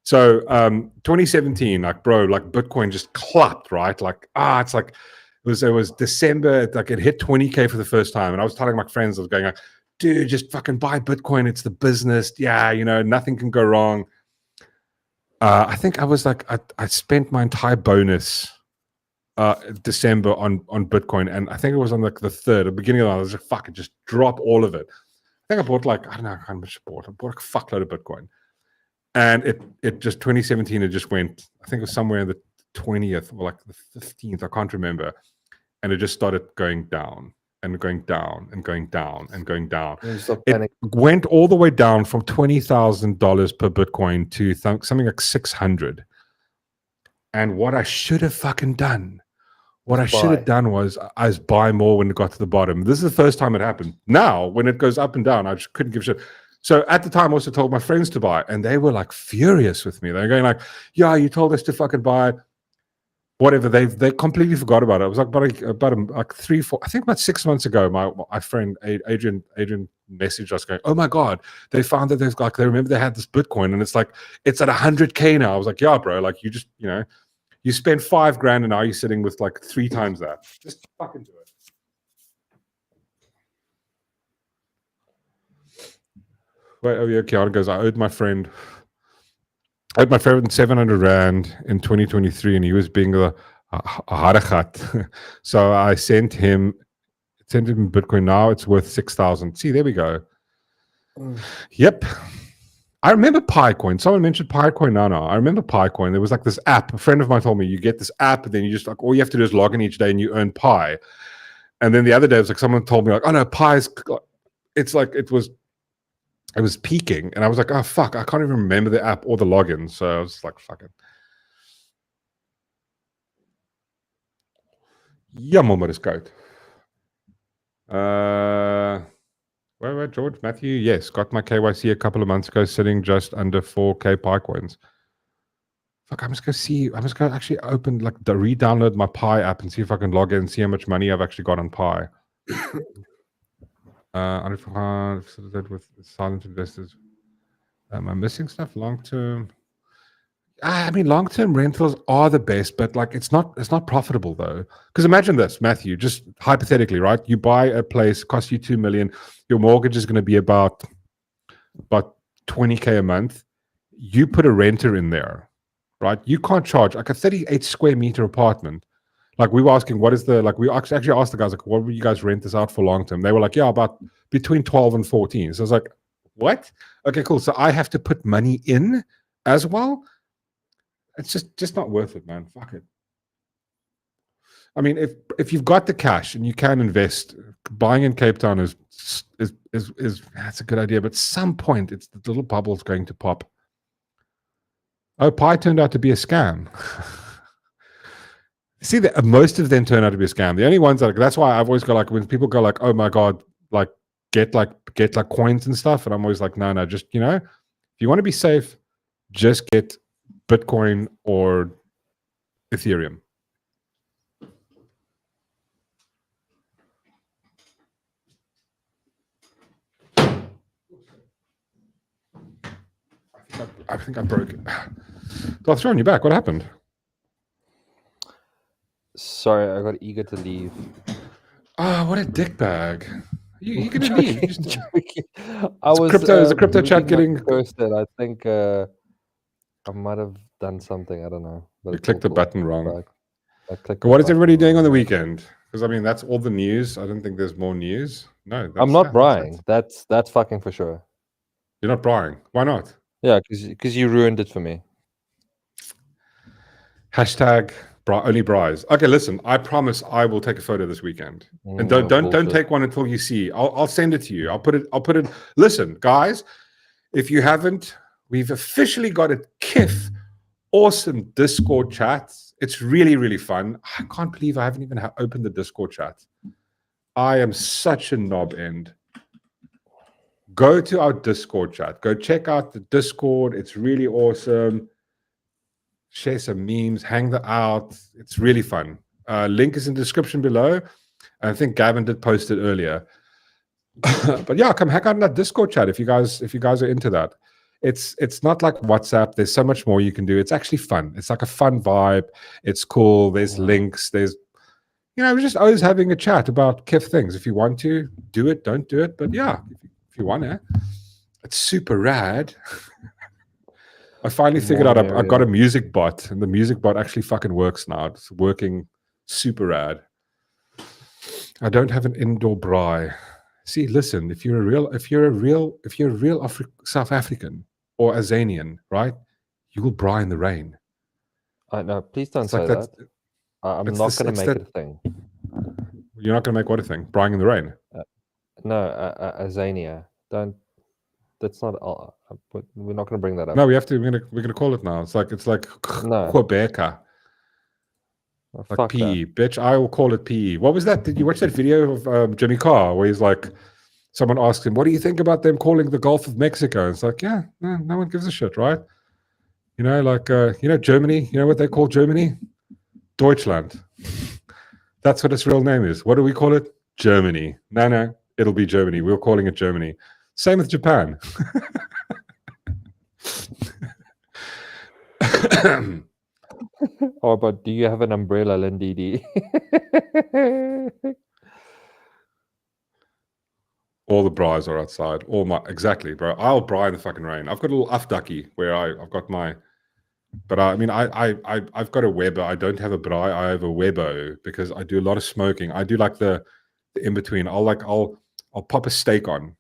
So 2017, like bro, like Bitcoin just clapped, right? Like it's like it was December, like it hit 20K for the first time. And I was telling my friends, I was going like, dude, just fucking buy Bitcoin. It's the business. Yeah, nothing can go wrong. I think I was like, I spent my entire bonus December on Bitcoin. And I think it was on like the 3rd, the beginning of the month, I was like, fuck it, just drop all of it. I think I bought like, I don't know how much I bought. I bought like a fuckload of Bitcoin. And it just, 2017, it just went, I think it was somewhere in the 20th or like the 15th, I can't remember. And it just started going down and going down and going down and going down. It went all the way down from $20,000 per Bitcoin to something like 600. And what I should have fucking done, was I was buy more when it got to the bottom. This is the first time it happened. Now, when it goes up and down, I just couldn't give a shit. So at the time, I also told my friends to buy, and they were like furious with me. They're going like, yeah, you told us to fucking buy whatever. They completely forgot about it. It was like about 3, 4, I think about 6 months ago, my friend Adrian messaged us going, oh my God, they found that there's like, they remember they had this Bitcoin and it's like, it's at 100K now. I was like, yeah, bro, like you just, you spent $5,000 and now you're sitting with like 3 times that. Just fucking do it. Wait, oh yeah, Kiana goes, I owed my friend 700 Rand in 2023 and he was being a harakat. So I sent him Bitcoin. Now it's worth 6,000. See, there we go. Yep. I remember Piecoin. Someone mentioned Piecoin. No. I remember Piecoin. There was like this app. A friend of mine told me you get this app, and then you just like all you have to do is log in each day and you earn Pi. And then the other day it was like someone told me like, oh no, Pi's. It's like it was peaking, and I was like, oh fuck, I can't even remember the app or the login. So I was like, fuck it. Jammer maar is koud. Wait, George, Matthew, yes, got my KYC a couple of months ago, sitting just under 4K Pi coins. Fuck, I must go actually open, like, re-download my Pi app and see if I can log in and see how much money I've actually got on Pi. With silent investors. Am I missing stuff? Long-term? I mean, long-term rentals are the best, but like it's not profitable though. Because imagine this, Matthew, just hypothetically, right? You buy a place, costs you $2 million. Your mortgage is going to be about 20K a month. You put a renter in there, right? You can't charge like a 38 square meter apartment. Like we were asking, what is the, like we actually asked the guys, like, what would you guys rent this out for long-term? They were like, yeah, about between 12 and 14. So I was like, what? Okay, cool. So I have to put money in as well. It's just not worth it, man. Fuck it. I mean, if you've got the cash and you can invest, buying in Cape Town is that's a good idea. But at some point, it's the little bubble's going to pop. Oh, Pi turned out to be a scam. See, most of them turn out to be a scam. The only ones that's why I've always got like when people go like, oh my god, like get coins and stuff, and I'm always like, no, just if you want to be safe, just get Bitcoin or Ethereum. I think I broke it. I'll throw on you back. What happened? Sorry, I got eager to leave. Oh, what a dickbag. You can leave. Is the crypto chat getting posted? I think I might have done something. I don't know. But you clicked the button wrong. What is everybody doing on the weekend? Because I mean, that's all the news. I don't think there's more news. No, I'm not buying. That's fucking for sure. You're not buying. Why not? Yeah, because you ruined it for me. Hashtag only bras. Okay, listen. I promise I will take a photo this weekend, and don't take one until you see. I'll send it to you. I'll put it. Listen, guys, if you haven't, we've officially got a KIF awesome Discord chat. It's really, really fun. I can't believe I haven't even opened the Discord chat. I am such a knob end. Go to our Discord chat. Go check out the Discord. It's really awesome. Share some memes, hang out. It's really fun. Link is in the description below. I think Gavin did post it earlier. But yeah, come hang out in that Discord chat if you guys are into that. It's not like WhatsApp. There's so much more you can do. It's actually fun. It's like a fun vibe. It's cool. There's links. There's we're just always having a chat about KIF things. If you want to do it, don't do it. But yeah, if you want to, it's super rad. I finally figured out I've got a music bot, and the music bot actually fucking works now. It's working super rad. I don't have an indoor braai. See, listen, if you're a real South African or Azanian, right? You will braai in the rain. No, please don't say that. I'm not going to make it a thing. You're not going to make what a thing? Braaiing in the rain? No, Azania. Don't. That's not. We're not going to bring that up. No, we have to. We're going to call it now. It's like no. Quebeca. Like PE, bitch. I will call it PE. What was that? Did you watch that video of Jimmy Carr where he's like, someone asked him, "What do you think about them calling the Gulf of Mexico?" And it's like, yeah, no one gives a shit, right? Germany. You know what they call Germany? Deutschland. That's what its real name is. What do we call it? Germany. No, it'll be Germany. We're calling it Germany. Same with Japan. Oh, but do you have an umbrella, Lindidi? All the braais are outside. Exactly, bro. I'll braai in the fucking rain. I've got a little afdakkie where I've got my. But I mean, I've got a Weber. I don't have a braai. I have a Webo because I do a lot of smoking. I do like the in between. I'll pop a steak on,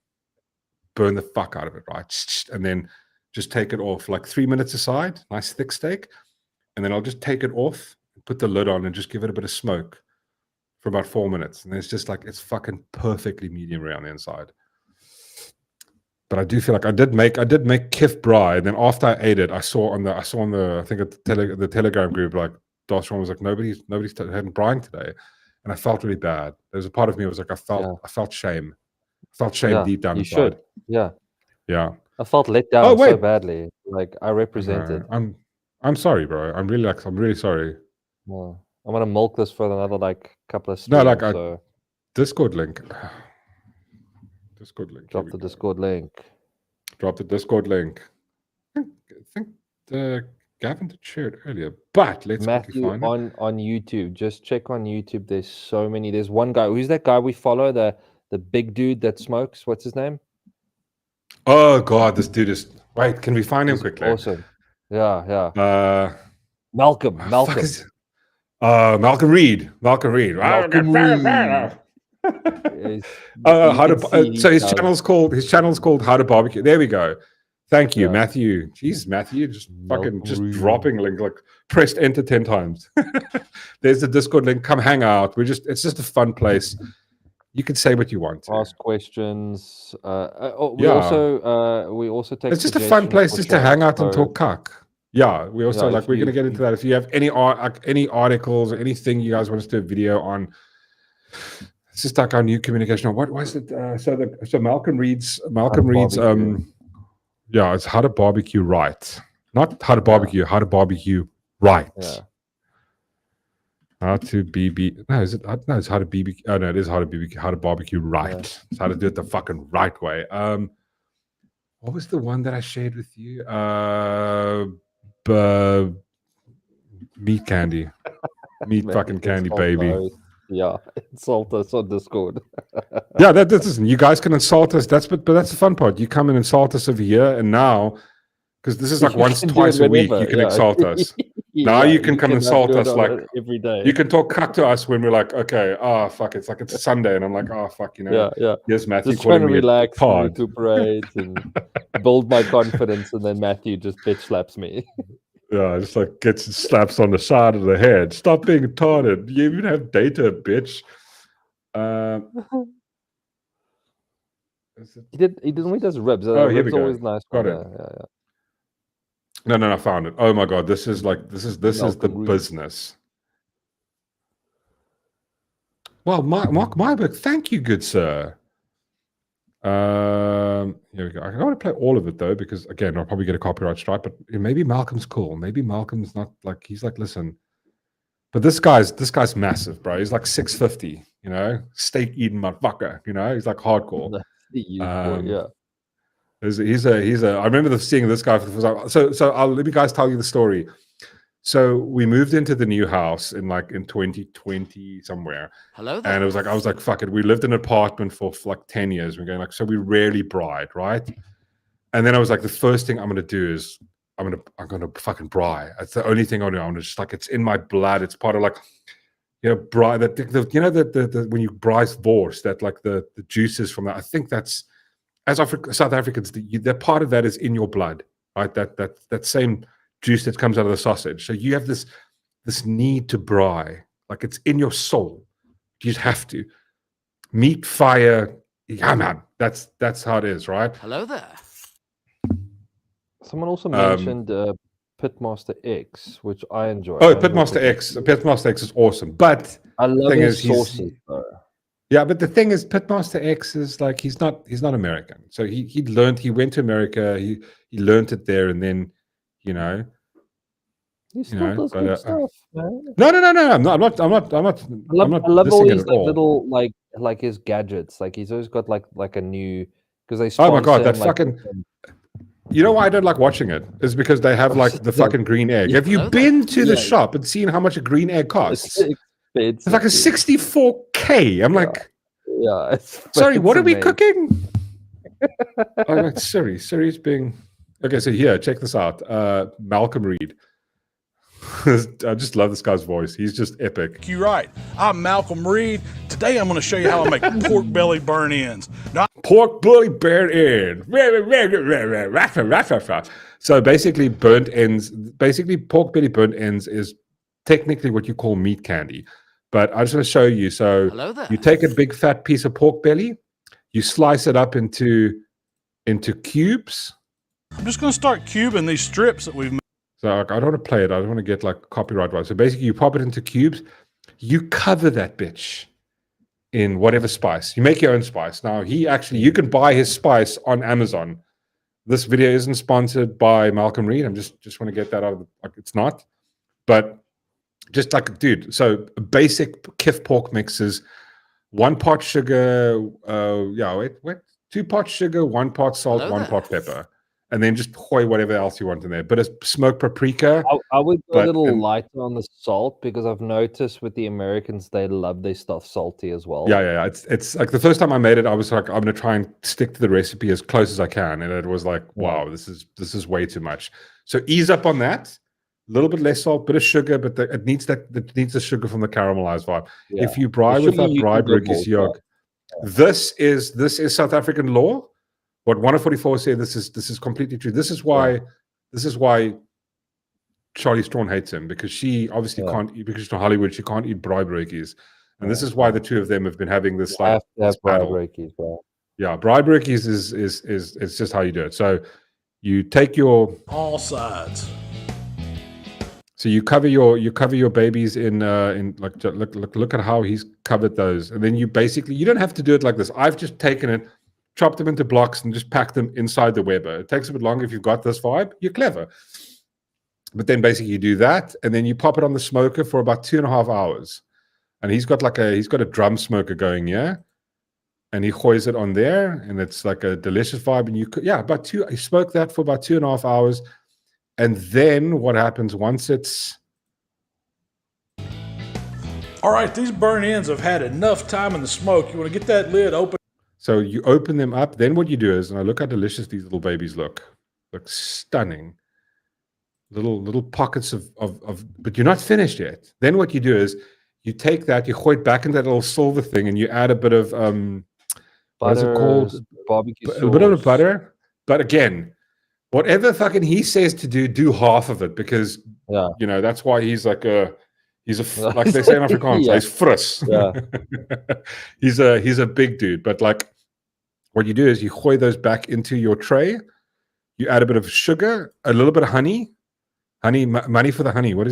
burn the fuck out of it, right? And then just take it off, like 3 minutes aside, nice thick steak. And then I'll just take it off, put the lid on, and just give it a bit of smoke for about 4 minutes. And it's just like, it's fucking perfectly medium rare on the inside. But I do feel like I did make kif braai, and then after I ate it, I saw on the I think the Telegram group, like Dosron was like, nobody's having braai today, and I felt really bad. There was a part of me that was like, I felt shame. I felt shame deep down inside. You should. Yeah. I felt let down so badly. Like I represented. I'm sorry, bro. I'm really sorry. Well, I'm gonna milk this for another like couple of streams. No, like Discord link. Drop the Discord link. Drop the Discord link. I think Gavin did share it earlier, but let's Matthew find it. on YouTube. Just check on YouTube. There's so many. There's one guy. Who's that guy we follow? The big dude that smokes. What's his name? Oh God, this dude is. Wait, can we find him quickly? Awesome. Yeah. Malcolm. Malcolm Reed. Malcolm Reed. So his channel's called How to Barbecue. There we go. Thank you, Matthew. Jeez, Matthew, just dropping link, like pressed enter 10 times. There's the Discord link. Come hang out. It's just a fun place. You can say what you want to. Ask questions. We also take. It's just a fun place just to hang out and talk cuck. Yeah, we also we're going to get into that. If you have any articles or anything you guys want us to do a video on, it's just like our new communication. What was it? So Malcolm Reed's it's how to barbecue right, not how to barbecue, how to barbecue right. Yeah. How to BB? No, is it? No, it's how to BBQ. Oh no, it is how to BBQ. How to barbecue right. Yeah. It's how to do it the fucking right way. What was the one that I shared with you? Meat candy, meat fucking candy, baby. Yeah, insult us on Discord. Yeah, that isn't. You guys can insult us. But that's the fun part. You come and insult us over here, and now because this is like twice a week, you can insult us. Now you can come insult us like every day. You can talk cuck to us when we're like, okay, fuck, it's like it's Sunday, and I'm like, fuck, Yeah. Yes, Matthew, just trying to relax and recuperate and build my confidence, and then Matthew just bitch slaps me. Yeah, just like gets slaps on the side of the head. Stop being retarded. You even have data, bitch. He does ribs. Here we ribs go. Always nice. Got it. Yeah. No, I found it. Oh my God, this is the business. Well, Mark Myberg, thank you, good sir. Here we go. I don't want to play all of it though, because again, I'll probably get a copyright strike. But maybe Malcolm's cool. Maybe Malcolm's not like he's like, listen. But this guy's massive, bro. He's like 650. Steak eating motherfucker. He's like hardcore. He's a. I remember seeing this guy for the first time. So let me guys tell you the story. So we moved into the new house in 2020 somewhere. Hello there. And it was like I was like, fuck it. We lived in an apartment for like 10 years. We're going like, so we rarely bride, right? And then I was like, the first thing I'm gonna do is I'm gonna fucking braai. That's the only thing I do. I'm just like, it's in my blood. It's part of like, braai. That when you braai vors, that like the juices from that. I think that's South Africans. That part of that is in your blood, right? That same juice that comes out of the sausage. So you have this need to braai, like it's in your soul. You just have to. Meat, fire, yeah, man. That's how it is, right? Hello there. Someone also mentioned Pitmaster X, which I enjoy. Oh, Pitmaster X. Pitmaster X is awesome. But I love his sauces, though. Yeah, but the thing is, Pitmaster X is like he's not American. So he went to America, he learned it there, and then He still does good stuff, man. No. I'm not. I love all his little like his gadgets. Like he's always got like a new because they. Oh my God, that fucking. You know why I don't like watching it? Is because they have like the fucking green egg. Have you been to the shop and seen how much a green egg costs? It's like a 64K. I'm like, sorry, what are we cooking? Like Siri's being okay. So here, check this out. Malcolm Reed. I just love this guy's voice. He's just epic. You're right. I'm Malcolm Reed. Today I'm going to show you how I make pork belly burn ends. Pork belly burn end. So basically, burnt ends. Basically, pork belly burnt ends is technically what you call meat candy. But I just want to show you. So you take a big fat piece of pork belly, you slice it up into cubes. I'm just going to start cubing these strips that we've made. So I don't want to play it. I don't want to get like copyright right. So basically, you pop it into cubes. You cover that bitch in whatever spice. You make your own spice. Now, you can buy his spice on Amazon. This video isn't sponsored by Malcolm Reed. I'm just want to get that out of the, like, it's not. But just like, dude, so basic kif pork mixes, 1 pot sugar, 2 pot sugar, 1 pot salt, 1 pot pepper. And then just whatever else you want in there. But a smoked paprika. I would go a little lighter on the salt because I've noticed with the Americans, they love their stuff salty as well. Yeah. It's like the first time I made it, I was like, I'm going to try and stick to the recipe as close as I can. And it was like, wow, this is way too much. So ease up on that. A little bit less salt, bit of sugar, but it needs the sugar from the caramelized vibe. Yeah. If you braai with that braai broodjies yolk, this is South African law. What 144 said, this is completely true. This is why Charlie Strawn hates him, because she obviously can't eat, because she's from Hollywood, she can't eat braai broodjies. And this is why the two of them have been having this like this battle. Braai bro. Yeah, braai broodjies is just how you do it. So you take your all sides. So you cover your babies in like look at how he's covered those, and then you don't have to do it like this. I've just taken it, chopped them into blocks, and just packed them inside the Weber. It takes a bit longer if you've got this vibe. You're clever, but then basically you do that, and then you pop it on the smoker for about 2.5 hours. And he's got a drum smoker going, yeah, and he hoys it on there, and it's like a delicious vibe. And you smoke that for about 2.5 hours. And then what happens once it's... All right, these burnt ends have had enough time in the smoke. You want to get that lid open. So you open them up. Then what you do is, and I look how delicious these little babies look. Look stunning. Little pockets of but you're not finished yet. Then what you do is, you take that, you hoy it back into that little silver thing, and you add a bit of, what is it called? Barbecue sauce. A bit of butter. But again... whatever fucking he says to do half of it, because that's why he's like like they say in Afrikaans, he's fris. Yeah. he's a big dude. But like, what you do is you hoy those back into your tray. You add a bit of sugar, a little bit of honey, money for the honey. What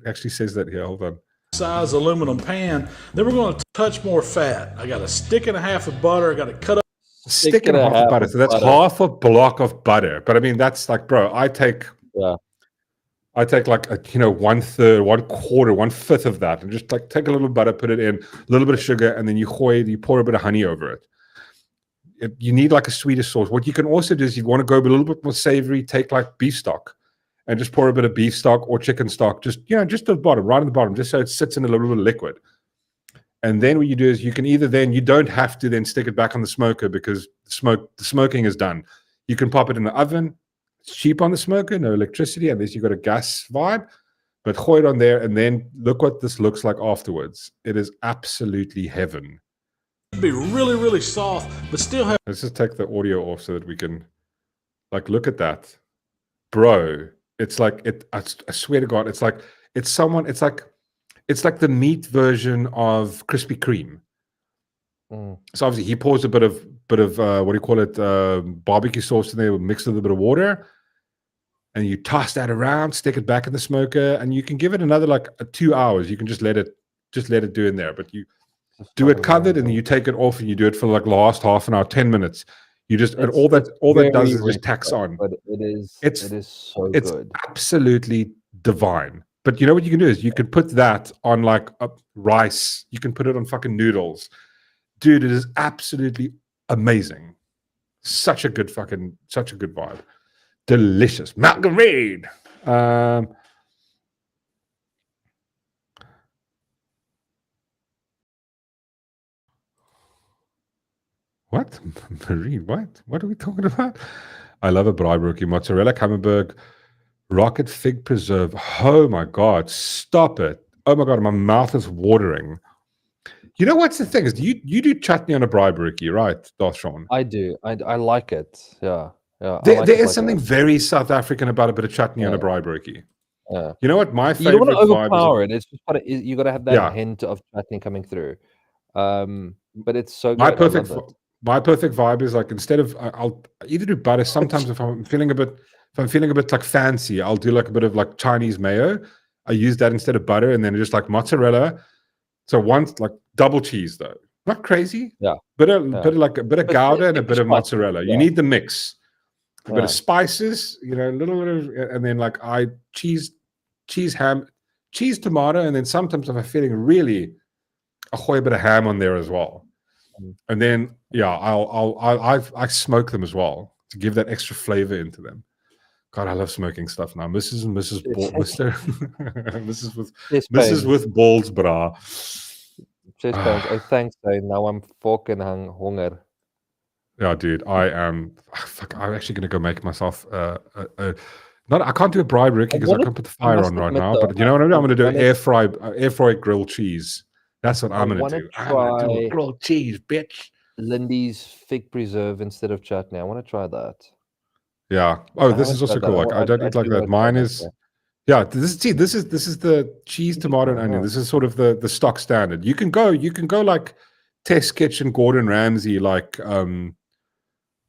actually says that here? Hold on. Size aluminum pan. Then we're going to touch more fat. I got a stick and a half of butter. I got to cut up. Stick and a half of butter. So that's half a block of butter. But I mean, that's like, bro, I take like 1/3, 1/4, 1/5 of that, and just like take a little butter, put it in, a little bit of sugar, and then you pour a bit of honey over it. You need like a sweeter sauce. What you can also do is, you want to go a little bit more savory, take like beef stock and just pour a bit of beef stock or chicken stock, just at the bottom, right at the bottom, just so it sits in a little bit of liquid. And then what you do is, you can either you don't have to then stick it back on the smoker, because the smoking is done. You can pop it in the oven. It's cheap on the smoker, no electricity, unless you've got a gas vibe. But hoy it on there, and then look what this looks like afterwards. It is absolutely heaven. It'd be really, really soft, but still have... Let's just take the audio off so that we can, like, look at that. Bro, it's like, I swear to God, it's like the meat version of Krispy Kreme. So obviously he pours a bit of what do you call it, barbecue sauce in there, mixed with a bit of water, and you toss that around, stick it back in the smoker, and you can give it another like 2 hours. You can just let it do in there, but you do it covered, and then you take it off, and you do it for like last half an hour, 10 minutes. You just, and all that does is just tacks on. But it is so good. It's absolutely divine. But you know what you can do is, you can put that on like rice. You can put it on fucking noodles. Dude, it is absolutely amazing. Such a good vibe. Delicious. Malcolm Reed. What? Marine, what? What are we talking about? I love a braai broodjie. Mozzarella, camembert, rocket fig preserve. Oh my God, stop it. Oh my God, my mouth is watering. You know what's the thing is, you do chutney on a braai broodjie, right, Darth Sean? I do. I like it. Yeah. Yeah, There is something very South African about a bit of chutney and a braai broodjie. Yeah. You know what my You favorite don't want to vibe overpower is? it. It's just you got to have that hint of chutney coming through. But it's so My good. I love it. My perfect vibe is like, instead of, I'll either do butter. Sometimes if I'm feeling a bit like fancy, I'll do like a bit of like Chinese mayo. I use that instead of butter, and then just like mozzarella. So once like double cheese though, not crazy. Yeah. Bit of Gouda and a bit of mozzarella. Yeah. You need the mix. A bit Yeah. of spices, a little bit of, and then like cheese, ham, cheese, tomato, and then sometimes if I'm feeling really, I'll throw a bit of ham on there as well. And then I smoke them as well to give that extra flavor into them. God, I love smoking stuff now. Mrs. with balls, brah. Oh, thanks. Now I'm fucking hunger. Yeah, dude, I am. I'm actually going to go make myself I can't do a braai broodjie because I can't put the fire on right now. But you know what I'm going to do? Air fry grilled cheese. That's what I'm going to do. I'm going to do a grilled cheese, bitch. Lindy's fig preserve instead of chutney. I want to try that. Yeah. Oh, this is also cool. Like, I don't eat like that. Mine is. Yeah. This is the cheese, tomato, and onion. This is sort of the stock standard. You can go like Test Kitchen, Gordon Ramsay, like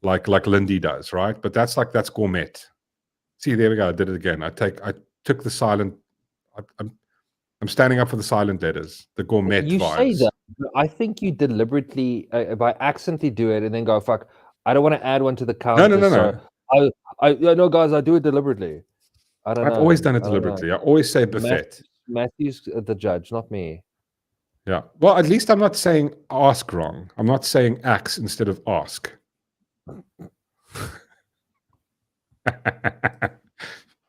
Lindy does, right? But that's gourmet. See, there we go. I did it again. I took the silent. I'm standing up for the silent letters, the gourmet You vibes. say that, but I think you deliberately, by accidentally do it and then go, fuck, I don't want to add one to the counter. No. No, guys, I do it deliberately. I've always done it deliberately. I always say buffet. Matthew's the judge, not me. Yeah. Well, at least I'm not saying ask wrong. I'm not saying ax instead of ask.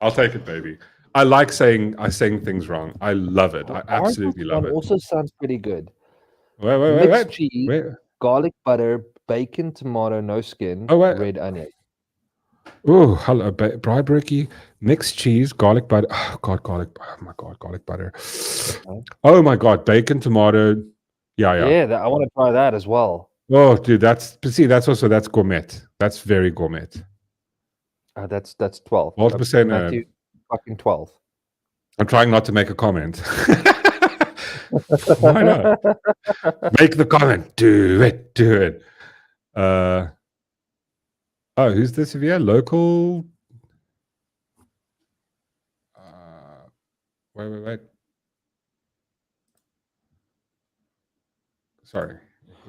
I'll take it, baby. I like saying things wrong. I love it. I absolutely love it. Also sounds pretty good. Wait. Cheese, garlic butter, bacon, tomato, no skin, red onion. Oh, hello, braai broodjie, mixed cheese, garlic butter. Oh God, garlic butter. Oh my God, bacon, tomato. Yeah. Yeah, I want to try that as well. Oh, dude, that's gourmet. That's very gourmet. That's 12. 12%. Matthew, fucking 12. I'm trying not to make a comment. Why not? Make the comment. Do it. Who's this here? Local. Wait. Sorry.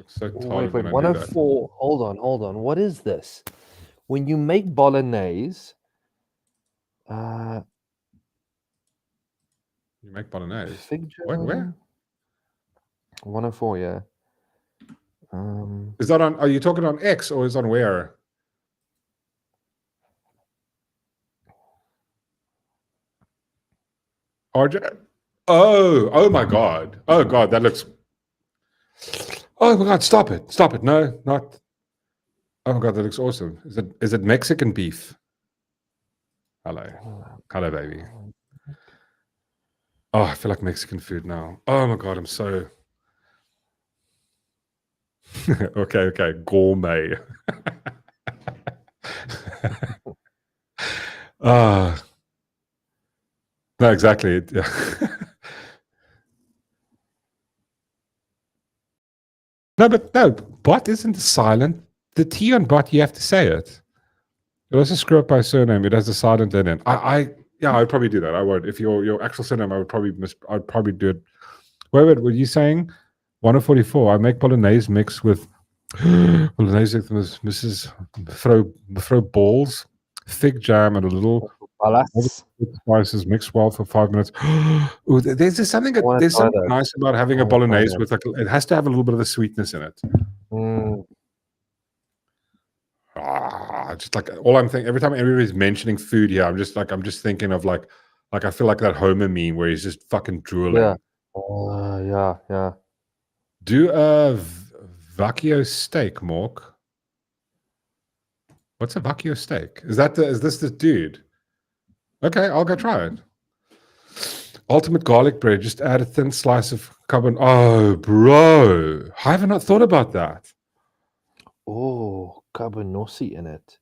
So wait. 104. Hold on. What is this? When you make bolognese, you make bolognese. Where? 104, yeah. Is that on? Are you talking on X or is it on where? RJ? Oh my God. Oh God, that looks. Oh my God, stop it. No, not. Oh my God, that looks awesome. Is it Mexican beef? Hello, baby. Oh, I feel like Mexican food now. Oh my God, I'm so. Okay, gourmet. No, exactly. Yeah. No, bot isn't silent. The T on bot, you have to say it. It also screw up my surname. It has a silent N in. I'd probably do that. I would. If your actual surname, I'd probably do it. Wait, what are you saying? 144. I make bolognese mix with bolognese with Mrs. Mevrouw Balls, fig jam, and a little spices mixed well for 5 minutes. Ooh, there's something nice about having a bolognese with it has to have a little bit of the sweetness in it. Just like all I'm thinking every time everybody's mentioning food here, I'm just thinking of like I feel like that Homer meme where he's just fucking drooling. Yeah. Yeah. Do a vacchio steak, Mork. What's a vacchio steak? Is this the dude? Okay, I'll go try it. Ultimate garlic bread. Just add a thin slice of carbon. Oh, bro. I have not thought about that. Oh, cabanossi in it.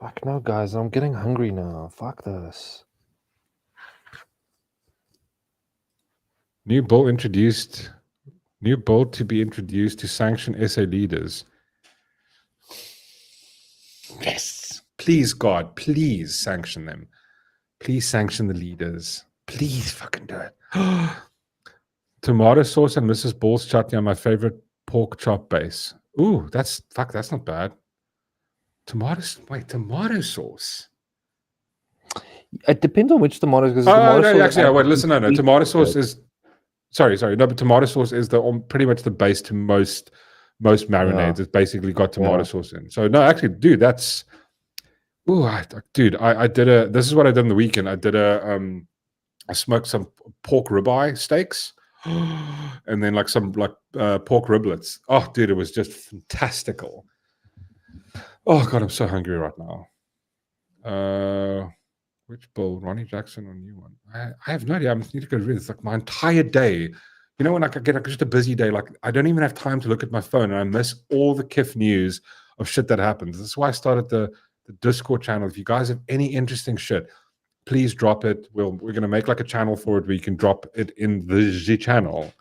Fuck no, guys. I'm getting hungry now. Fuck this. New bill to be introduced to sanction SA leaders. Yes. Please, God, please sanction them. Please sanction the leaders. Please fucking do it. Tomato sauce and Mrs. Ball's chutney are my favorite pork chop base. Ooh, that's not bad. Tomato sauce. It depends on which tomatoes. Because tomato sauce is. Sorry. No, but tomato sauce is pretty much the base to most marinades. It's basically got tomato sauce in. So no, actually, dude, that's. Ooh, I did this is what I did on the weekend. I smoked some pork ribeye steaks, and then some pork riblets. Oh, dude, it was just fantastical. Oh God, I'm so hungry right now. Which bill? Ronnie Jackson or new one? I have no idea. I need to go read. It's like my entire day. You know, when I get just a busy day, I don't even have time to look at my phone, and I miss all the KIF news of shit that happens. This is why I started the Discord channel. If you guys have any interesting shit, please drop it. We're gonna make a channel for it where you can drop it in the channel.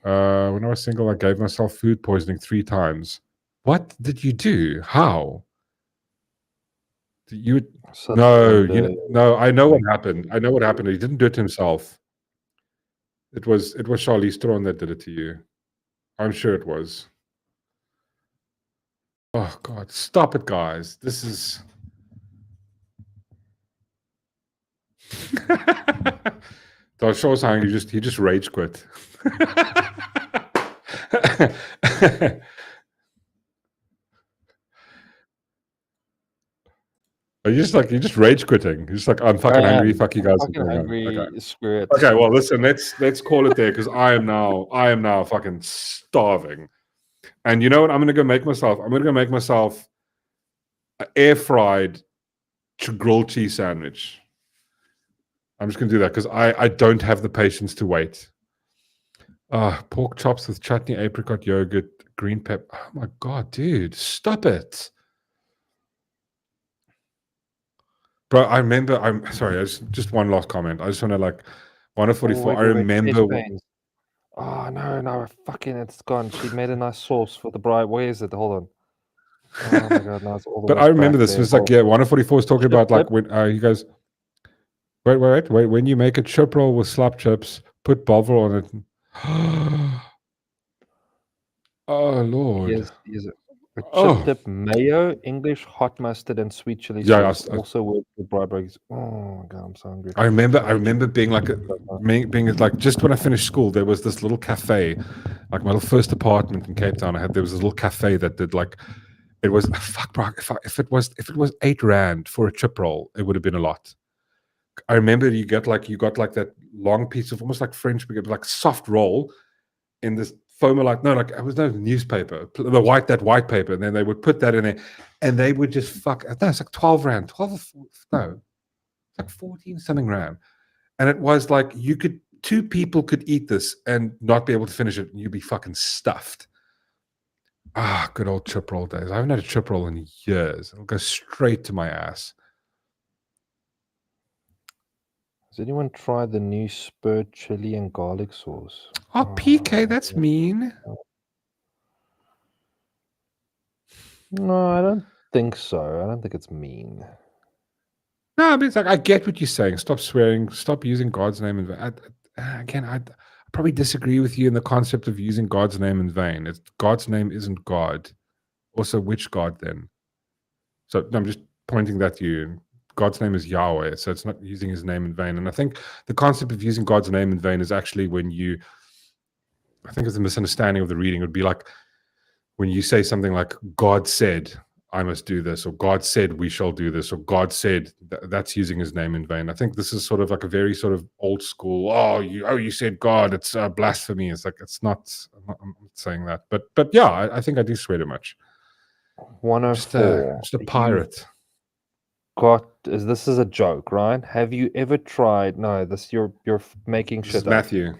When I was single, I gave myself food poisoning 3 times. What did you do? How? No. I know what happened. He didn't do it to himself. It was Charlize Theron that did it to you. I'm sure it was. Oh God! Stop it, guys. This is. Shaw's saying he just rage quit. You just rage quitting. You're just I'm fucking angry. Fuck you guys. I'm fucking angry. Okay. Screw it. Okay, well listen, let's call it there because I am now fucking starving. And you know what? I'm gonna go make myself an air fried grilled cheese sandwich. I'm just gonna do that because I don't have the patience to wait. Pork chops with chutney, apricot yogurt, green pepper. Oh my God, dude, stop it. Bro, I remember. I'm sorry. Just one last comment. I just want to 144. I remember. Oh no! Fucking, it's gone. She made a nice sauce for the bride. Where is it? Hold on. Oh my God! Now it's all the but I remember this. It was 144 is talking about when he goes. Wait. When you make a chip roll with slap chips, put Bovril on it. Oh Lord. Yes. A chip dip, mayo, English hot mustard, and sweet chili sauce. Also work with bride burgers. Oh my God, I'm so hungry. I remember being just when I finished school, there was this little cafe, my little first apartment in Cape Town. There was this little cafe that did it was fuck, bro. If it was R8 for a chip roll, it would have been a lot. I remember you got that long piece of almost like French, soft roll in this foamer, it was no newspaper, the white paper, and then they would put that in there, and they would just fuck. No, it's 12 rand, 14 something rand, and it was two people could eat this and not be able to finish it, and you'd be fucking stuffed. Good old chip roll days. I haven't had a chip roll in years. It'll go straight to my ass. Has anyone tried the new spur chili and garlic sauce? PK, that's mean. No, I don't think so. I don't think it's mean. No, I mean, it's I get what you're saying. Stop swearing. Stop using God's name in vain. Again, I probably disagree with you in the concept of using God's name in vain. God's name isn't God. Also, which God then? So I'm just pointing that to you. God's name is Yahweh, so it's not using his name in vain. And I think the concept of using God's name in vain is actually I think it's a misunderstanding of the reading. It would be when you say something like, God said, I must do this, or God said, we shall do this, or God said, that's using his name in vain. I think this is sort of a very sort of old school, you said God, it's blasphemy. It's it's not, I'm not saying that. But yeah, I think I do swear too much. 104. Just a pirate. This is a joke, right? Have you ever tried? No, you're making shit up. Matthew.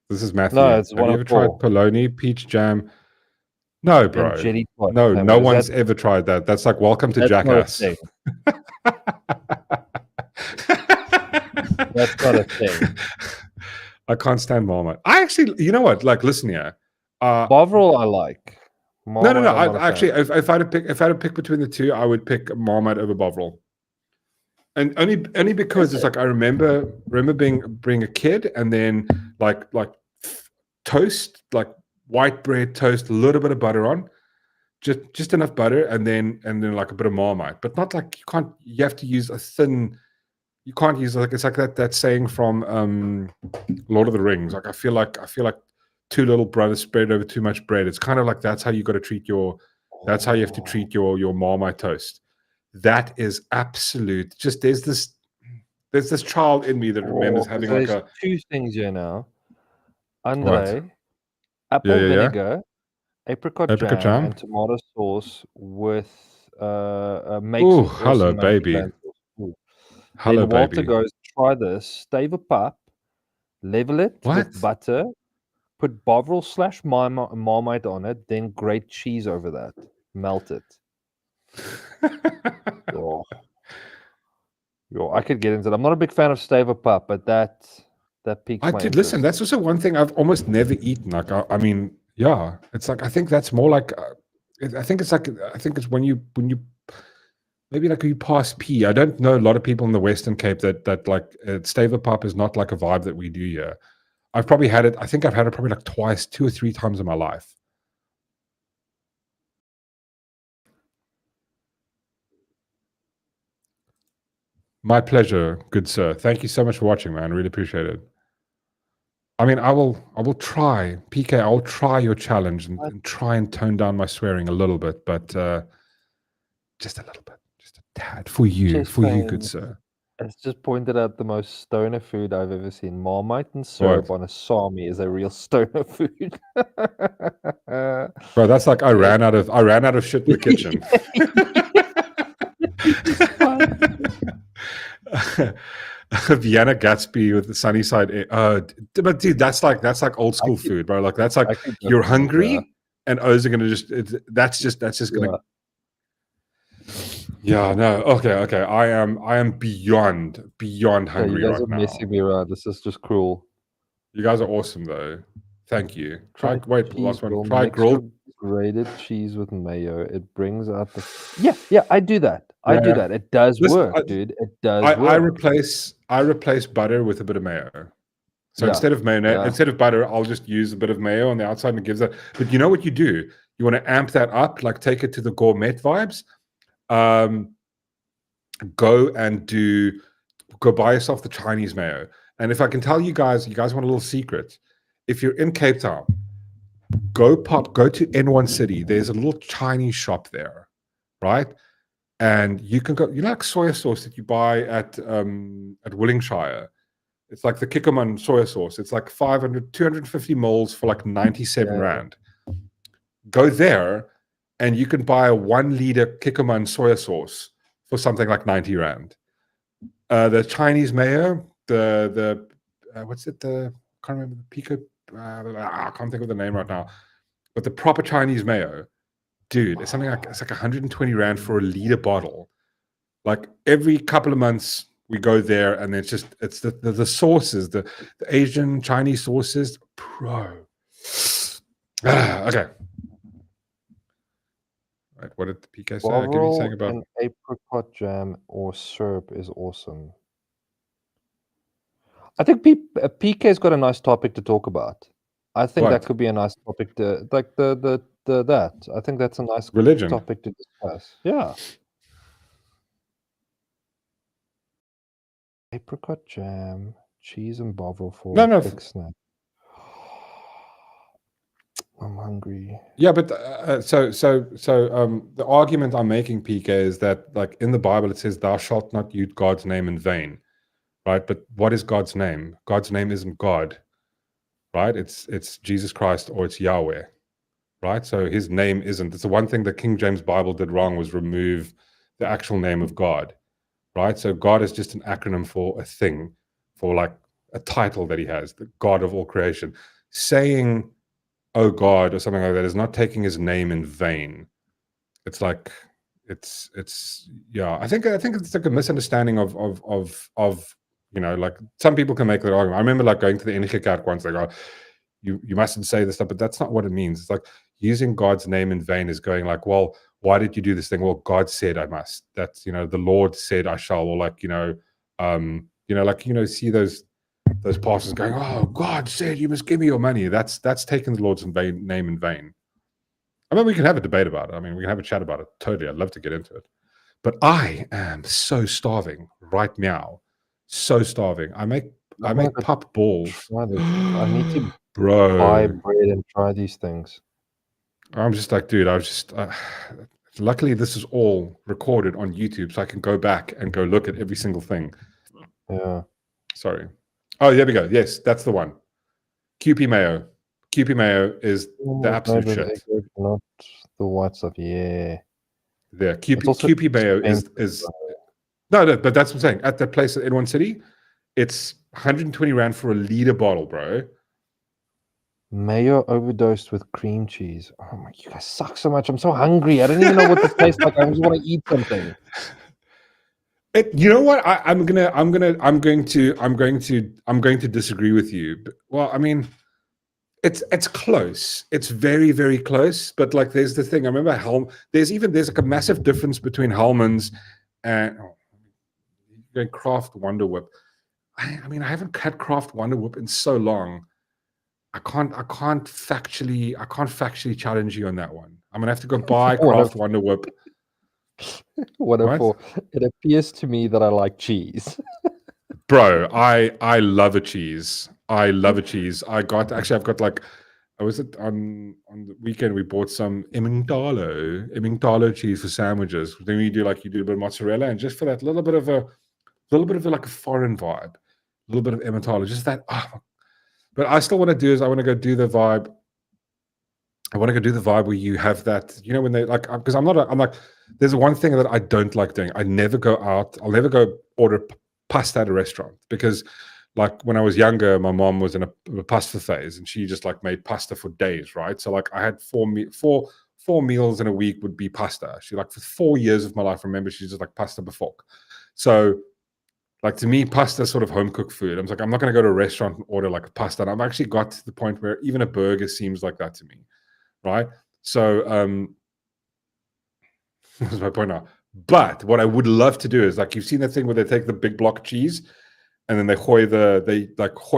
This is Matthew. No, it's Have you ever tried polony, peach jam, No, and bro. jelly tots. No, no because one's ever tried that. That's like welcome to that's not a Jackass. thing. That's not a thing. I can't stand Marmite. I actually, you know what? Like, listen here. Bovril, I like. No. I'm not a I actually, fan. if I had to pick between the two, I would pick Marmite over Bovril. And only because it's like I remember being a kid, and then like toast, like white bread toast, a little bit of butter on, just enough butter, and then like a bit of Marmite, but not like you have to use a thin. You can't use like it's like that saying from Lord of the Rings. Like I feel like two little brothers spread over too much bread. It's kind of like that's how you got to treat your. That's how you have to treat your Marmite toast. That is absolute. Just there's this child in me that remembers having like a two things here now. Andre, What? apple Yeah. vinegar, apricot jam, and tomato sauce with makes Ooh, an hello, awesome baby. sauce. Ooh. Hello, then Walter baby. goes, try this, stave a pup, level it with butter, put Bovril / Marmite on it, then grate cheese over that, melt it. I could get into it. I'm not a big fan of stave a pup, but that piques my interest. Listen, that's also one thing I've almost never eaten. Like, I mean, yeah, it's like I think that's more like I think it's when you maybe like you pass P. I don't know a lot of people in the Western Cape that like stave a pup is not like a vibe that we do here. I've probably had it. I think I've had it probably like twice, 2 or 3 times in my life. My pleasure, good sir. Thank you so much for watching, man. Really appreciate it. I mean, I will try, PK. I will try your challenge and try and tone down my swearing a little bit, but just a little bit, just a tad for you, good sir. It's just pointed out the most stoner food I've ever seen. Marmite and syrup on a sami is a real stoner food. Bro, that's like I ran out of shit in the kitchen. Vienna Gatsby with the sunny side. But dude, that's like old school food, bro. Like that's like you're hungry, and O's are gonna that's just gonna. Yeah, no, okay. I am beyond hungry you guys right are now. messing me around. This is just cruel. You guys are awesome, though. Thank you. Try grilled grated cheese with mayo. It brings out the yeah. I do that. I do that. It does work, dude. It does work. I replace butter with a bit of mayo. So instead of mayonnaise, instead of butter, I'll just use a bit of mayo on the outside, and it gives that. But you know what you do? You want to amp that up, like take it to the gourmet vibes. Go buy yourself the Chinese mayo. And if I can tell you guys want a little secret. If you're in Cape Town, go to N1 City. There's a little Chinese shop there, right? And you can go, like soy sauce that you buy at Willingshire. It's like the Kikkoman soy sauce. It's like 250 mils for like 97 Rand. Go there and you can buy a 1 liter Kikkoman soy sauce for something like 90 Rand. The Chinese mayo, what's it? I can't remember the pico. I can't think of the name right now. But the proper Chinese mayo, dude, it's something like 120 Rand for a liter bottle. Like every couple of months we go there, and it's the sauces, the Asian Chinese sauces, bro. Okay. Right, what did the PK say? Give me saying about an apricot jam or syrup is awesome. I think PK's got a nice topic to talk about. I think that could be a nice topic to like that. I think that's a nice religion topic to discuss. Yeah. Apricot jam, cheese and Bovril for a quick snack. I'm hungry. Yeah, but so the argument I'm making, PK, is that like in the Bible it says, "Thou shalt not use God's name in vain," right? But what is God's name? God's name isn't God, right? It's Jesus Christ or it's Yahweh, right? So His name isn't. It's the one thing the King James Bible did wrong was remove the actual name of God, right? So God is just an acronym for a thing, for like a title that He has, the God of all creation. Saying oh God, or something like that, is not taking his name in vain. It's like, it's yeah. I think it's like a misunderstanding of like some people can make that argument. I remember like going to the NG Kerk once. They go, you mustn't say this stuff, but that's not what it means. It's like using God's name in vain is going like, well, why did you do this thing? Well, God said I must. That's the Lord said I shall. Or like see those pastors going, oh, God said you must give me your money. That's taking the Lord's name in vain. I mean, we can have a debate about it. I mean, we can have a chat about it. Totally. I'd love to get into it. But I am so starving right now. So starving. I make pop balls. I need to Bro, buy bread and try these things. I'm just like, dude, luckily this is all recorded on YouTube, so I can go back and go look at every single thing. Yeah. Sorry. Oh, there we go. Yes, that's the one. QP Mayo. QP Mayo is the absolute shit. Not the white stuff. Yeah. There. QP Mayo is no, but that's what I'm saying. At that place in one city, it's 120 rand for a liter bottle, bro. Mayo overdosed with cream cheese. Oh my, you guys suck so much. I'm so hungry. I don't even know what this tastes like. I just want to eat something. You know what? I'm going to disagree with you. Well, I mean, it's close. It's very, very close. But like, there's the thing. I remember there's like a massive difference between Hellman's and Craft Wonder Whip. I mean, I haven't had Craft Wonder Whip in so long. I can't factually challenge you on that one. I'm gonna have to go buy Craft Wonder Whip. Wonderful. It appears to me that I like cheese. Bro, I love a cheese. I've got like, I was on the weekend, we bought some Emmentaler cheese for sandwiches. Then you do a bit of mozzarella, and just for that little bit of like a foreign vibe, a little bit of Emmentaler, just that. But I still want to do is I want to go do the vibe. I want to go do the vibe where you have that, when they like, because I'm like, there's one thing that I don't like doing. I never go out. I'll never go order pasta at a restaurant, because like when I was younger, my mom was in a pasta phase, and she just like made pasta for days, right? So like I had four meals in a week would be pasta. She like for 4 years of my life, remember, she's just like pasta before. So like to me, pasta is sort of home cooked food. I'm like, I'm not going to go to a restaurant and order like a pasta. And I've actually got to the point where even a burger seems like that to me, right? So that's my point now. But what I would love to do is, like, you've seen that thing where they take the big block of cheese and then they hoy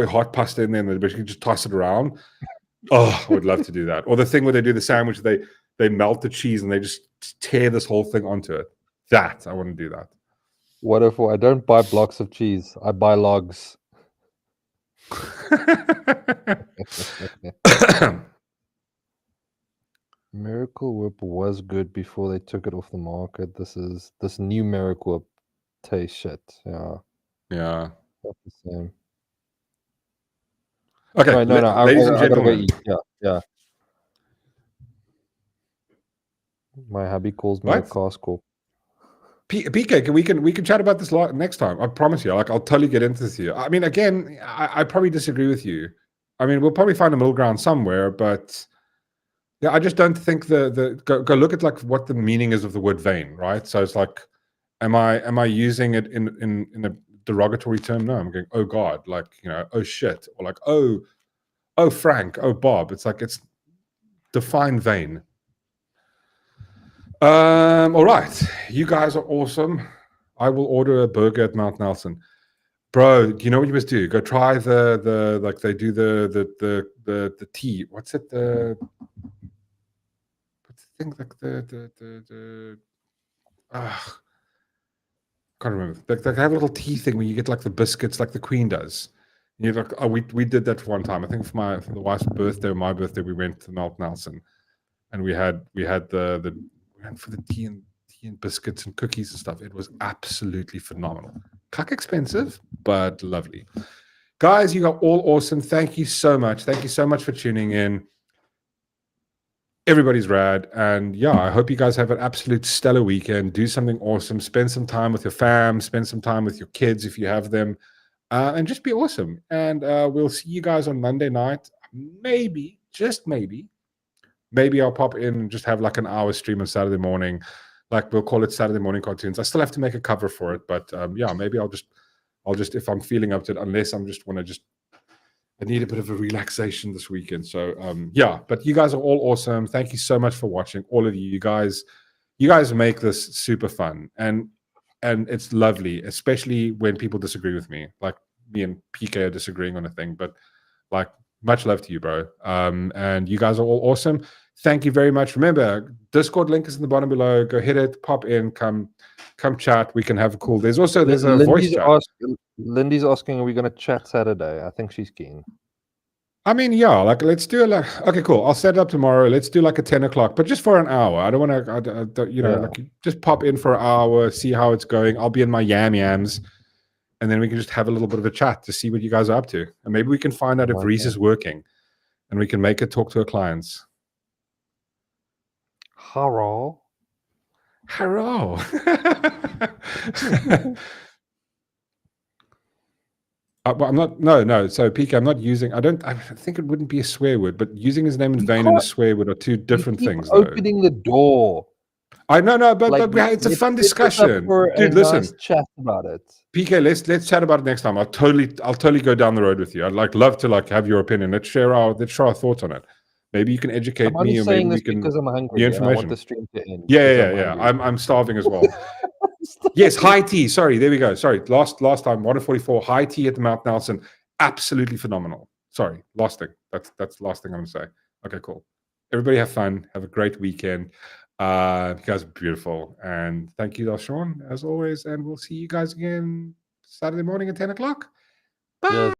hot pasta in there and they basically just toss it around. Oh, I would love to do that. Or the thing where they do the sandwich, they melt the cheese and they just tear this whole thing onto it. That I want to do that. Wonderful. I don't buy blocks of cheese. I buy logs. Miracle Whip was good before they took it off the market. This new Miracle Whip tastes shit. Yeah. Yeah. Not the same. Okay. No. Ladies and gentlemen. Go eat. Yeah. My hubby calls me a cascorp. PK, we can chat about this next time. I promise you. Like, I'll totally get into this here. I mean, again, I probably disagree with you. I mean, we'll probably find a middle ground somewhere, but yeah, I just don't think go look at like what the meaning is of the word vain, right? So it's like, am I using it in a derogatory term? No, I'm going, oh God, like, oh shit, or like, oh Frank, oh Bob. It's like, it's define vain. All right, you guys are awesome. I will order a burger at Mount Nelson, bro. Do you know what you must do? Go try the like they do the tea. What's it? What's the thing like the can't remember. They have a little tea thing where you get like the biscuits, like the Queen does. And you're like, oh, we did that for one time. I think for the wife's birthday or my birthday, we went to Mount Nelson, and we had the for the tea and biscuits and cookies and stuff. It was absolutely phenomenal. Cuck expensive, but lovely. Guys, you are all awesome. Thank you so much. Thank you so much for tuning in. Everybody's rad. And yeah, I hope you guys have an absolute stellar weekend. Do something awesome. Spend some time with your fam. Spend some time with your kids if you have them. And just be awesome. And we'll see you guys on Monday night. Maybe just maybe I'll pop in and just have like an hour stream on Saturday morning. Like we'll call it Saturday morning cartoons. I still have to make a cover for it, but yeah, maybe I'll just if I'm feeling up to it, unless I need a bit of a relaxation this weekend. So yeah, but you guys are all awesome. Thank you so much for watching. All of you guys make this super fun, and it's lovely, especially when people disagree with me. Like me and PK are disagreeing on a thing, but like much love to you, bro. And you guys are all awesome. Thank you very much. Remember, Discord link is in the bottom below. Go hit it, pop in, come chat. We can have a cool. There's a voice chat. Lindy's asking, are we going to chat Saturday? I think she's keen. I mean, yeah, like let's do it. Like, okay, cool. I'll set it up tomorrow. Let's do like a 10 o'clock, but just for an hour. I don't want to, like just pop in for an hour, see how it's going. I'll be in my yams, and then we can just have a little bit of a chat to see what you guys are up to, and maybe we can find out if Reese is working, and we can make it talk to her clients. Hello. I'm not. No. So, PK, I'm not using. I think it wouldn't be a swear word, but using his name in vain and a swear word are two different things. Opening the door. I know, but it's a fun discussion, dude. Listen, nice chat about it. PK, let's chat about it next time. I'll totally go down the road with you. I'd love to have your opinion. Let's share our thoughts on it. Maybe you can educate me, or maybe we can. Because I'm hungry. Information. I want the stream to end. Yeah. I'm starving as well. Yes, high tea. Sorry, there we go. Sorry, last time 144 high tea at the Mount Nelson, absolutely phenomenal. Sorry, last thing. That's the last thing I'm gonna say. Okay, cool. Everybody have fun. Have a great weekend. You guys are beautiful, and thank you, Sean, as always. And we'll see you guys again Saturday morning at 10 o'clock. Bye.